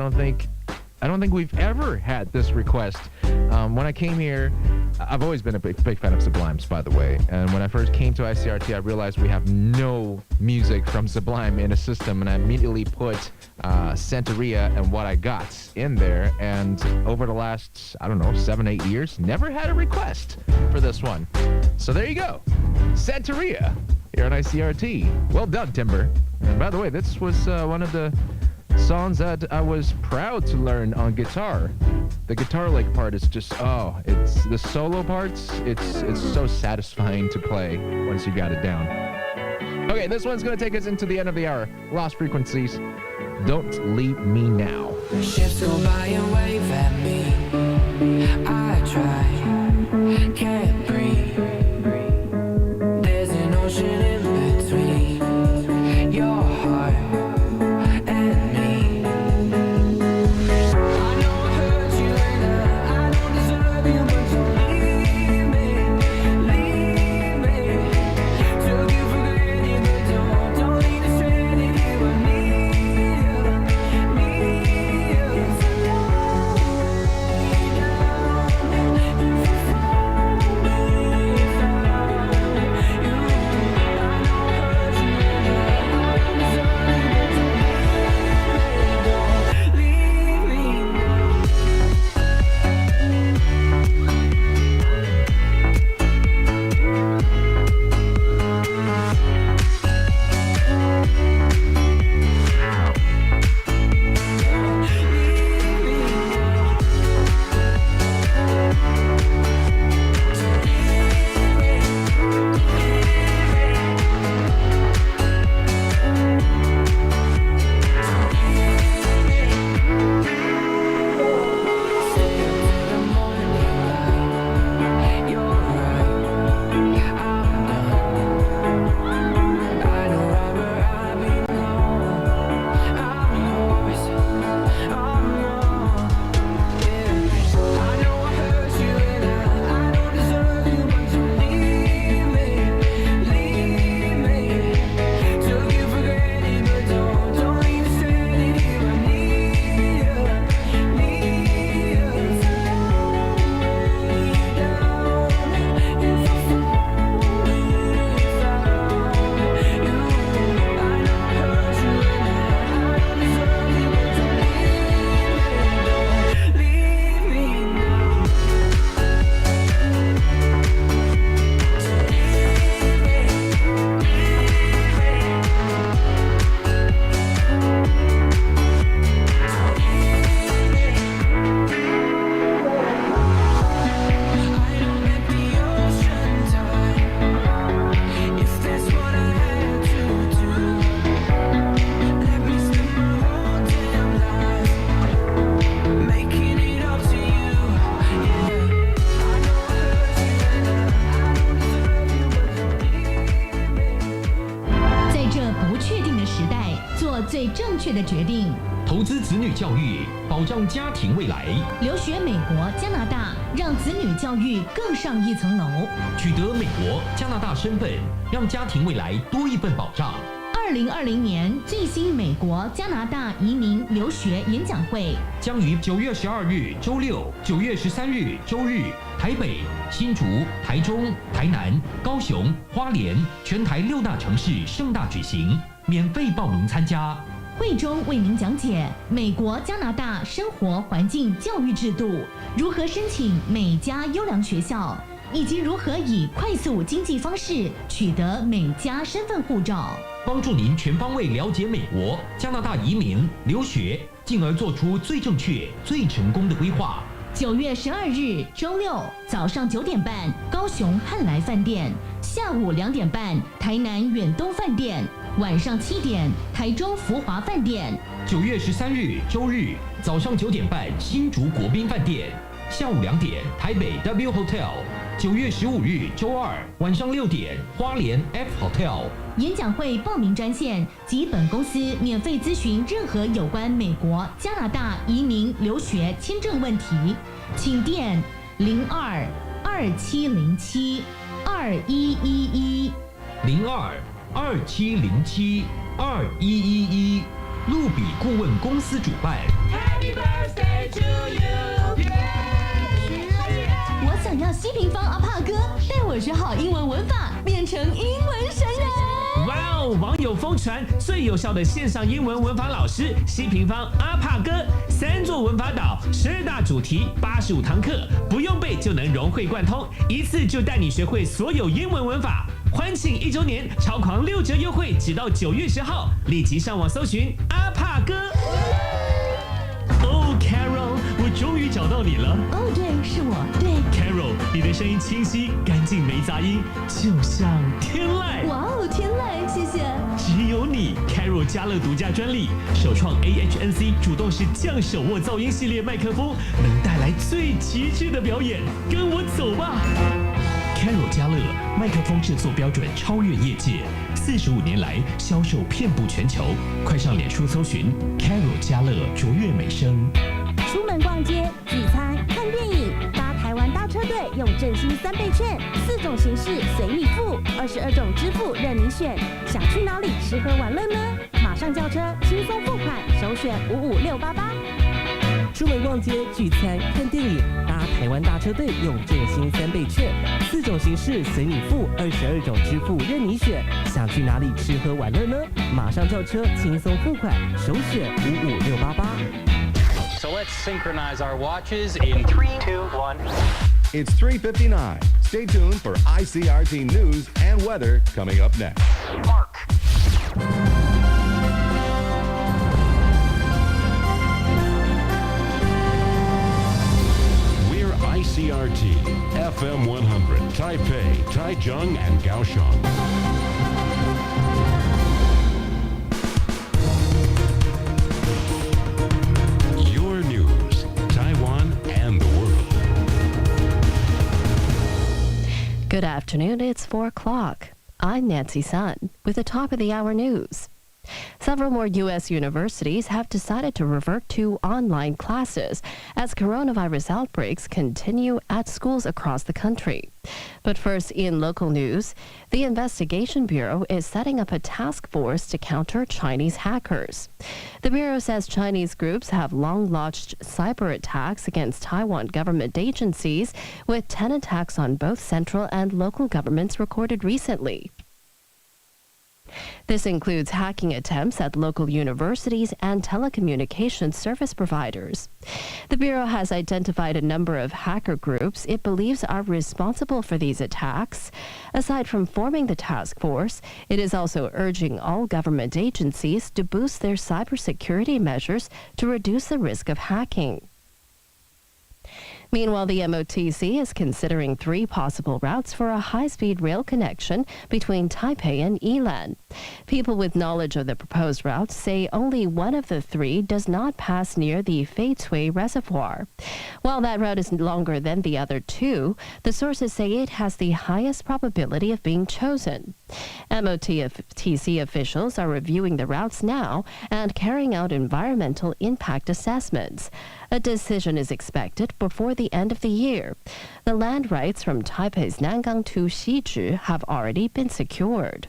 don't think we've ever had this request. When I came here, I've always been a big fan of Sublimes, by the way. And when I first came to ICRT, I realized we have no music from Sublime in the system. And I immediately put Santeria and What I Got in there. And over the last, 7, 8 years, never had a request for this one. So there you go. Santeria here on ICRT. Well done, Timber. And by the way, this was one of the songs that I was proud to learn on guitar. The guitar lick part is just, it's the solo parts. It's so satisfying to play once you got it down. Okay, this one's going to take us into the end of the hour. Lost Frequencies. Don't Leave Me Now. Ships go by and wave at me. I try, can't breathe. There's an ocean in between your heart and me. I know I hurt you and I don't deserve you, but don't leave me. Took you for granted, but don't leave me stranded here. I need you. 决定。投资子女教育，保障家庭未来。留学美国、加拿大，让子女教育更上一层楼。取得美国、加拿大身份，让家庭未来多一份保障。2020年最新美国、加拿大移民留学演讲会将于9月12日周六、9月13日周日，台北、新竹、台中、台南、高雄、花莲全台6大城市盛大举行，免费报名参加。会中为您讲解美国、加拿大生活环境教育制度，如何申请美加优良学校，以及如何以快速经济方式取得美加身份护照，帮助您全方位了解美国、加拿大移民留学，进而做出最正确、最成功的规划。9月12日周六早上9点半，高雄汉来饭店；下午2点半，台南远东饭店；晚上7点，台中福华饭店。9月13日周日早上9点半，新竹国宾饭店；下午2点，台北 W Hotel。9月15日周二晚上6点，花莲 F Hotel。演讲会报名专线及本公司免费咨询任何有关美国、加拿大移民留学签证问题，请电02-2707-2111 02-2707-2111，路比顾问公司主办。Happy birthday to you！ 我想要西平方阿帕哥带我学好英文文法，变成英文神人。哇哦！网友疯传最有效的线上英文文法老师西平方阿帕哥，3座文法岛，12大主题，85堂课，不用背就能融会贯通，一次就带你学会所有英文文法。欢庆1周年超狂6折优惠，直到9月10号，立即上网搜寻阿帕哥。哦 ，Carol， 我终于找到你了。哦，对，是我。对 ，Carol， 你的声音清晰、干净、没杂音，就像天籁。哇哦，天籁，谢谢。只有你 ，Carol 加乐独家专利，首创 AHNC 主动式降手握噪音系列麦克风，能带来最极致的表演。跟我走吧。Carol 加乐麦克风制作标准超越业界，45年来销售遍布全球。快上脸书搜寻 Carol 加乐卓越美声。出门逛街、聚餐、看电影，搭台湾大车队用振兴3倍券，4种形式随你付，22种支付任你选。想去哪里吃喝玩乐呢？马上叫车，轻松付款，首选55688。出门逛街、聚餐、看电影，搭台湾大车队用振兴3倍券，4种形式随你付，22种支付任你选。想去哪里吃喝玩乐呢？马上叫车，轻松付款，首选55688。So let's synchronize our watches in 3, 2, 1. It's 3:59. Stay tuned for ICRT news and weather coming up next. We're ICRT FM100, Taipei, Taichung, and Kaohsiung. Your news, Taiwan and the world. Good afternoon, it's 4 o'clock. I'm Nancy Sun with the top of the hour news. Several more U.S. universities have decided to revert to online classes as coronavirus outbreaks continue at schools across the country. But first, in local news, the Investigation Bureau is setting up a task force to counter Chinese hackers. The Bureau says Chinese groups have long launched cyber attacks against Taiwan government agencies, with 10 attacks on both central and local governments recorded recently. This includes hacking attempts at local universities and telecommunications service providers. The Bureau has identified a number of hacker groups it believes are responsible for these attacks. Aside from forming the task force, it is also urging all government agencies to boost their cybersecurity measures to reduce the risk of hacking. Meanwhile, the MOTC is considering 3 possible routes for a high-speed rail connection between Taipei and Yilan. People with knowledge of the proposed routes say only one of the 3 does not pass near the Feicui Reservoir. While that route is longer than the other 2, the sources say it has the highest probability of being chosen. MOTC officials are reviewing the routes now and carrying out environmental impact assessments. A decision is expected before the end of the year. The land rights from Taipei's Nangang to Xizhi have already been secured.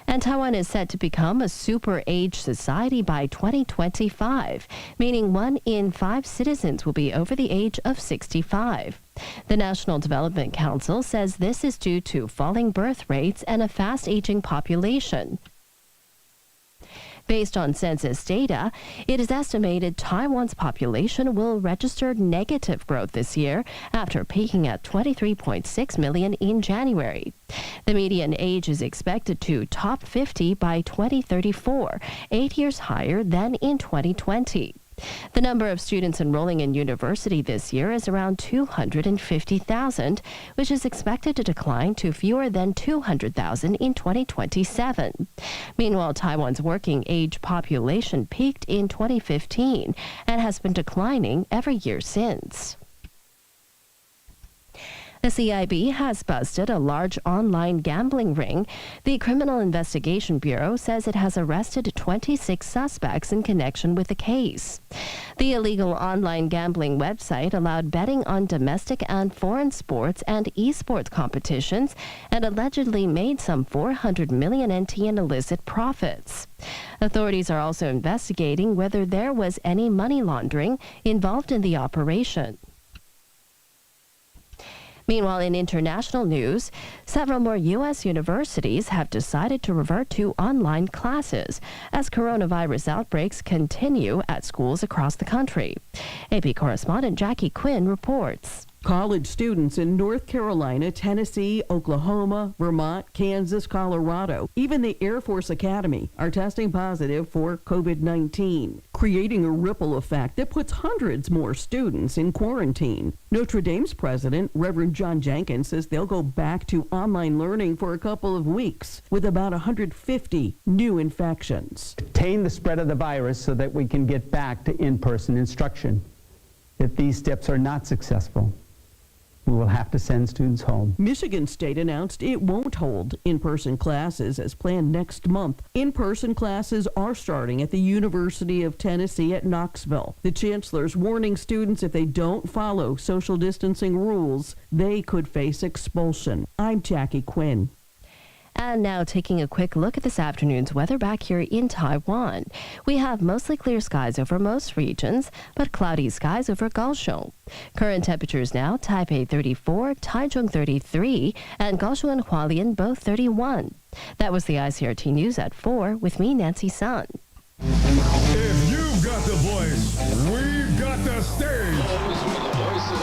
And Taiwan is set to become a super-age society by 2025, meaning 1 in 5 citizens will be over the age of 65. The National Development Council says this is due to falling birth rates and a fast-aging population. Based on census data, it is estimated Taiwan's population will register negative growth this year after peaking at 23.6 million in January. The median age is expected to top 50 by 2034, 8 years higher than in 2020. The number of students enrolling in university this year is around 250,000, which is expected to decline to fewer than 200,000 in 2027. Meanwhile, Taiwan's working age population peaked in 2015 and has been declining every year since. The CIB has busted a large online gambling ring. The Criminal Investigation Bureau says it has arrested 26 suspects in connection with the case. The illegal online gambling website allowed betting on domestic and foreign sports and esports competitions and allegedly made some 400 million NT in illicit profits. Authorities are also investigating whether there was any money laundering involved in the operation. Meanwhile, in international news, several more U.S. universities have decided to revert to online classes as coronavirus outbreaks continue at schools across the country. AP correspondent Jackie Quinn reports. College students in North Carolina, Tennessee, Oklahoma, Vermont, Kansas, Colorado, even the Air Force Academy are testing positive for COVID-19, creating a ripple effect that puts hundreds more students in quarantine. Notre Dame's president, Reverend John Jenkins, says they'll go back to online learning for a couple of weeks with about 150 new infections. Tame the spread of the virus so that we can get back to in-person instruction. If these steps are not successful, we will have to send students home. Michigan State announced it won't hold in-person classes as planned next month. In-person classes are starting at the University of Tennessee at Knoxville. The chancellor's warning students if they don't follow social distancing rules, they could face expulsion. I'm Jackie Quinn. And now taking a quick look at this afternoon's weather back here in Taiwan. We have mostly clear skies over most regions, but cloudy skies over Kaohsiung. Current temperatures now, Taipei 34, Taichung 33, and Kaohsiung and Hualien both 31. That was the ICRT News at 4 with me, Nancy Sun. If you've got the voice, we've got the stage.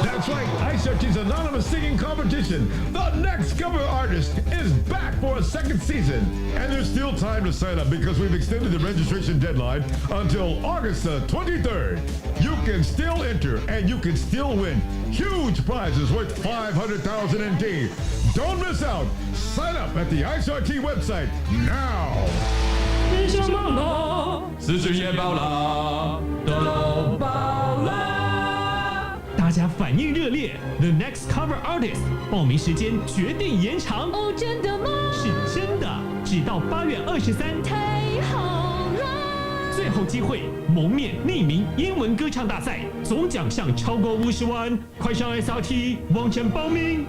That's right, ICRT's anonymous singing competition. The next cover artist is back for a second season. And there's still time to sign up because we've extended the registration deadline until August the 23rd. You can still enter and you can still win huge prizes worth 500,000 NT. Don't miss out. Sign up at the ICRT website now. 人生梦咯，四十也爆了，都爆了。大家反应热烈 ，The Next Cover Artist 报名时间决定延长。哦，真的吗？是真的，直到8月23。太好了！最后机会，蒙面匿名英文歌唱大赛，总奖项超过50万，快上 SRT 网站报名。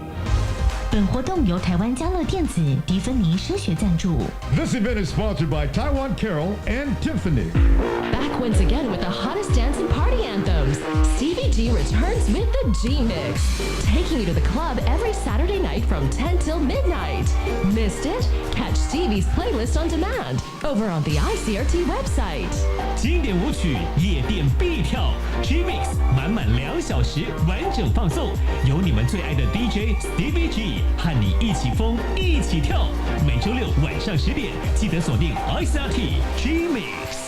本活动由台湾家乐电子、迪芬尼声学赞助。This event is sponsored by Taiwan Carol and Tiffany. Back once again with the hottest dance and party anthems. Stevie G returns with the G Mix, taking you to the club every Saturday night from 10 till midnight. Missed it? Catch Stevie's playlist on demand over on the ICRT website. 经典舞曲，夜店必跳 ，G Mix 满满2小时完整放送，有你们最爱的 DJ Stevie G 和你一起疯一起跳。每周六晚上10点，记得锁定 ICRT G Mix。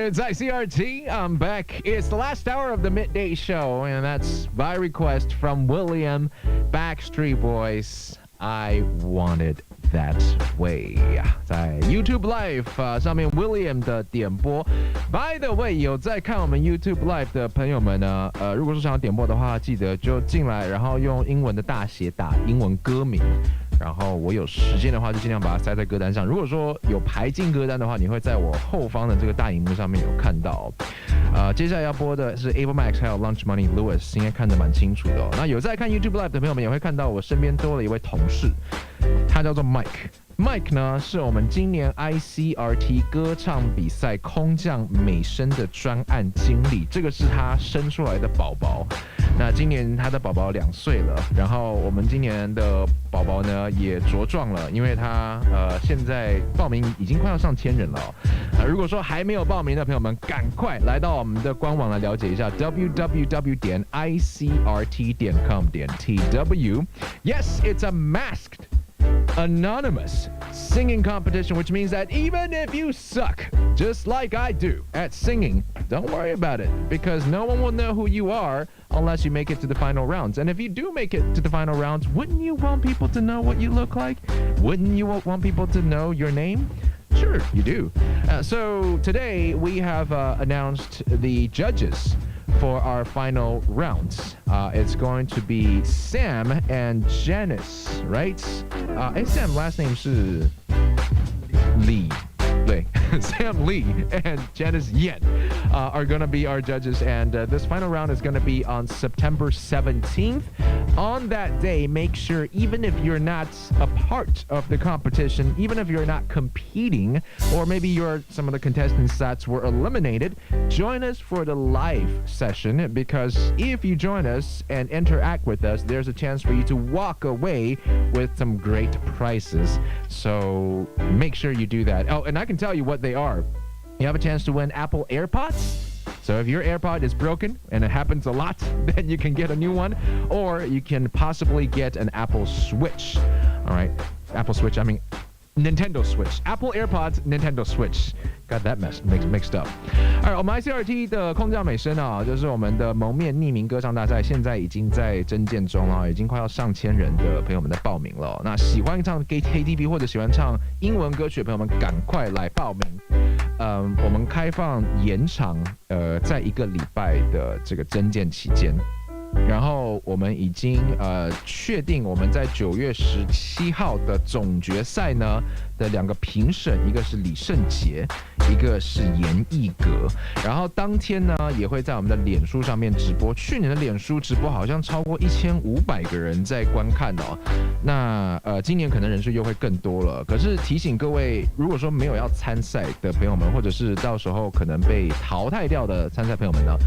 It's ICRT. I'm back. It's the last hour of the midday show, and that's by request from William, Backstreet Boys. I Want It That Way. 在 YouTube Live 上面 William 的点播。By the way， 有在看我们 YouTube Live 的朋友们呢，如果说想要点播的话，记得就进来，然后用英文的大写打英文歌名。然后我有时间的话，就尽量把它塞在歌单上。如果说有排进歌单的话，你会在我后方的这个大荧幕上面有看到。接下来要播的是 Ava Max 还有 Lunch Money Lewis， 应该看得蛮清楚的哦。那有在看 YouTube Live 的朋友们也会看到我身边多了一位同事，他叫做 Mike。Mike 呢是我们今年 ICRT 歌唱比赛空降美声的专案经理，这个是他生出来的宝宝。那今年他的宝宝2岁了，然后我们今年的宝宝呢也茁壮了，因为他现在报名已经快要上1000人了哦。如果说还没有报名的朋友们，赶快来到我们的官网来了解一下 www.icrt.com.tw。 Yes, it's a masked anonymous singing competition, which means that even if you suck, just like I do at singing, don't worry about it, because no one will know who you are unless you make it to the final rounds. And if you do make it to the final rounds, wouldn't you want people to know what you look like? Wouldn't you want people to know your name? Sure, you do. So today we have announced the judges for our final rounds. It's going to be Sam and Janice, right? Sam last name 是 Lee. 对 Sam Lee and Janice Yen are going to be our judges, and this final round is going to be on September 17th. On that day, make sure, even if you're not a part of the competition, even if you're not competing, or maybe some of the contestants that were eliminated, join us for the live session, because if you join us and interact with us, there's a chance for you to walk away with some great prizes. So make sure you do that. Oh, and I can tell you what they are. You have a chance to win Apple AirPods. So if your AirPod is broken, and it happens a lot, then you can get a new one, or you can possibly get an Apple Switch. All right, Apple Switch, I mean Nintendo Switch. Apple AirPods, Nintendo Switch. Got that mixed up. All right, 我们 ICRT 的空降美声啊，就是我们的蒙面匿名歌唱大赛，现在已经在征件中啊，已经快要上1000人的朋友们在报名了。那喜欢唱 KTV 或者喜欢唱英文歌曲的朋友们，赶快来报名。我们开放延长在1个礼拜的这个征件期间。然后我们已经确定我们在9月17号的总决赛呢的2个评审，一个是李圣杰，一个是严艺格。然后当天呢也会在我们的脸书上面直播，去年的脸书直播好像超过1500个人在观看哦。那今年可能人数又会更多了。可是提醒各位，如果说没有要参赛的朋友们，或者是到时候可能被淘汰掉的参赛朋友们呢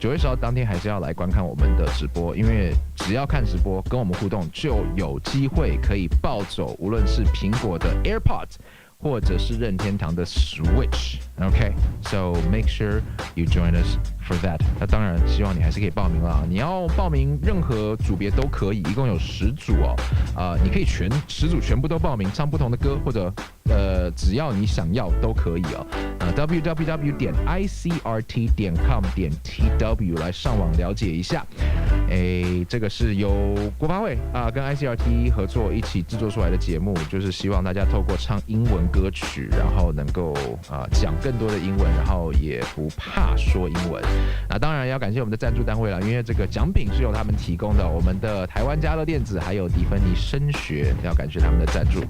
，9月10号当天还是要来观看我们的直播，因为只要看直播跟我们互动，就有机会可以抱走无论是苹果的 AirPods 或者是任天堂的 Switch。 OK, so make sure you join us for that. 那当然希望你还是可以报名啦，你要报名任何组别都可以，一共有10组哦。你可以10组全部都报名，唱不同的歌，或者只要你想要都可以哦。www.icrt.com.tw 来上网了解一下。这个是由国发会跟 ICRT 合作一起制作出来的节目，就是希望大家透过唱英文歌曲，然后能够讲更多的英文，然后也不怕说英文。那当然要感谢我们的赞助单位了，因为这个奖品是由他们提供的，我们的台湾家乐电子还有迪芬尼升学，要感谢他们的赞助。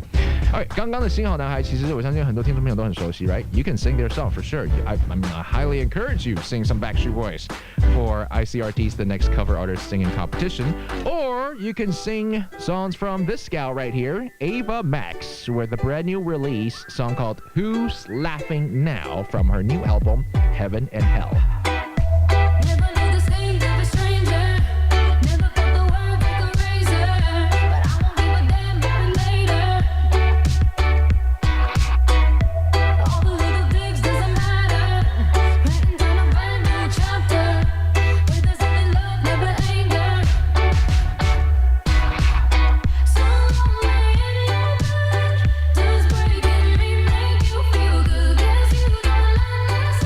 刚刚的新好男孩，其实我相信很多听众朋友都很熟悉 ，right? You can sing their song for sure. I highly encourage you to sing some Backstreet Boys for ICRT's The Next Cover Artist Singing Competition, or you can sing songs from this gal right here, Ava Max, with a brand new release song called Who's Laughing Now from her new album Heaven and Hell. Does breaking me make you feel good? Guess you don't like this.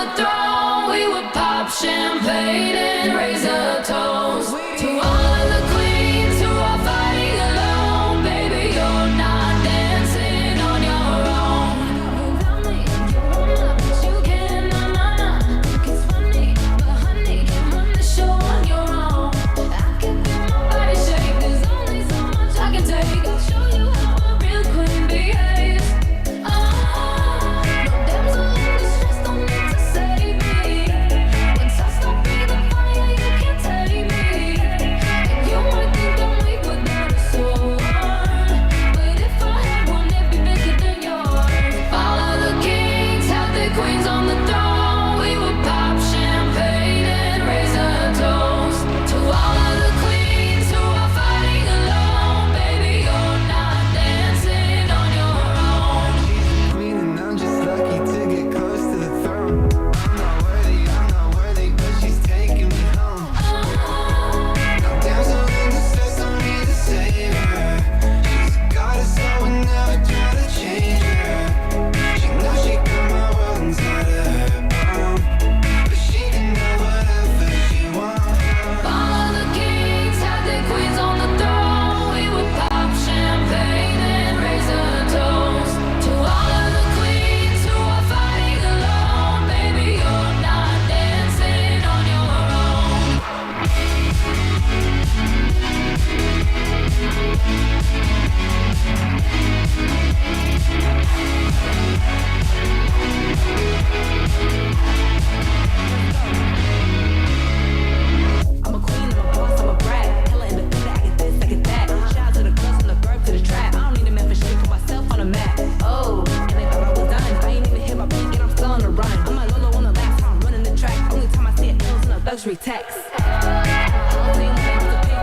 the throne, we would pop champagne and raise a toast to all of the queens who are fighting alone. Baby, you're not dancing on your own. Without me, you won't love, but you can. Think it's funny, but honey, you run the show on your own. I can feel my body shake. There's only so much I can take. I'll show you how a real queen behaves. No damsel in distress, don't need to save me. Once I stop breathing fire, you can't take me. And you might think I'm weak without a sword, but if I had one, it'd be bigger than yours. All of the kings have their queens on the throne. We would pop champagne and raise a toast to all of the queens who are fighting alone. Baby, you're not dancing on your own. Queen and I'm just lucky to get close to the throne. I'm not worthy, but she's taking me home. No damsel in distress, don't need to save her. She's a goddess, so I never try to change her. She knows she got my world inside of her palm, but she can have whatever she wants. All of the kings have their queens on the throne. We would pop champagne and raise a toast to all of the queens who are fighting alone. Baby, you're not dancing on your own. I'm a queen, I'm a boss, I'm a brat. Hella independent, I get this, I get that. Shout out to the girls from the burp to the trap. I don't need a man for shit, put myself on a map. Oh, and they thought I was done. I ain't even hit my peak and I'm still on the run. I'm a Lolo on the lap, I'm running the track. Only time I see it, L's in a luxury tax.